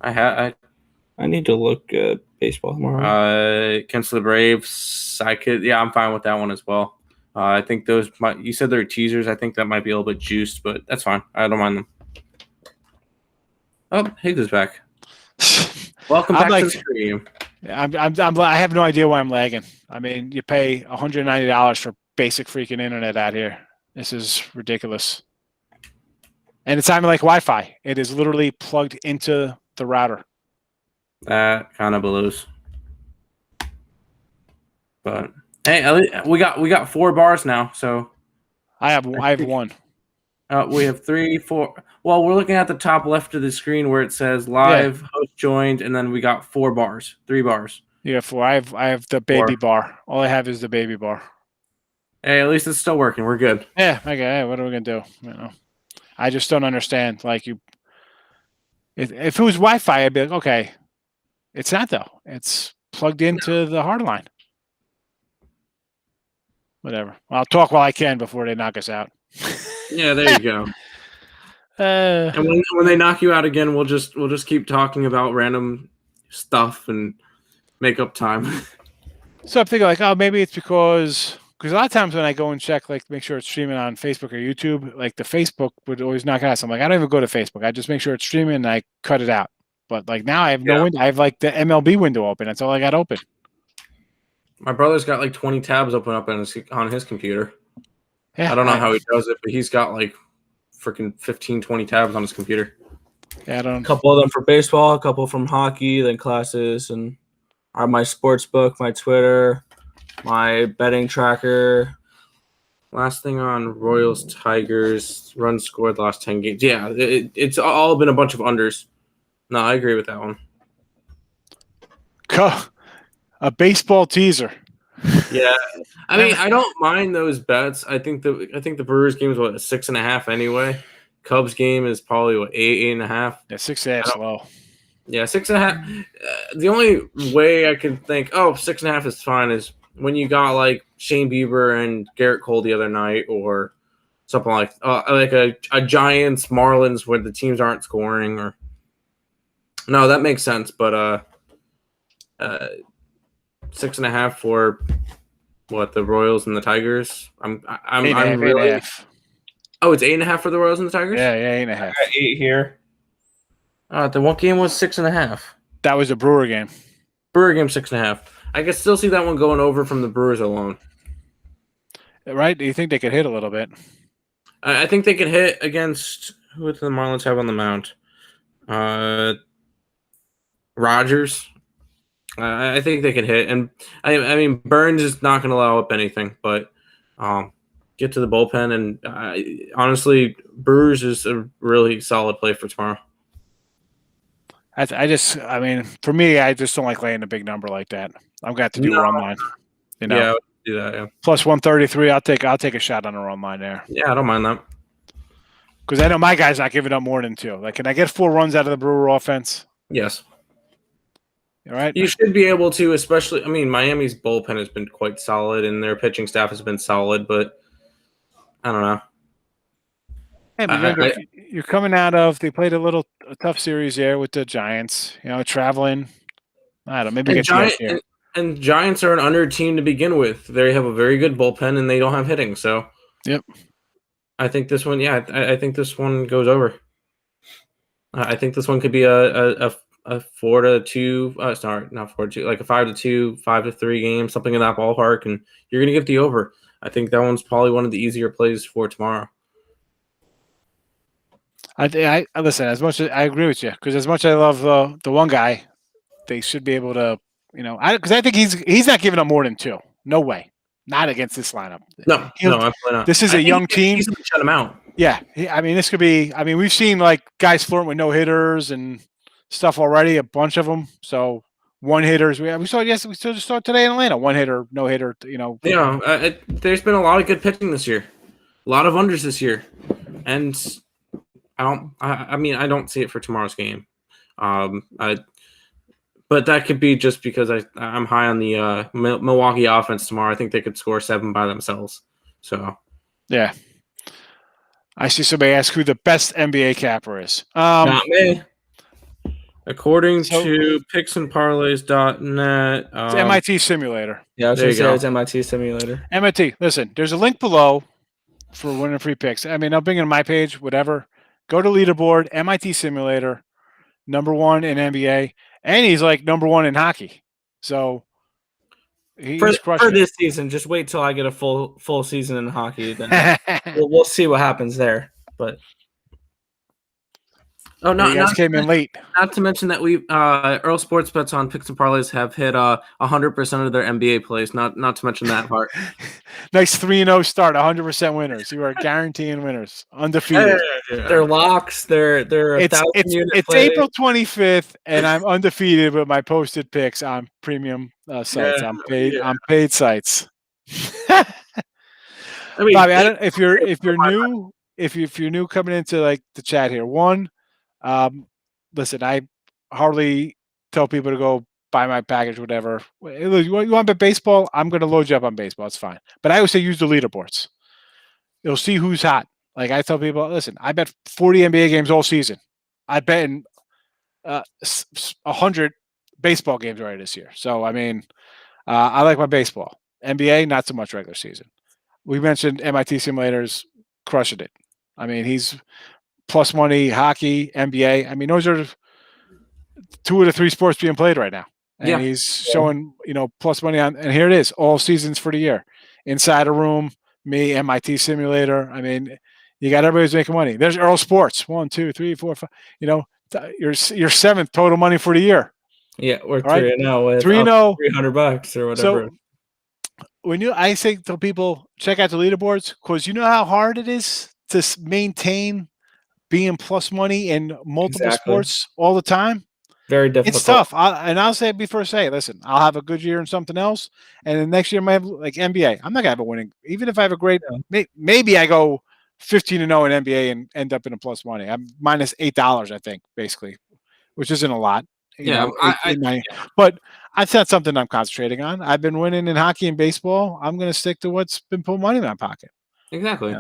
I need to look at baseball tomorrow. Against the Braves, I'm fine with that one as well. I think you said they're teasers. I think that might be a little bit juiced, but that's fine. I don't mind them. Oh, Higgs is back. Welcome back to the stream. I have no idea why I'm lagging. I mean, you pay $190 for basic freaking internet out here. This is ridiculous. And it's not even like Wi-Fi. It is literally plugged into the router. That kind of blows. But hey, at least we got 4 bars now. So I have 1. We have 3, 4. Well, we're looking at the top left of the screen where it says live host joined, and then we got 4 bars, 3 bars. Yeah, 4. I have the baby bar. All I have is the baby bar. Hey, at least it's still working. We're good. Yeah. Okay. Hey, what are we gonna do? I just don't understand. Like if it was Wi-Fi, I'd be like, okay. It's not though. It's plugged into the hard line. Whatever. I'll talk while I can before they knock us out. Yeah, there you go. And when they knock you out again, we'll just keep talking about random stuff and make up time. So I'm thinking like, oh, maybe it's because a lot of times when I go and check, like, make sure it's streaming on Facebook or YouTube, like the Facebook would always knock it out. So I'm like, I don't even go to Facebook. I just make sure it's streaming and I cut it out. But like now I have no window. I have like the MLB window open. That's all I got open. My brother's got like 20 tabs open up on his computer. Yeah, I don't know how he does it, but he's got like freaking 15, 20 tabs on his computer. Yeah, A couple of them for baseball, a couple from hockey, then classes, and my sports book, my Twitter, my betting tracker. Last thing on Royals, Tigers, runs scored the last 10 games. Yeah, it's all been a bunch of unders. No, I agree with that one. A baseball teaser. Yeah, I mean, I don't mind those bets. I think the Brewers game is what, 6.5 anyway. Cubs game is probably what, 8.5. Yeah, 6.5 low. Yeah, 6.5. The only way I can think, 6.5 is fine, is when you got like Shane Bieber and Garrett Cole the other night, or something like a Giants Marlins where the teams aren't scoring. Or no, that makes sense. But 6.5 for what, the Royals and the Tigers. I'm really. 8.5. Oh, it's 8.5 for the Royals and the Tigers. Yeah, 8.5. I got 8 here. Then what game was 6.5? That was a Brewer game. Brewer game 6.5. I could still see that one going over from the Brewers alone. Right? Do you think they could hit a little bit? I think they could hit against, who do the Marlins have on the mound? Rogers. I think they could hit, and I mean Burns is not going to allow up anything, but get to the bullpen, and honestly, Brewers is a really solid play for tomorrow. I mean, for me, I just don't like laying a big number like that. I've got to do a run line. You know? Yeah, do that. Yeah. Plus 133. I'll take a shot on a run line there. Yeah, I don't mind that. Because I know my guy's not giving up more than 2. Like, can I get 4 runs out of the Brewer offense? Yes. All right. You should be able to, especially. I mean, Miami's bullpen has been quite solid, and their pitching staff has been solid, but I don't know. Hey, but you're coming out of. They played a tough series there with the Giants. You know, traveling. I don't know. Maybe get and Giants are an under team to begin with. They have a very good bullpen, and they don't have hitting. So, yep. I think this one. Yeah, I think this one goes over. I think this one could be a 4-2. Sorry, not 4-2. Like a 5-2, 5-3 game, something in that ballpark, and you're gonna get the over. I think that one's probably one of the easier plays for tomorrow. I listen, as much as I agree with you, because as much as I love the one guy, they should be able to, because I think he's not giving up more than 2. No way, not against this lineup. No, absolutely not. This is a young team. He's going to shut him out. Yeah, I mean, this could be. I mean, we've seen like guys flirting with no hitters and stuff already, a bunch of them. So one hitters, we saw. Yes, we still just saw today in Atlanta. One hitter, no hitter. Yeah, there's been a lot of good pitching this year, a lot of unders this year, and I mean, I don't see it for tomorrow's game. But that could be just because I'm high on the Milwaukee offense tomorrow. I think they could score 7 by themselves. So yeah, I see somebody ask who the best NBA capper is. Not me. According to picksandparlays.net, it's MIT Simulator. Yeah, I was going to say it's MIT Simulator. MIT. Listen, there's a link below for winning free picks. I mean, I'll bring in my page, whatever. Go to leaderboard, MIT Simulator, #1 in NBA, and he's like #1 in hockey. So he's crushing for this season. Just wait till I get a full season in hockey. Then we'll see what happens there. But you guys came in late. Not to mention that we Earl Sports bets on picks and parlays have hit 100% of their NBA plays. Not to mention that part. Nice 3-0 start, 100% winners. You are guaranteeing winners, undefeated. Yeah. They're locks. They're it's April 25th, and I'm undefeated with my posted picks on premium sites. I'm paid sites. I mean, Bobby, if you're new coming into like the chat here, listen, I hardly tell people to go buy my package, whatever. You want to bet baseball? I'm going to load you up on baseball. It's fine. But I always say use the leaderboards. You'll see who's hot. Like I tell people, listen, I bet 40 NBA games all season. I bet in 100 baseball games already this year. So I mean, I like my baseball. NBA, not so much regular season. We mentioned MIT simulators crushing it. I mean, he's plus money, hockey, NBA. I mean, those are 2 of the 3 sports being played right now. And he's showing, plus money on, and here it is, all seasons for the year. Inside a room, me, MIT simulator. I mean, you got everybody's making money. There's Earl Sports, 1, 2, 3, 4, 5. Your 7th total money for the year. Yeah, we're All right? 3-0 with 3-0, $300 or whatever. So I say to people, check out the leaderboards, because you know how hard it is to maintain being plus money in multiple sports all the time. Very difficult. It's tough. I'll say it before I say, listen, I'll have a good year in something else, and then next year I might have like NBA. I'm not gonna have a winning, even if I have a great. Maybe I go 15-0 in NBA and end up in a plus money. I'm minus $8, I think, basically, which isn't a lot. But that's not something I'm concentrating on. I've been winning in hockey and baseball. I'm going to stick to what's been putting money in my pocket. Exactly.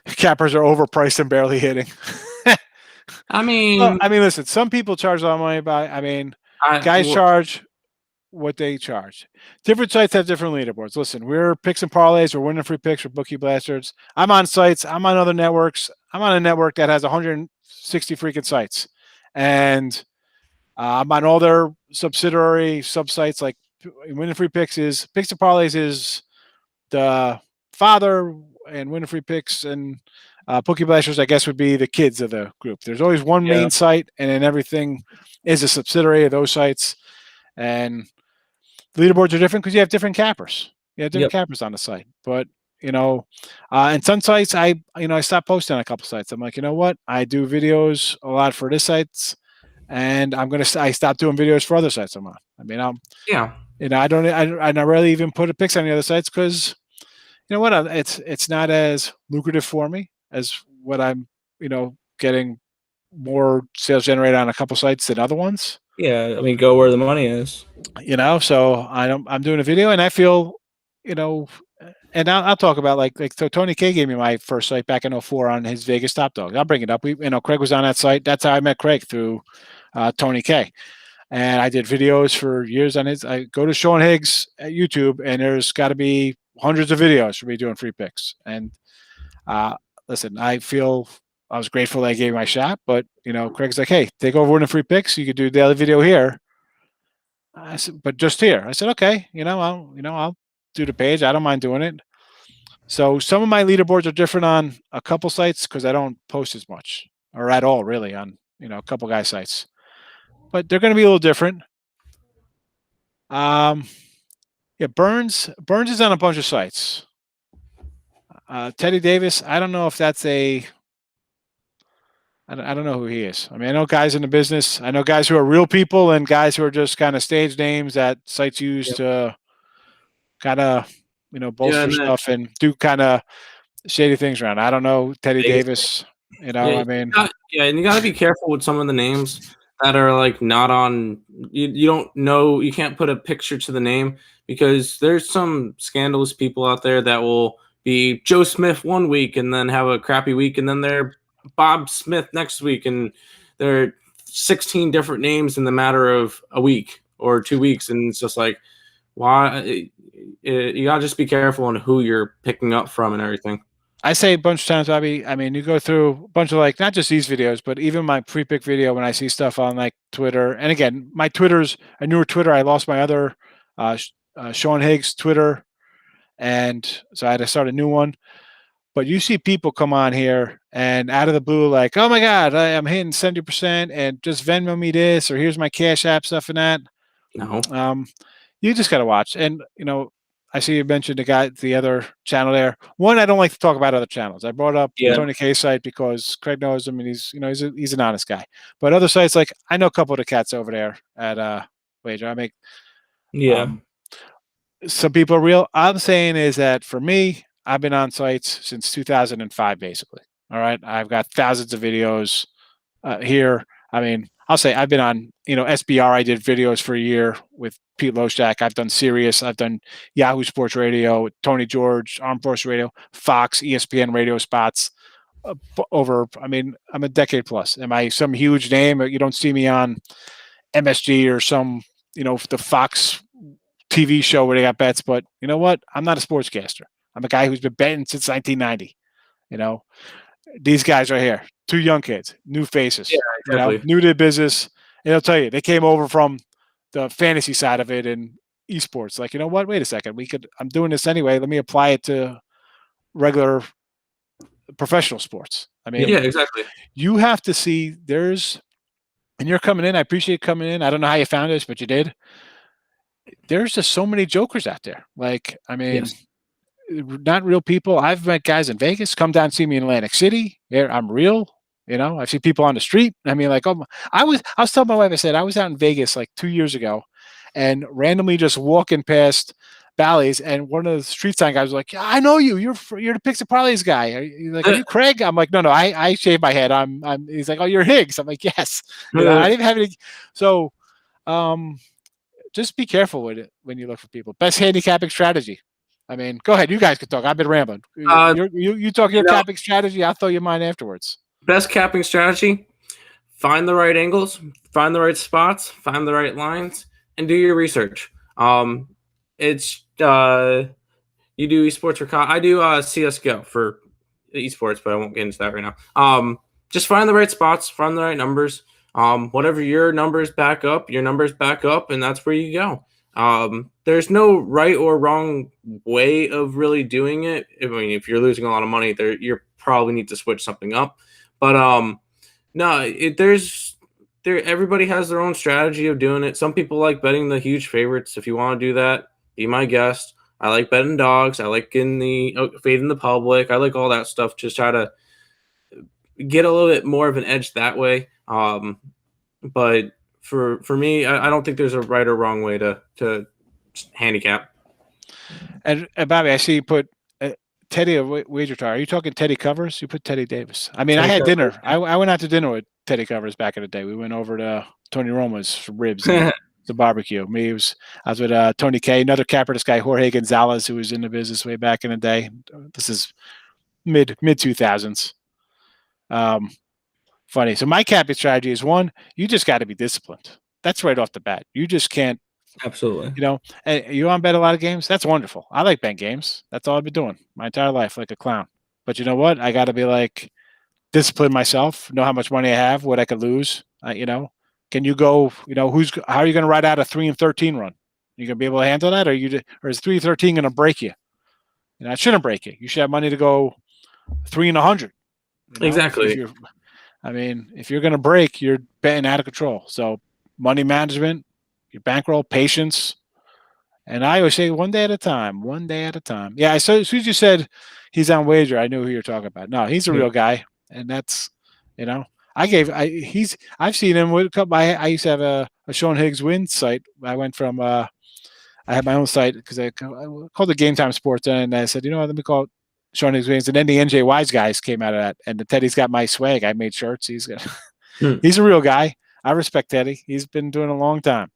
Cappers are overpriced and barely hitting. I mean, listen, some people charge a lot of money guys charge what they charge. Different sites have different leaderboards. Listen, we're picks and parlays. We're winning free picks for Bookie Blasters. I'm on sites. I'm on other networks. I'm on a network that has 160 freaking sites. And I'm on all their subsidiary sub-sites. Like winning free picks and parlays is the father, and winning free picks and Bookie Blasters, I guess, would be the kids of the group. There's always one main site, and then everything is a subsidiary of those sites. And leaderboards are different because you have different cappers. You have different cappers on the site. But and some sites, I stopped posting on a couple sites. I'm like, you know what? I do videos a lot for this sites, and I stopped doing videos for other sites I'm on. I mean, I rarely even put a pics on the other sites because you know what? It's not as lucrative for me as what I'm, getting more sales generated on a couple sites than other ones. Yeah, I mean, go where the money is. So I'm doing a video, and I feel, and I'll talk about so Tony K gave me my first site back in 2004 on his Vegas Top Dog. I'll bring it up. Craig was on that site. That's how I met Craig, through Tony K. And I did videos for years on his. I go to Sean Higgs at YouTube, and there's got to be hundreds of videos for me doing free picks. And listen, I feel I was grateful that I gave my shot, but Craig's like, hey, take over winning free picks. You could do a daily video here. I said, but just here. I said, okay, I'll do the page. I don't mind doing it. So some of my leaderboards are different on a couple sites because I don't post as much or at all, really, on a couple guys' sites. But they're going to be a little different. Burns is on a bunch of sites. Teddy Davis, I don't know if that's I don't know who he is. I mean, I know guys in the business. I know guys who are real people and guys who are just kind of stage names that sites use to kind of, bolster stuff and do kind of shady things around. I don't know Teddy Davis. I mean, and you got to be careful with some of the names that are like not on. You don't know. You can't put a picture to the name because there's some scandalous people out there that will be Joe Smith one week and then have a crappy week, and then they're Bob Smith next week, and there are 16 different names in the matter of a week or 2 weeks, and it's just like, why? You gotta just be careful on who you're picking up from and everything. I say a bunch of times, Bobby. I mean, you go through a bunch of not just these videos, but even my pre-pick video when I see stuff on Twitter. And again, my Twitter's a newer Twitter. I lost my other Sean Higgs Twitter, and so I had to start a new one. But you see people come on here and out of the blue, like, oh my God, I'm hitting 70% and just Venmo me this, or here's my Cash App stuff and that. No. You just got to watch. And, I see you mentioned the other channel there. One, I don't like to talk about other channels. I brought up Tony K's site because Craig knows him and he's an honest guy. But other sites, I know a couple of the cats over there at Wager. I make. Some people are real. I'm saying is that for me, I've been on sites since 2005, basically. All right. I've got thousands of videos here. I mean, I'll say I've been on, SBR. I did videos for a year with Pete Loshak. I've done Sirius. I've done Yahoo Sports Radio, Tony George, Armed Force Radio, Fox, ESPN radio spots. I'm a decade plus. Am I some huge name? You don't see me on MSG or some, the Fox TV show where they got bets. But you know what? I'm not a sportscaster. I'm a guy who's been betting since 1990. These guys right here, two young kids, new faces, Yeah, exactly. new to the business. And I'll tell you, they came over from the fantasy side of it and esports. Like, you know what? Wait a second. I'm doing this anyway. Let me apply it to regular professional sports. I mean, Yeah, exactly. You have to see and you're coming in. I appreciate coming in. I don't know how you found this, but you did. There's just so many jokers out there. Like, Yes. Not real people. I've met guys in Vegas come down and see me in Atlantic City. I'm real. I see people on the street. I was telling my wife, I said, I was out in Vegas like 2 years ago and randomly just walking past Bally's, and one of the street sign guys was like, yeah, I know you. You're the Picks and Parlays guy. Are you Craig? I'm like, no, I shave my head. He's like, oh, you're Higgs. I'm like, yes. I didn't have any. So, just be careful with it when you look for people. Best handicapping strategy. Go ahead. You guys can talk. I've been rambling. You talk your capping strategy. I'll throw you mine afterwards. Best capping strategy: find the right angles, find the right spots, find the right lines, and do your research. It's you do esports or I do CS:GO for esports, but I won't get into that right now. Just find the right spots, find the right numbers. Whatever your numbers back up, and that's where you go. There's no right or wrong way of really doing it. If you're losing a lot of money, you probably need to switch something up. But everybody has their own strategy of doing it. Some people like betting the huge favorites. If you want to do that, be my guest. I like betting dogs. I like fading the public. I like all that stuff. Just try to get a little bit more of an edge that way. But for me, I don't think there's a right or wrong way to handicap. And Bobby, I see you put Teddy a wager tire. Are you talking Teddy Covers? You put Teddy Davis. I had dinner. I went out to dinner with Teddy Covers back in the day. We went over to Tony Roma's for ribs, the barbecue. I was with Tony K, another capper, this guy Jorge Gonzalez, who was in the business way back in the day. This is mid 2000s. Funny. So my capping strategy is one, you just got to be disciplined. That's right off the bat. You just can't. Absolutely. And you want to bet a lot of games? That's wonderful. I like betting games. That's all I've been doing my entire life, like a clown. But you know what? I got to be like discipline myself, know how much money I have, what I could lose. Can you go, how are you going to ride out a 3-13 run? You going to be able to handle that? Or is 3-13 going to break you? It shouldn't break you. You should have money to go 3-100. Exactly. If you're going to break, you're betting out of control. So money management, your bankroll, patience. And I always say one day at a time. Yeah, as soon as you said he's on wager, I knew who you're talking about. No, he's a real guy. And that's, I've seen him with a couple. I used to have a Sean Higgs win site. I went from, I had my own site because I called it Game Time Sports. And I said, let me call it Sean Higgs wins. And then the NJ Wise guys came out of that. And the Teddy's got my swag. I made shirts. He's a real guy. I respect Teddy. He's been doing it a long time.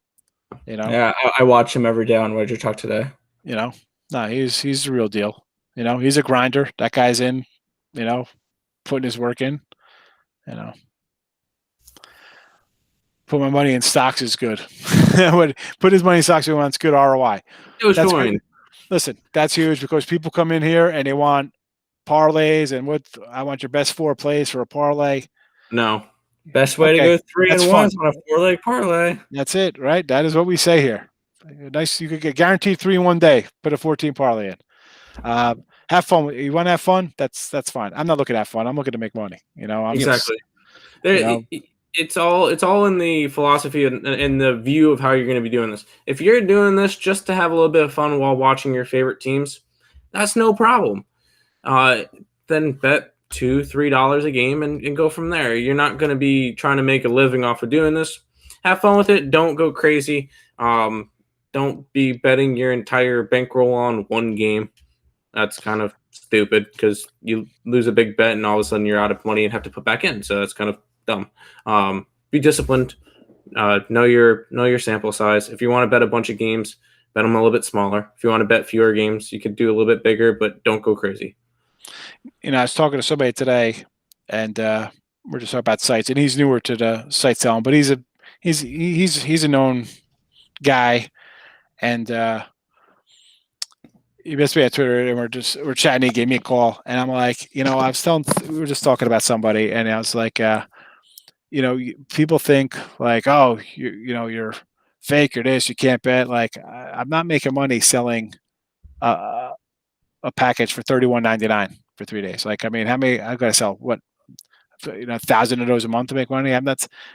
Yeah, I watch him every day on Wager Talk Today. No, he's the real deal. He's a grinder. That guy's in, putting his work in. Put my money in stocks is good. Put his money in stocks, we want it's good ROI. That's good. Listen, that's huge because people come in here and they want parlays and I want your best 4 plays for a parlay. No. Best way to go 3-1 on a 4-leg parlay. That's it, right? That is what we say here. Nice. You could get guaranteed 3 in one day. Put a 14 parlay in. Have fun. You want to have fun? That's fine. I'm not looking to have fun. I'm looking to make money. Exactly. It's all in the philosophy and the view of how you're going to be doing this. If you're doing this just to have a little bit of fun while watching your favorite teams, that's no problem. Then bet $2-3 a game and go from there. You're not going to be trying to make a living off of doing this. Have fun with it. Don't go crazy. Don't be betting your entire bankroll on one game. That's kind of stupid because you lose a big bet and all of a sudden you're out of money and have to put back in. So that's kind of dumb. be disciplined. Know your sample size. If you want to bet a bunch of games, bet them a little bit smaller. If you want to bet fewer games, you could do a little bit bigger, but don't go crazy. I was talking to somebody today, and we're just talking about sites, and he's newer to the site selling, but he's a known guy, and he messaged me at Twitter, and we're chatting. He gave me a call, and I'm like, we were just talking about somebody, and I was like, people think like, oh, you're fake or this, you can't bet. Like, I'm not making money selling a package for $31.99 for 3 days. Like, I mean, how many? I've got to sell what? 1,000 of those a month to make money.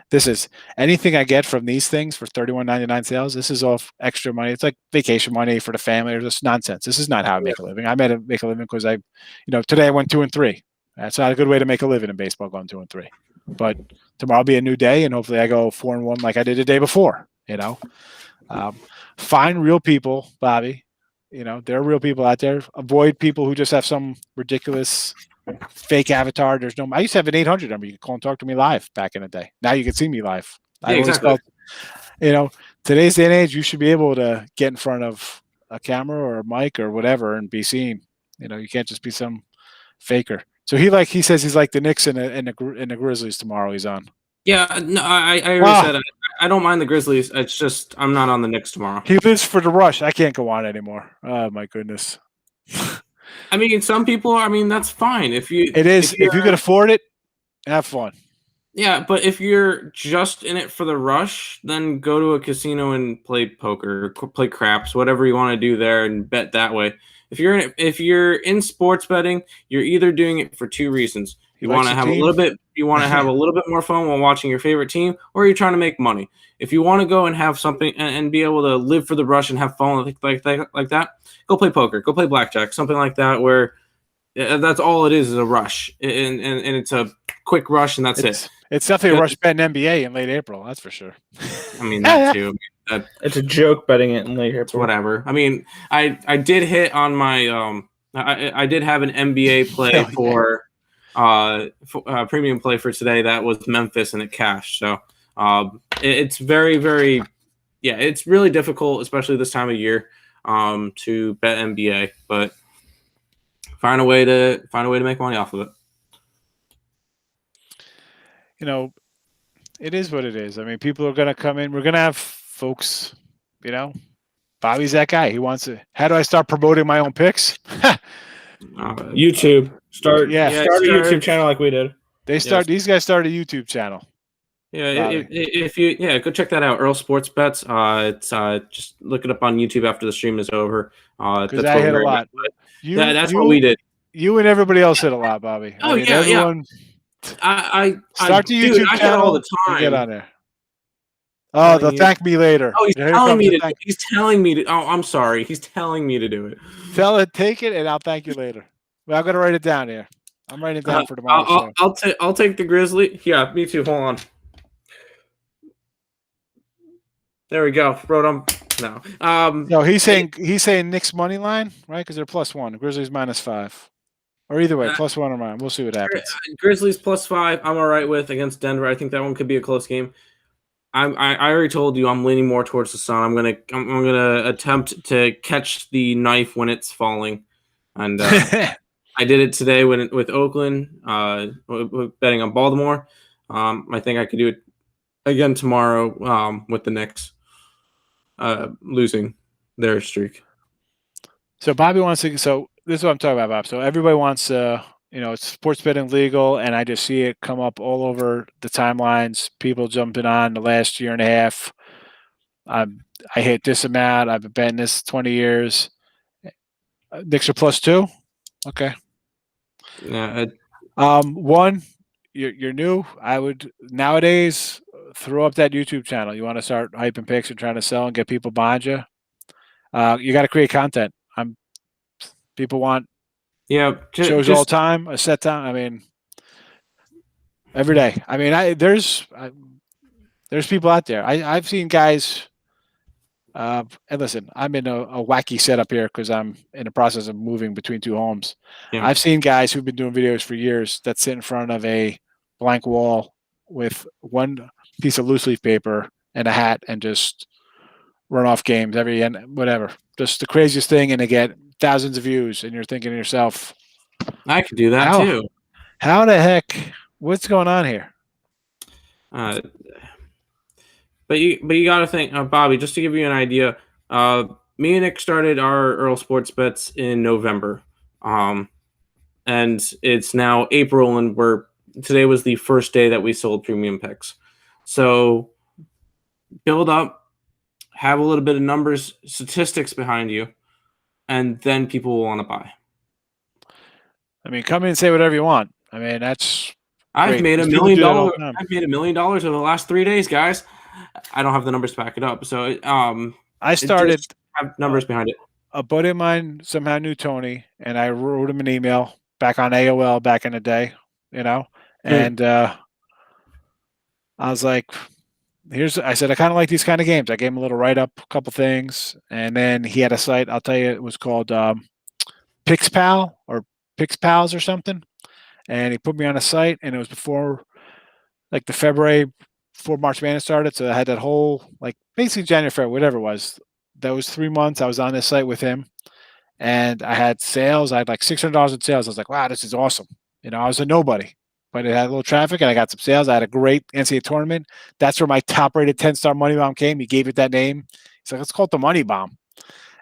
This is anything I get from these things for $31.99 sales. This is all extra money. It's like vacation money for the family or just nonsense. This is not how I make a living. I make a living because today I went 2-3. That's not a good way to make a living in baseball, going 2-3. But tomorrow will be a new day, and hopefully I go 4-1 like I did the day before. Find real people, Bobby. There are real people out there. Avoid people who just have some ridiculous fake avatar. I used to have an 800 number. You could call and talk to me live back in the day. Now you can see me live. Yeah, exactly. Today's day and age, you should be able to get in front of a camera or a mic or whatever and be seen. You can't just be some faker. So he says he's like the Knicks and the Grizzlies tomorrow. He's on. Yeah, no, I already said I don't mind the Grizzlies. It's just I'm not on the Knicks tomorrow. He lives for the rush. I can't go on anymore. Oh my goodness. I mean, some people. I mean, that's fine if you. If you can afford it, have fun. Yeah, but if you're just in it for the rush, then go to a casino and play poker, play craps, whatever you want to do there, and bet that way. If you're in sports betting, you're either doing it for two reasons. You want to have a little bit. You want to have a little bit more fun while watching your favorite team, or you're trying to make money. If you want to go and have something and be able to live for the rush and have fun like that, go play poker, go play blackjack, something like that, where that's all it is a rush, and it's a quick rush, and that's it. It's definitely a rush betting NBA in late April, that's for sure. I mean, that too. It's a joke betting it in late April. Whatever. I mean, I did hit on my I did have an NBA play for premium play for today. That was Memphis and it cashed. So it's very, very, it's really difficult, especially this time of year, to bet NBA. But find a way to make money off of it. It is what it is. I mean, people are going to come in. We're going to have folks, Bobby's that guy. He wants to. How do I start promoting my own picks? YouTube. Start a YouTube channel like we did. These guys started a YouTube channel. Yeah, if you go check that out. Earl Sports Bets. It's just look it up on YouTube after the stream is over. Because I hit a lot. That's what we did. You and everybody else hit a lot, Bobby. Oh, everyone. I start the YouTube I channel all the time. Get on there. Oh, they'll thank me later. Oh, he's telling me to. He's telling me to. Oh, I'm sorry. He's telling me to do it. Take it, and I'll thank you later. Well, I'm gonna write it down here. I'm writing it down for tomorrow. I'll take the Grizzly. Yeah, me too. Hold on. There we go. Wrote on. No. No, he's saying Knicks money line, right? Because they're +1. Grizzlies -5. Or either way, +1 or mine. We'll see what happens. Grizzlies +5. I'm all right with against Denver. I think that one could be a close game. I already told you I'm leaning more towards the Sun. I'm gonna attempt to catch the knife when it's falling, and I did it today with Oakland, betting on Baltimore. I think I could do it again tomorrow with the Knicks losing their streak. So Bobby wants to. So this is what I'm talking about, Bob. So everybody wants, it's sports betting legal, and I just see it come up all over the timelines. People jumping on the last year and a half. I hit this amount. I've been betting this 20 years. Knicks are +2. Okay. Yeah. One, you're new. I would nowadays throw up that YouTube channel. You want to start hyping picks and trying to sell and get people behind you. You got to create content. People want shows all the time, a set time. I mean, every day. I mean, there's people out there. I've seen guys. And listen, I'm in a wacky setup here because I'm in the process of moving between two homes. Yeah. I've seen guys who've been doing videos for years that sit in front of a blank wall with one piece of loose leaf paper and a hat and just run off games every end, whatever. Just the craziest thing, and they get thousands of views, and you're thinking to yourself, I could do that too. How the heck? What's going on here? But you got to think, Bobby. Just to give you an idea, me and Nick started our Earl Sports bets in November, and it's now April, and today was the first day that we sold premium picks. So build up, have a little bit of numbers, statistics behind you, and then people will want to buy. I mean, come in and say whatever you want. I mean, that's. I've made $1 million. I've made $1 million over the last 3 days, guys. I don't have the numbers to back it up. So I started have numbers behind it. A buddy of mine somehow knew Tony, and I wrote him an email back on AOL back in the day, and I was like, I said, I kind of like these kind of games. I gave him a little write-up, a couple things, and then he had a site, I'll tell you, it was called PixPal or PixPals or something, and he put me on a site, and it was before like the February before March Madness started, so I had that whole basically January, February, whatever it was. That was 3 months. I was on this site with him, and I had sales. I had like $600 in sales. I was like, wow, this is awesome. I was a nobody, but it had a little traffic, and I got some sales. I had a great NCAA tournament. That's where my top-rated 10-star Money Bomb came. He gave it that name. He's like, let's call it the Money Bomb,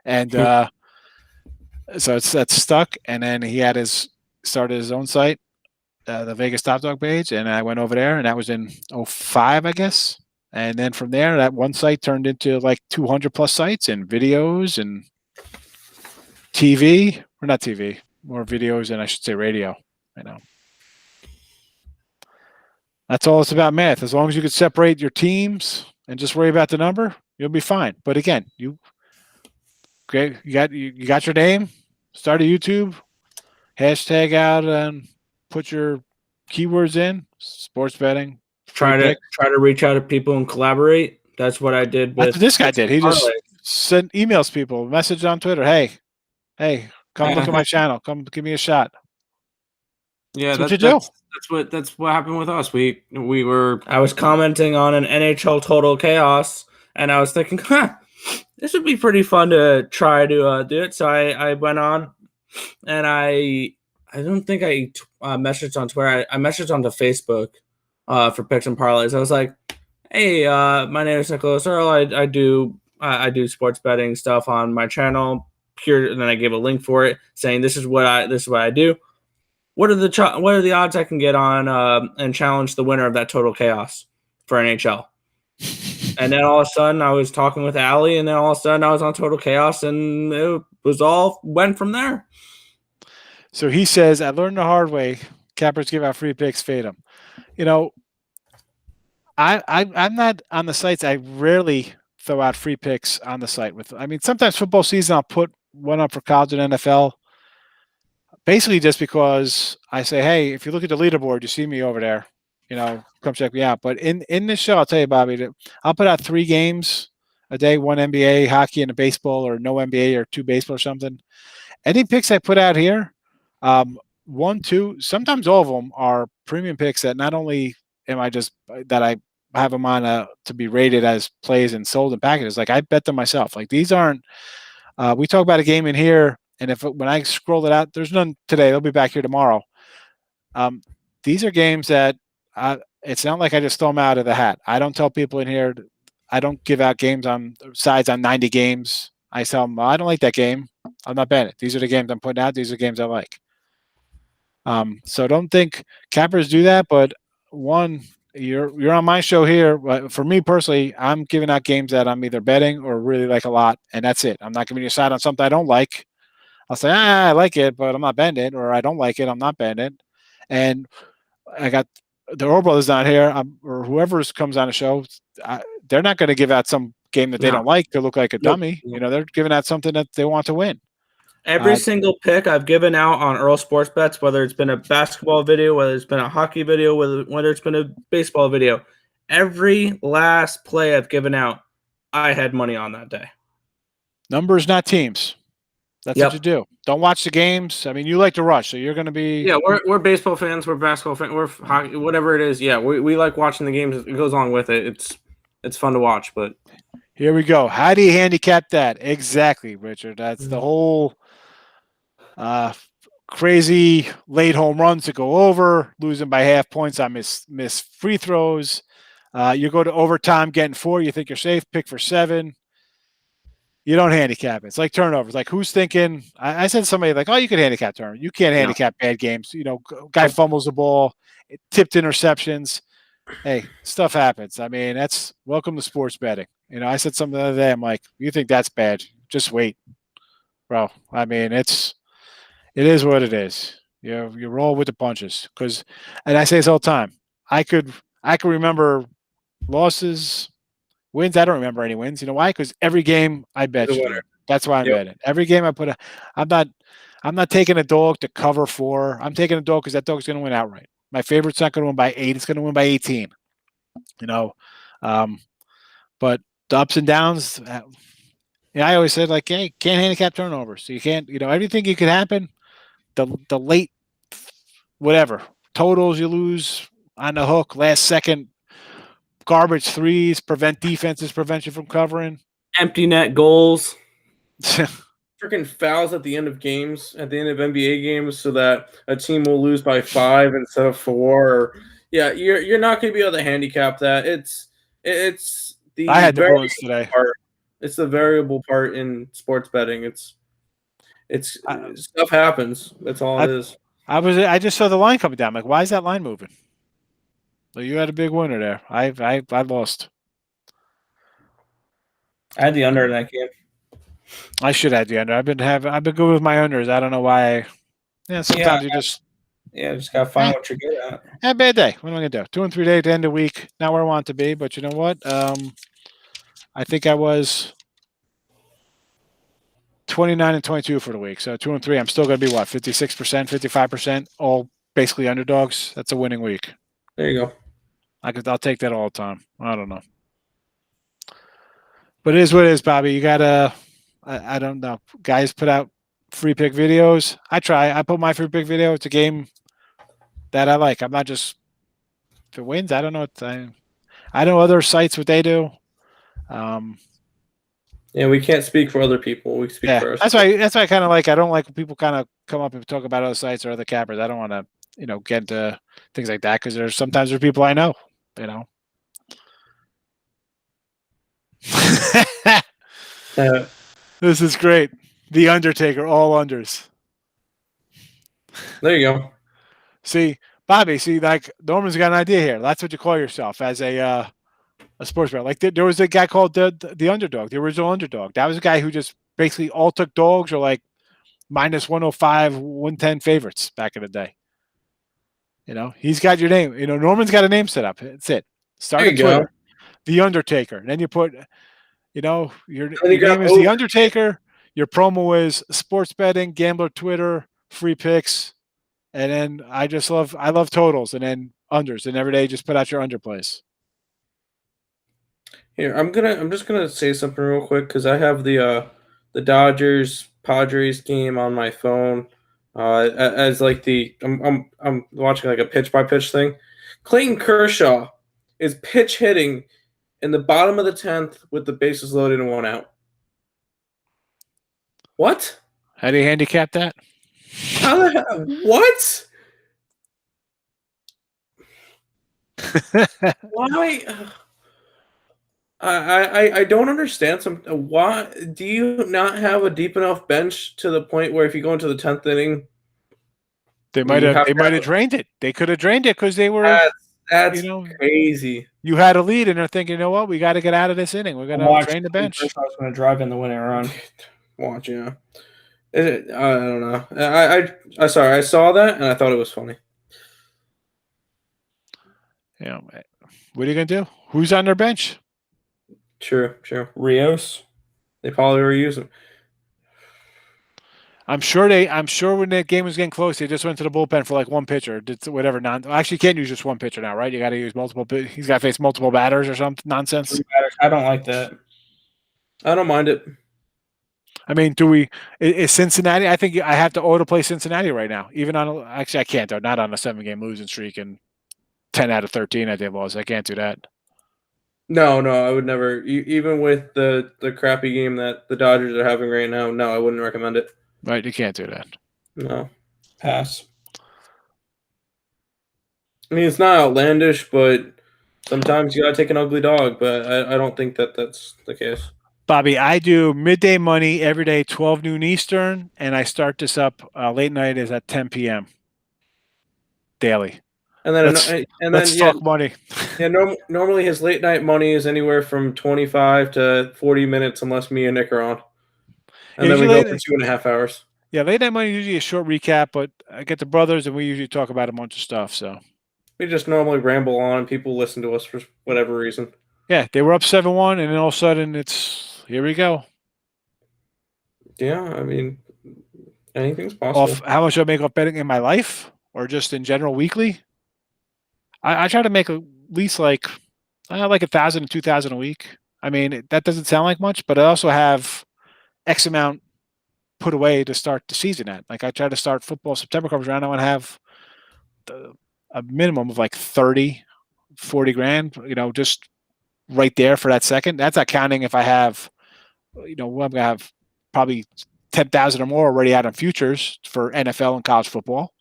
and so that's stuck. And then he had started his own site. The Vegas Top Dog page, and I went over there, and that was in 2005, I guess. And then from there, that one site turned into like 200 plus sites and videos and TV, or not TV, more videos, and I should say radio. That's all it's about, math. As long as you could separate your teams and just worry about the number, you'll be fine. But again, you got your name, start a YouTube, hashtag out and put your keywords in, sports betting. Try to reach out to people and collaborate. That's what I did. That's what this guy did. He just sent emails people, message on Twitter. Hey, come look at my channel. Come give me a shot. Yeah, that's what happened with us. I was commenting on an NHL Total Chaos, and I was thinking, this would be pretty fun to try to do it. So I went on, and I don't think I messaged on Twitter. I messaged onto Facebook for picks and parlays. I was like, hey, my name is Nicholas Earl. I do sports betting stuff on my channel. And then I gave a link for it saying this is what I do. What are the odds I can get on and challenge the winner of that Total Chaos for NHL? And then all of a sudden I was talking with Allie, and then all of a sudden I was on Total Chaos, and it was all went from there. So he says, I learned the hard way. Cappers give out free picks, fade them. I'm not on the sites. I rarely throw out free picks on the site. Sometimes football season, I'll put one up for college and NFL. Basically just because I say, hey, if you look at the leaderboard, you see me over there, come check me out. But in this show, I'll tell you, Bobby, that I'll put out 3 games a day, 1 NBA, hockey, and a baseball, or no NBA, or 2 baseball or something. Any picks I put out here, 1, 2, sometimes all of them are premium picks that not only am I just that I have them on to be rated as plays and sold in packages. Like I bet them myself. Like these aren't. We talk about a game in here, and when I scroll it out, there's none today. They'll be back here tomorrow. These are games that it's not like I just throw them out of the hat. I don't tell people in here. I don't give out games on sides on 90 games. I tell them, I don't like that game. I'm not betting it. These are the games I'm putting out. These are games I like. So don't think cappers do that. But one, you're on my show here. But for me personally, I'm giving out games that I'm either betting or really like a lot, and that's it. I'm not giving you a side on something I don't like. I'll say, I like it, but I'm not betting it, or I don't like it, I'm not betting it. And I got the Earl brothers down here, or whoever comes on the show. They're not going to give out some game that they don't like to look like a dummy. They're giving out something that they want to win. Every single pick I've given out on Earl Sports Bets, whether it's been a basketball video, whether it's been a hockey video, whether it's been a baseball video, every last play I've given out, I had money on that day. Numbers, not teams. That's what you do. Don't watch the games. I mean, you like to rush, so you're going to be. Yeah, we're baseball fans. We're basketball fans. We're hockey, whatever it is. Yeah, we like watching the games. It goes along with it. It's fun to watch. But here we go. How do you handicap that? Exactly, Richard. That's the whole crazy late home runs to go over, losing by half points on miss free throws. You go to overtime, getting 4. You think you're safe. Pick for 7. You don't handicap it. It's like turnovers. Like, who's thinking? I said to somebody like, "Oh, you could handicap turnovers. You can't handicap bad games." Guy fumbles the ball, tipped interceptions. Hey, stuff happens. I mean, that's welcome to sports betting. I said something the other day. I'm like, "You think that's bad? Just wait, bro." I mean, it is what it is. You roll with the punches. And I say this all the time. I could remember losses. Wins, I don't remember any wins. You know why? Because every game I bet you. That's why I'm betting. Every game I I'm not taking a dog to cover 4. I'm taking a dog because that dog's going to win outright. My favorite's not going to win by 8. It's going to win by 18. But the ups and downs. I always said like, hey, can't handicap turnovers. So you can't. Everything you could happen. The late, whatever totals you lose on the hook, last second. Garbage threes, prevent defenses, prevent you from covering. Empty net goals. Freaking fouls at the end of games, at the end of NBA games, so that a team will lose by 5 instead of 4. Yeah, you're not going to be able to handicap that. It's the I had the Bruins today. Part. It's the variable part in sports betting. It's stuff happens. That's all it is. I just saw the line coming down. I'm like, why is that line moving? Well, you had a big winner there. I lost. I had the under in that game. I should have the under. I've been good with my unders. I don't know why. Sometimes you just gotta find what you're good at. Had a bad day. What am I gonna do? 2 and 3 days at the end of the week. Not where I want to be, but you know what? I think I was 29 and 22 for the week. So 2 and 3. I'm still gonna be what? 56%, 55%, all basically underdogs. That's a winning week. There you go. I'll take that all the time. I don't know. But it is what it is, Bobby. You gotta I don't know. Guys put out free pick videos. I try. I put my free pick video. It's a game that I like. I'm not just if it wins, I don't know I know other sites what they do. Yeah, we can't speak for other people. We speak for ourselves. That's why I kind of like. I don't like when people kind of come up and talk about other sites or other cappers. I don't want to get into things like that because there's people I know. This is great. The Undertaker, all unders. There you go. See, Bobby. Like Norman's got an idea here. That's what you call yourself as a sports bet. Like there was a guy called the underdog, the original underdog. That was a guy who just basically all took dogs or like minus 105, 110 favorites back in the day. He's got your name. Norman's got a name set up. That's it. Start on Twitter. Go. The Undertaker. And then you put, your name is The Undertaker. Your promo is sports betting, gambler Twitter, free picks. And then I love totals and then unders. And every day just put out your under plays. Here, I'm just gonna say something real quick because I have the Dodgers Padres game on my phone. As like I'm watching like a pitch by pitch thing. Clayton Kershaw is pitch hitting in the bottom of the 10th with the bases loaded and 1 out. What? How do you handicap that? How the hell? What? Why? I don't understand why do you not have a deep enough bench to the point where if you go into the 10th inning they might have drained it. They could have drained it because they were that's crazy. You had a lead and they're thinking, you know what, we got to get out of this inning. We're gonna drain the bench. I was gonna drive in the winning run. Watch, yeah. I don't know. I sorry, I saw that and I thought it was funny. What are you gonna do? Who's on their bench? True. Rios. They probably reuse him. I'm sure when that game was getting close, they just went to the bullpen for like one pitcher. Did whatever. Actually, you can't use just one pitcher now, right? You got to use multiple. He's got to face multiple batters or some nonsense. I don't like that. I don't mind it. I mean, is Cincinnati? I think I have to auto play Cincinnati right now. Even on actually, I can't though. Not on a 7-game losing streak and 10 out of 13 I did lost. I can't do that. No, I would never. Even with the crappy game that the Dodgers are having right now, no, I wouldn't recommend it. Right, you can't do that. No, pass. I mean, it's not outlandish, but sometimes you gotta take an ugly dog. But I don't think that that's the case. Bobby, I do midday money every day, 12 noon Eastern, and I start this up late night is at 10 p.m. daily. And then Let's talk money. Yeah, normally his late night money is anywhere from 25 to 40 minutes, unless me and Nick are on, and then we go for 2.5 hours. Yeah, late night money is usually a short recap, but I get the brothers, and we usually talk about a bunch of stuff. So we just normally ramble on, and people listen to us for whatever reason. Yeah, they were up 7-1, and then all of a sudden it's here we go. Yeah, I mean, anything's possible. How much do I make off betting in my life, or just in general weekly? I try to make at least like 1,000 to 2,000 a week. I mean, that doesn't sound like much, but I also have X amount put away to start the season at. Like I try to start football September comes around, I want to have a minimum of like 30, 40 grand, just right there for that second. That's not counting if I have, I'm going to have probably 10,000 or more already out on futures for NFL and college football,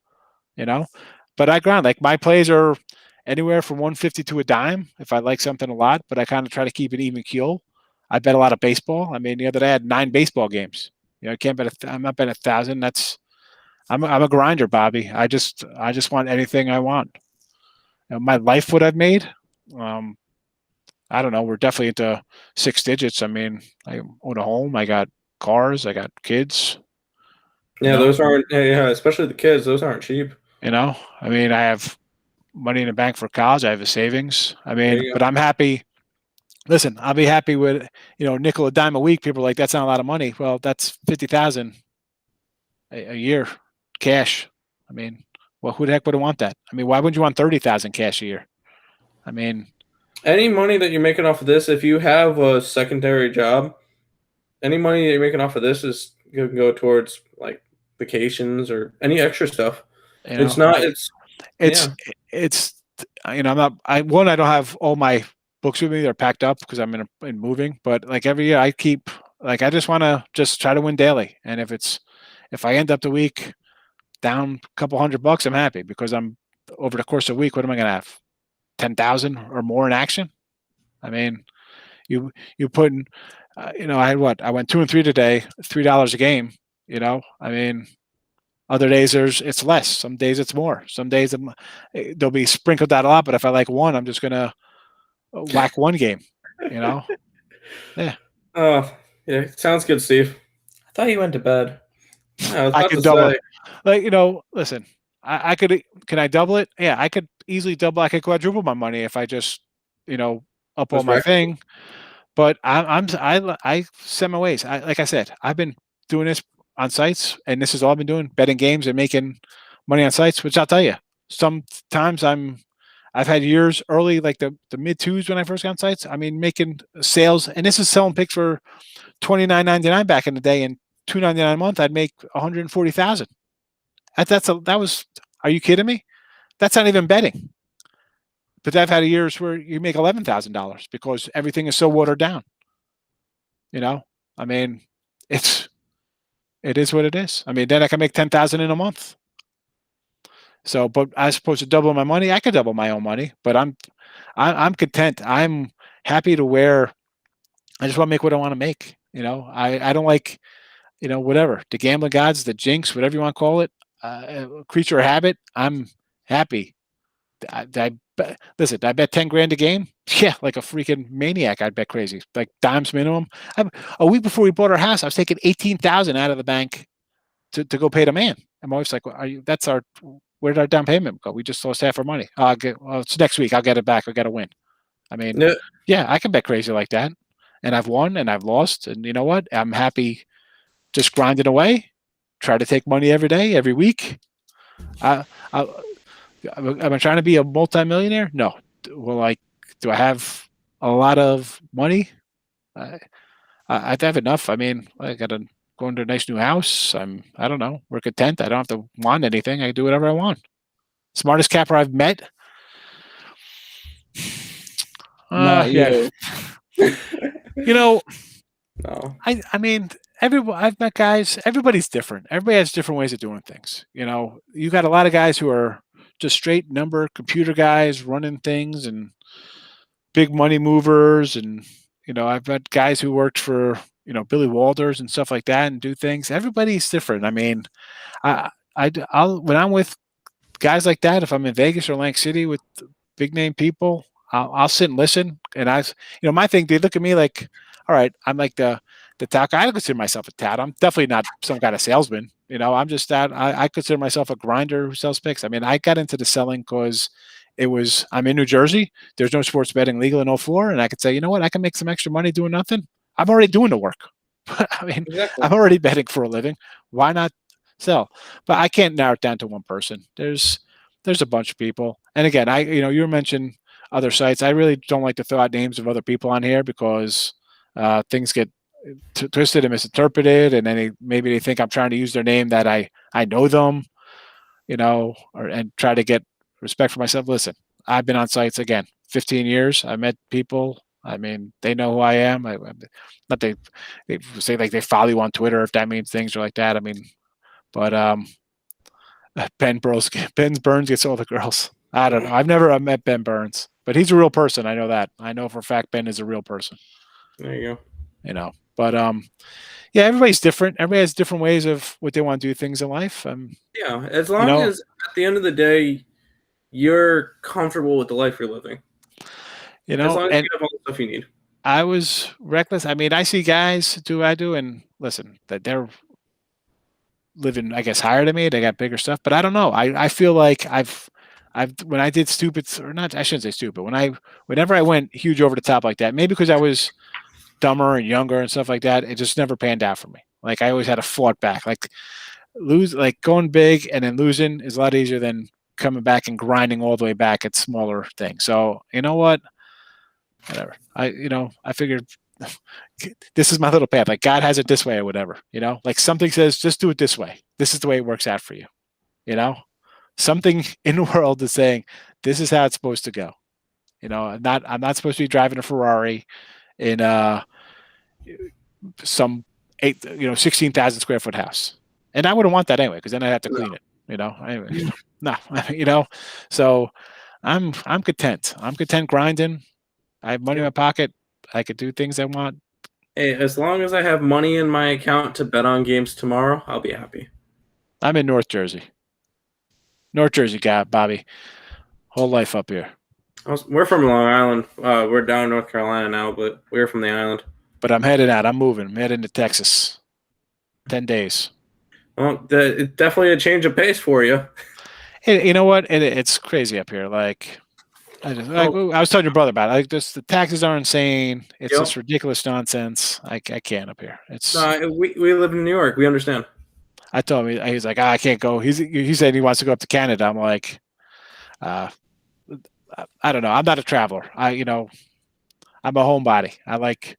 But I grind. Like my plays are anywhere from 150 to a dime if I like something a lot, but I kind of try to keep it even keel. I bet a lot of baseball. I mean, the other day I had 9 baseball games. I can't bet. I'm not betting 1,000. I'm a grinder, Bobby. I just want anything I want. My life, what I've made. I don't know. We're definitely into 6 digits. I mean, I own a home. I got cars. I got kids. Yeah, those aren't. Yeah, especially the kids. Those aren't cheap. I mean, I have money in the bank for college. I have a savings. I mean, but I'm happy. Listen, I'll be happy with nickel a dime a week. People are like, that's not a lot of money. Well, that's 50,000 a year cash. I mean, well, who the heck would want that? I mean, why wouldn't you want 30,000 cash a year? I mean, any money that you're making off of this, if you have a secondary job, any money that you're making off of this is going to go towards like vacations or any extra stuff. It's not. I'm not. I don't have all my books with me. They're packed up because I'm in moving. But like every year, I keep I just want to just try to win daily. And if I end up the week down a couple $100, I'm happy because I'm over the course of a week. What am I going to have? 10,000 or more in action. I mean, you put in. I had what? I went 2 and 3 today. $3 a game. I mean. Other days it's less. Some days it's more. Some days they'll be sprinkled out a lot. But if I like one, I'm just gonna whack one game. Yeah. Oh, yeah. Sounds good, Steve. I thought you went to bed. I could double it. Listen. I could. Can I double it? Yeah, I could easily double. I could quadruple my money if I just up all my thing. But I set my ways. Like I said, I've been doing this on sites, and this is all I've been doing, betting games and making money on sites, which I'll tell you, sometimes I've had years early, like the mid 2s when I first got on sites. I mean, making sales, and this is selling picks for $29.99 back in the day, and $2.99 a month, I'd make $140,000. Are you kidding me? That's not even betting. But I've had years where you make $11,000 because everything is so watered down. I mean, it is what it is. I mean, then I can make 10,000 in a month. So, but as opposed to double my money, I could double my own money. But I'm content. I'm happy to where I just want to make what I want to make. I don't like, whatever the gambling gods, the jinx, whatever you want to call it, creature of habit. I'm happy. Listen, I bet 10 grand a game. Yeah, like a freaking maniac. I'd bet crazy, like dimes minimum. A week before we bought our house, I was taking 18,000 out of the bank to go pay the man. I'm always like, where did our down payment go? We just lost half our money. It's next week. I'll get it back. I got to win. I mean, yeah, I can bet crazy like that. And I've won and I've lost. And you know what? I'm happy just grinding away. Try to take money every day, every week. Am I trying to be a multimillionaire? No. Well, do I have a lot of money? I have enough. I mean, I got a going to a nice new house. I don't know. We're content. I don't have to want anything. I can do whatever I want. Smartest capper I've met. Not Yeah. you. No. I mean, I've met guys. Everybody's different. Everybody has different ways of doing things. You got a lot of guys who are just straight number computer guys running things and big money movers, and I've met guys who worked for Billy Walters and stuff like that and do things. Everybody's different. I mean, I'll when I'm with guys like that, if I'm in Vegas or Atlantic City with big name people, I'll sit and listen. And my thing, they look at me like, all right, I'm like the tout guy. I don't consider myself a tout. I'm definitely not some kind of salesman. I'm just that. I consider myself a grinder who sells picks. I mean, I got into the selling because I'm in New Jersey. There's no sports betting legal in 04. And I could say, you know what? I can make some extra money doing nothing. I'm already doing the work. I mean, exactly. I'm already betting for a living. Why not sell? But I can't narrow it down to one person. There's a bunch of people. And again, you mentioned other sites. I really don't like to throw out names of other people on here because things get twisted and misinterpreted, and then maybe they think I'm trying to use their name that I know them, and try to get respect for myself. Listen, I've been on sites again 15 years. I met people. I mean, they know who I am. Not they say like they follow you on Twitter if that means things are like that. I mean, but Ben Burns gets all the girls. I don't know. I've never met Ben Burns, but he's a real person. I know that. I know for a fact Ben is a real person. There you go. But yeah, everybody's different. Everybody has different ways of what they want to do things in life. Yeah, as long as at the end of the day you're comfortable with the life you're living. As long as you have all the stuff you need. I was reckless. I mean, I see guys do what I do, and listen, that they're living, I guess, higher than me. They got bigger stuff, but I don't know. I feel like I've when I did stupid, or not, I shouldn't say stupid. Whenever I went huge over the top like that, maybe because I was dumber and younger and stuff like that, it just never panned out for me. Like I always had to fought back. Like going big and then losing is a lot easier than coming back and grinding all the way back at smaller things. So you know what? Whatever. I figured this is my little path. Like God has it this way or whatever. Like something says just do it this way. This is the way it works out for you. Something in the world is saying this is how it's supposed to go. I'm not supposed to be driving a Ferrari in some 16,000 square foot house, and I wouldn't want that anyway because then I'd have to clean it. Anyway, no, so I'm content. I'm content grinding. I have money in my pocket. I could do things I want. Hey, as long as I have money in my account to bet on games tomorrow, I'll be happy. I'm in North Jersey. North Jersey guy, Bobby. Whole life up here. We're from Long Island. We're down in North Carolina now, but we're from the island. But I'm headed out. I'm moving. I'm heading to Texas. 10 days. Well, it's definitely a change of pace for you. Hey, you know what? It's crazy up here. Like I was telling your brother about it. Like the taxes are insane. It's just ridiculous nonsense. I can't up here. It's we live in New York. We understand. I told him, he's like, I can't go. He said he wants to go up to Canada. I'm like, I don't know. I'm not a traveler. I'm a homebody. I like.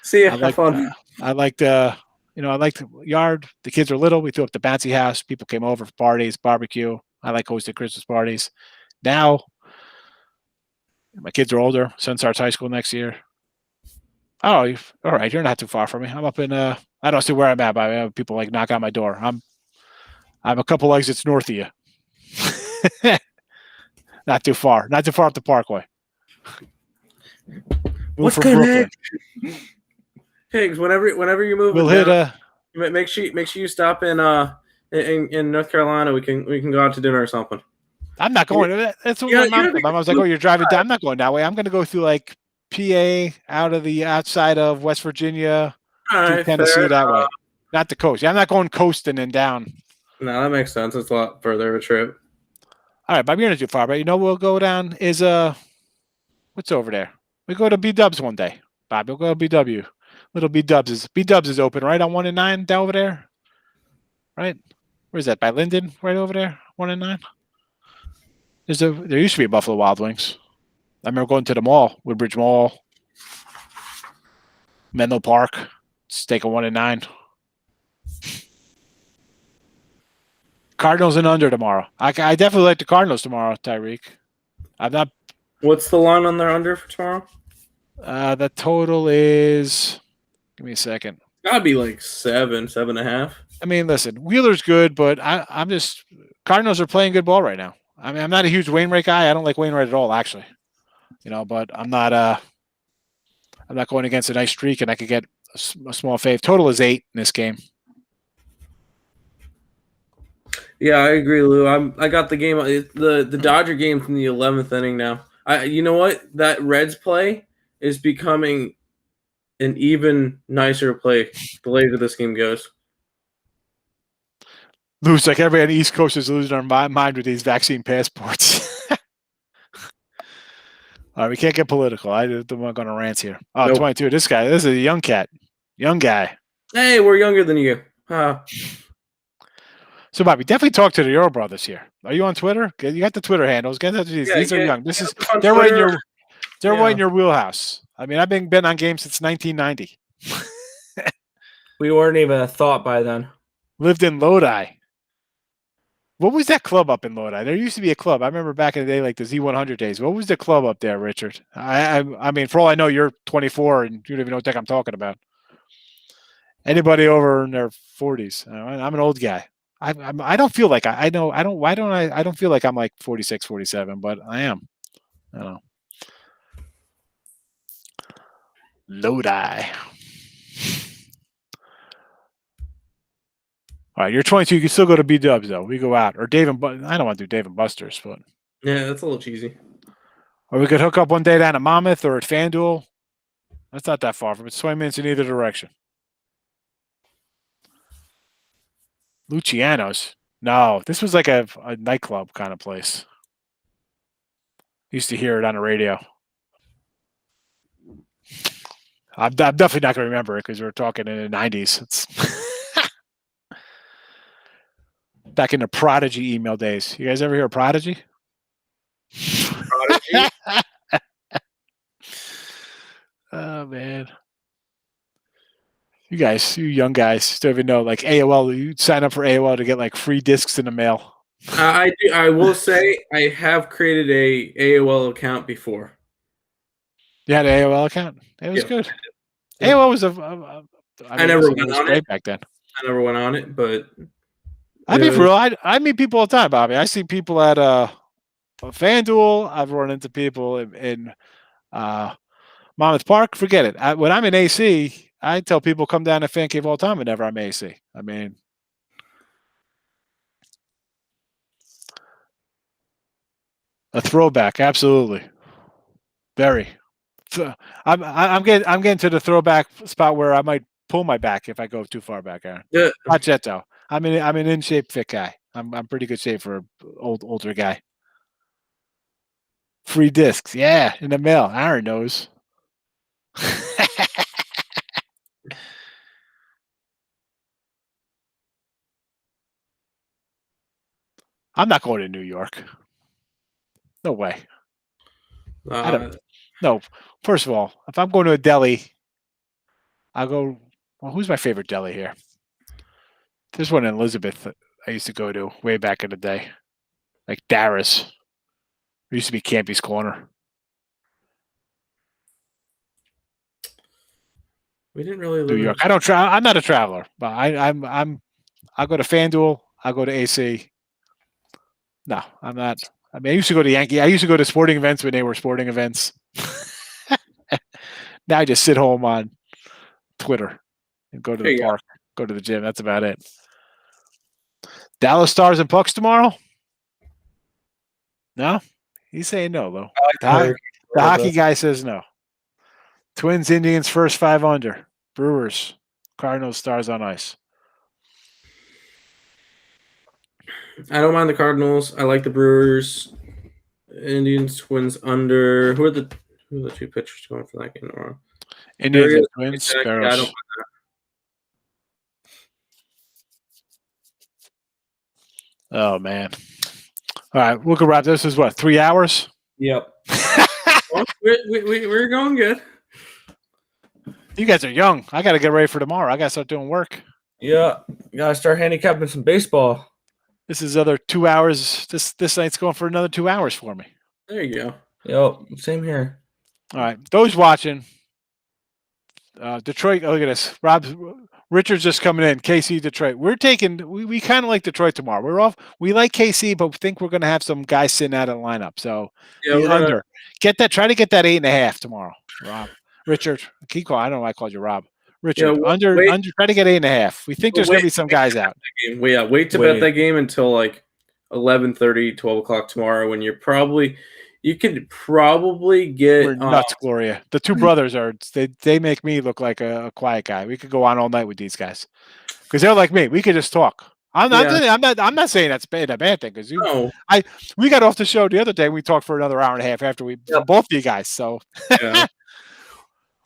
See ya. Have fun. I like the yard. The kids are little. We threw up the bouncy house. People came over for parties, barbecue. I like hosting Christmas parties. Now, my kids are older. Son starts high school next year. Oh, all right. You're not too far from me. I'm up in I don't see where I'm at, but I have people like knock on my door. I'm a couple exits north of you. Not too far. Not too far up the Parkway. What's good, Higgs? Whenever you move, we'll hit. Make sure you stop in North Carolina. We can go out to dinner or something. I'm not going. That's what my mom was like. Oh, you're driving down. I'm not going that way. I'm going to go through like PA, out of the outside of West Virginia, to Tennessee that way. Not the coast. Yeah, I'm not going coasting and down. No, that makes sense. It's a lot further of a trip. All right, Bob, you're not too far, but we'll go down is what's over there? We go to B Dubs one day. Bob, we'll go to BW. Little B Dubs is open, right? On 1 and 9 down over there. Right? Where's that? By Linden, right over there? 1 and 9. There used to be a Buffalo Wild Wings. I remember going to the mall, Woodbridge Mall, Menlo Park, steak of 1 and 9. Cardinals and under tomorrow. I definitely like the Cardinals tomorrow, Tyreek. I'm not. What's the line on their under for tomorrow? The total is. Give me a second. Gotta be like 7.5. I mean, listen, Wheeler's good, but I'm just Cardinals are playing good ball right now. I mean, I'm not a huge Wainwright guy. I don't like Wainwright at all, actually. But I'm not going against a nice streak, and I could get a small fave. Total is 8 in this game. Yeah, I agree, Lou. I got the game. The Dodger game from the 11th inning now. You know what? That Reds play is becoming an even nicer play the later this game goes. Lose like everybody on the East Coast is losing our mind with these vaccine passports. All right, we can't get political. I'm not going to rant here. Oh, nope. 22. This is a young cat. Young guy. Hey, we're younger than you. So, Bobby, definitely talk to the Earl brothers here. Are you on Twitter? You got the Twitter handles. Get that. These are young. They're right in your wheelhouse. I mean, I've been on games since 1990. We weren't even a thought by then. Lived in Lodi. What was that club up in Lodi? There used to be a club. I remember back in the day, like the Z100 days. What was the club up there, Richard? I mean, for all I know, you're 24 and you don't even know what the heck I'm talking about. Anybody over in their 40s? I'm an old guy. I don't feel like I know. I don't. Why don't I? I don't feel like I'm like 46, 47, but I am. I don't know. Lodi. All right, you're 22. You can still go to B-Dubs, though. We go out. Or Dave and I don't want to do Dave and Buster's, but... Yeah, that's a little cheesy. Or we could hook up one day down at Monmouth or at FanDuel. That's not that far from it. It's 20 minutes in either direction. Luciano's. No, this was like a nightclub kind of place. Used to hear it on the radio. I'm definitely not going to remember it because we were talking in the 90s. It's... Back in the Prodigy email days. You guys ever hear of Prodigy? Prodigy? Oh, man. You young guys, don't even know. Like AOL, you sign up for AOL to get like free discs in the mail. I do. I will say I have created a AOL account before. You had an AOL account? It was good. Yeah. AOL was I never went on it back then. I never went on it, but... I mean, for real, I meet people all the time, Bobby. I see people at FanDuel. I've run into people in Monmouth Park. Forget it. When I'm in AC, I tell people come down to Fan Cave all the time whenever I'm AC. I mean, a throwback, absolutely, very. I'm getting to the throwback spot where I might pull my back if I go too far back, Aaron. Yeah. Not yet, though. I'm an in shape, fit guy. I'm pretty good shape for an older guy. Free discs, yeah, in the mail. Aaron knows. I'm not going to New York. No way. No. First of all, if I'm going to a deli, I'll go. Well, who's my favorite deli here? There's one in Elizabeth that I used to go to way back in the day, like Darris. It used to be Campy's Corner. We didn't really live New York. I'm not a traveler, but I'll go to FanDuel. I'll go to AC. No, I'm not. I mean, I used to go to Yankee. I used to go to sporting events when they were sporting events. Now I just sit home on Twitter and go to the park, go to the gym. That's about it. Dallas Stars and Pucks tomorrow? No? He's saying no, though. The hockey guy says no. Twins, Indians, first 5 under. Brewers, Cardinals, Stars on ice. I don't mind the Cardinals. I like the Brewers. Indians, Twins under. Who are the 2 pitchers going for that game tomorrow? Indians and Twins. I don't mind that. Oh, man. All right, we'll go wrap this. Is what, 3 hours? Yep. Well, we're going good. You guys are young. I got to get ready for tomorrow. I got to start doing work. Yeah. You got to start handicapping some baseball. This is other 2 hours. This night's going for another 2 hours for me. There you go. Yo, same here. All right, those watching. Detroit. Oh, look at this. Richard's just coming in. KC, Detroit. We're taking. We kind of like Detroit tomorrow. We're off. We like KC, but we think we're going to have some guys sitting out of the lineup. So the under. Get that. Try to get that 8.5 tomorrow. Rob, Richard. Keep calling. I don't know why I called you Rob. Richard. Under. Try to get 8.5. We think there's going to be some guys out. Wait to bet that game until like 11:30, 12 o'clock tomorrow, when you could probably get. We're nuts, Gloria. The two brothers they make me look like a quiet guy. We could go on all night with these guys because they're like me. We could just talk. I'm not saying that's a bad thing because we got off the show the other day. We talked for another hour and a half after both you guys. So Yeah.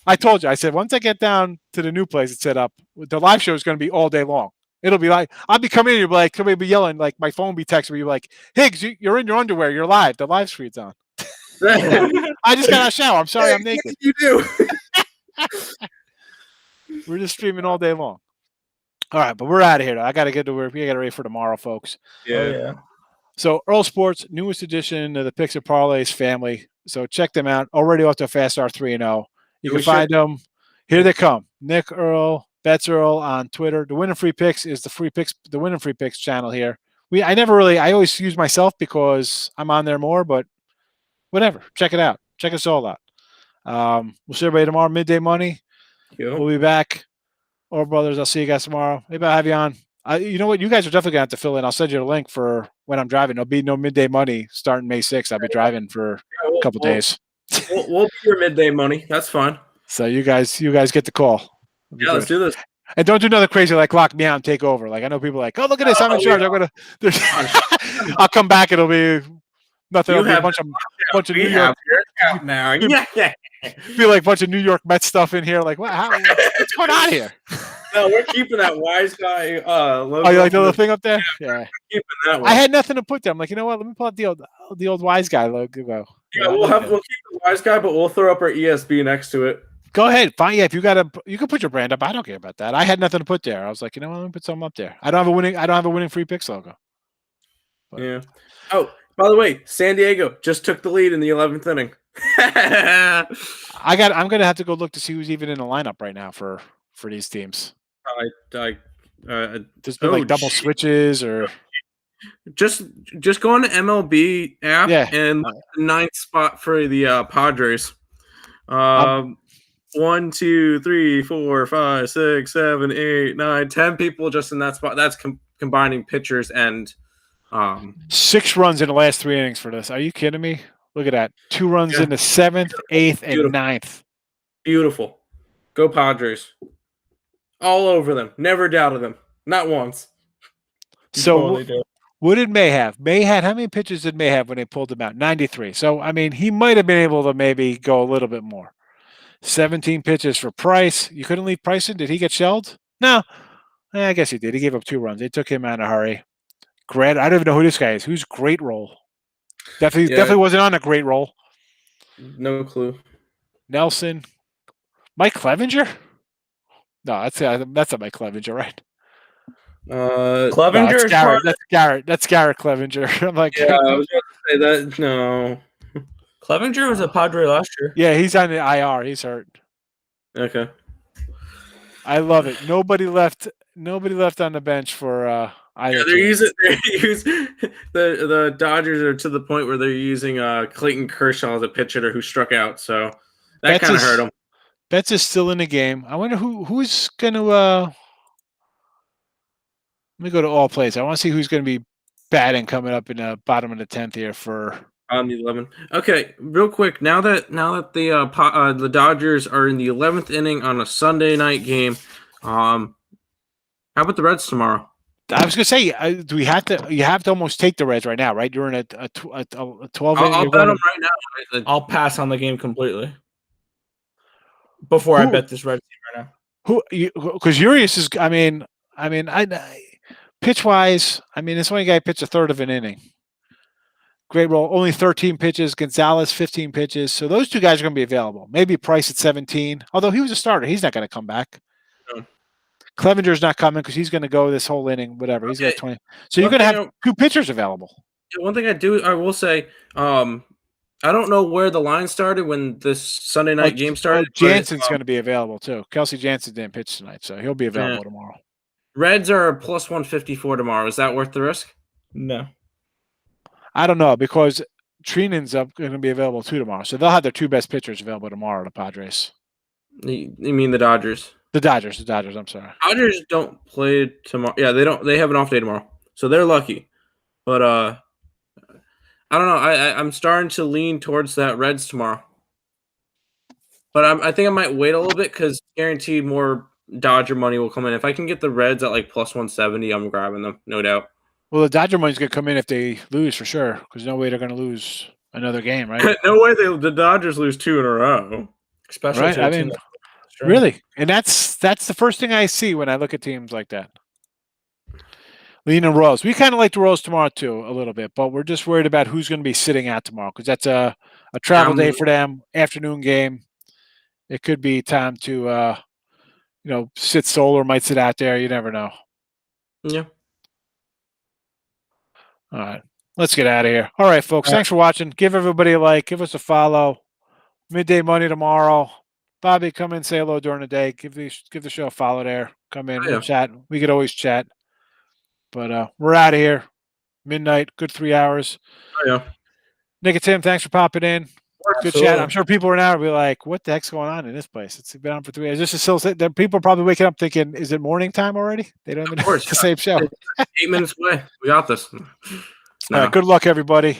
I told you. I said once I get down to the new place it's set up, the live show is going to be all day long. It'll be like I'll be coming in. You'll be like, somebody be yelling. Like my phone will be texting me like, "Higgs, you're in your underwear. You're live. The live stream's on." I just got out of shower. I'm sorry, I'm naked. You do. We're just streaming all day long. All right, but we're out of here. Though. I got to get to work. We got to ready for tomorrow, folks. Yeah. So Earl Sports, newest addition of the Picks and Parlays family. So check them out. Already off to a fast start 3-0. You can find them. Here they come. Nick Earl, Bets Earl on Twitter. The Winning Free Picks is the Winning Free Picks channel here. I always use myself because I'm on there more, but whatever. Check it out. Check us all out. We'll see everybody tomorrow, midday money. Yep. We'll be back. Or brothers, I'll see you guys tomorrow. Maybe I'll have you on. You know what? You guys are definitely going to have to fill in. I'll send you a link for when I'm driving. There'll be no midday money starting May 6th. I'll be driving for a couple days. We'll be your midday money. That's fine. So you guys get the call. Yeah, let's do this. And don't do another crazy like lock me out and take over. Like I know people are like, oh look at this, I'm in charge. I'll come back. It'll be nothing. It'll be a bunch of New York now. Yeah. Feel like a bunch of New York Mets stuff in here. Like what's going on here? No, we're keeping that wise guy logo. Oh, you like the little thing up there? Yeah. Keeping that one. I had nothing to put there. I'm like, you know what? Let me pull out the old wise guy logo. Yeah, we'll keep the wise guy, but we'll throw up our ESB next to it. Go ahead. Fine. Yeah, if you can put your brand up. I don't care about that. I had nothing to put there. I was like, you know what? Let me put something up there. I don't have a winning free picks logo. But. Yeah. Oh, by the way, San Diego just took the lead in the 11th inning. I'm gonna have to go look to see who's even in the lineup right now for these teams. There's been like double switches or just go on the MLB app and the 9th spot for the Padres. 1, 2, 3, 4, 5, 6, 7, 8, 9, 10 people just in that spot. That's combining pitchers and 6 runs in the last 3 innings for this. Are you kidding me? Look at that. 2 runs in the 7th, 8th, and 9th. Beautiful. Go Padres. All over them. Never doubted them. Not once. So what did May have? How many pitches did May have when they pulled him out? 93. So, I mean, he might have been able to maybe go a little bit more. 17 pitches for Price. You couldn't leave Price in? Did he get shelled? No. I guess he did. He gave up 2 runs. They took him out in a hurry. Grant, I don't even know who this guy is. Who's great roll? Definitely wasn't on a great roll. No clue. Nelson. Mike Clevenger? No, that's not Mike Clevenger, right? Clevenger. No, that's Garrett. That's Garrett Clevenger. I'm like, yeah, I was about to say that. No. Clevenger was a Padre last year. Yeah, he's on the IR. He's hurt. Okay. I love it. Nobody left on the bench for either. Yeah, they're using the Dodgers are to the point where they're using Clayton Kershaw as a pitcher who struck out, so that kind of hurt him. Betts is still in the game. I wonder who's gonna let me go to all plays. I want to see who's gonna be batting coming up in the bottom of the 10th here for on the 11th. Okay, real quick. Now that the Dodgers are in the 11th inning on a Sunday night game, how about the Reds tomorrow? I was gonna say, you have to almost take the Reds right now, right? You're in a 12 inning. I'll bet them right now. I'll pass on the game completely before I bet this Red team right now. Because Urias is, I pitch wise, this one guy pitched a third of an inning. Great roll, only 13 pitches. Gonzalez 15 pitches. So those 2 guys are going to be available. Maybe Price at 17, although he was a starter. He's not going to come back. Clevenger's not coming because he's going to go this whole inning, whatever. He's got Okay. 20. So you're One going to thing have 2 pitchers available. One thing I will say, I don't know where the line started when this Sunday night game started. Jansen's going to be available too. Kelsey Jansen didn't pitch tonight, so he'll be available tomorrow. Reds are a plus 154 tomorrow. Is that worth the risk? No. I don't know because Treinen's going to be available too tomorrow, so they'll have their 2 best pitchers available tomorrow. The Padres. You mean the Dodgers? The Dodgers. I'm sorry. Dodgers don't play tomorrow. Yeah, they don't. They have an off day tomorrow, so they're lucky. But I don't know. I'm starting to lean towards that Reds tomorrow. But I think I might wait a little bit because guaranteed more Dodger money will come in. If I can get the Reds at like plus 170, I'm grabbing them, no doubt. Well, the Dodger money's going to come in if they lose for sure because no way they're going to lose another game, right? No way the Dodgers lose 2 in a row. Especially right? I mean, really. And that's the first thing I see when I look at teams like that. Lean and Royals. We kind of like the Royals tomorrow too, a little bit, but we're just worried about who's going to be sitting out tomorrow because that's a travel day for them, afternoon game. It could be time to, sit Solar might sit out there. You never know. Yeah. All right. Let's get out of here. All right, folks. Thanks for watching. Give everybody a like. Give us a follow. Midday Money tomorrow. Bobby, come in, say hello during the day. Give the show a follow there. Come in, we'll chat. We could always chat. But we're out of here. Midnight, good 3 hours. Oh, yeah. Nick and Tim, thanks for popping in. Good chat. I'm sure people are now be like, "What the heck's going on in this place?" It's been on for 3 hours. This is still. People are probably waking up thinking, "Is it morning time already?" They don't even know it's the same show. 8 minutes away. We got this. All right. Good luck, everybody.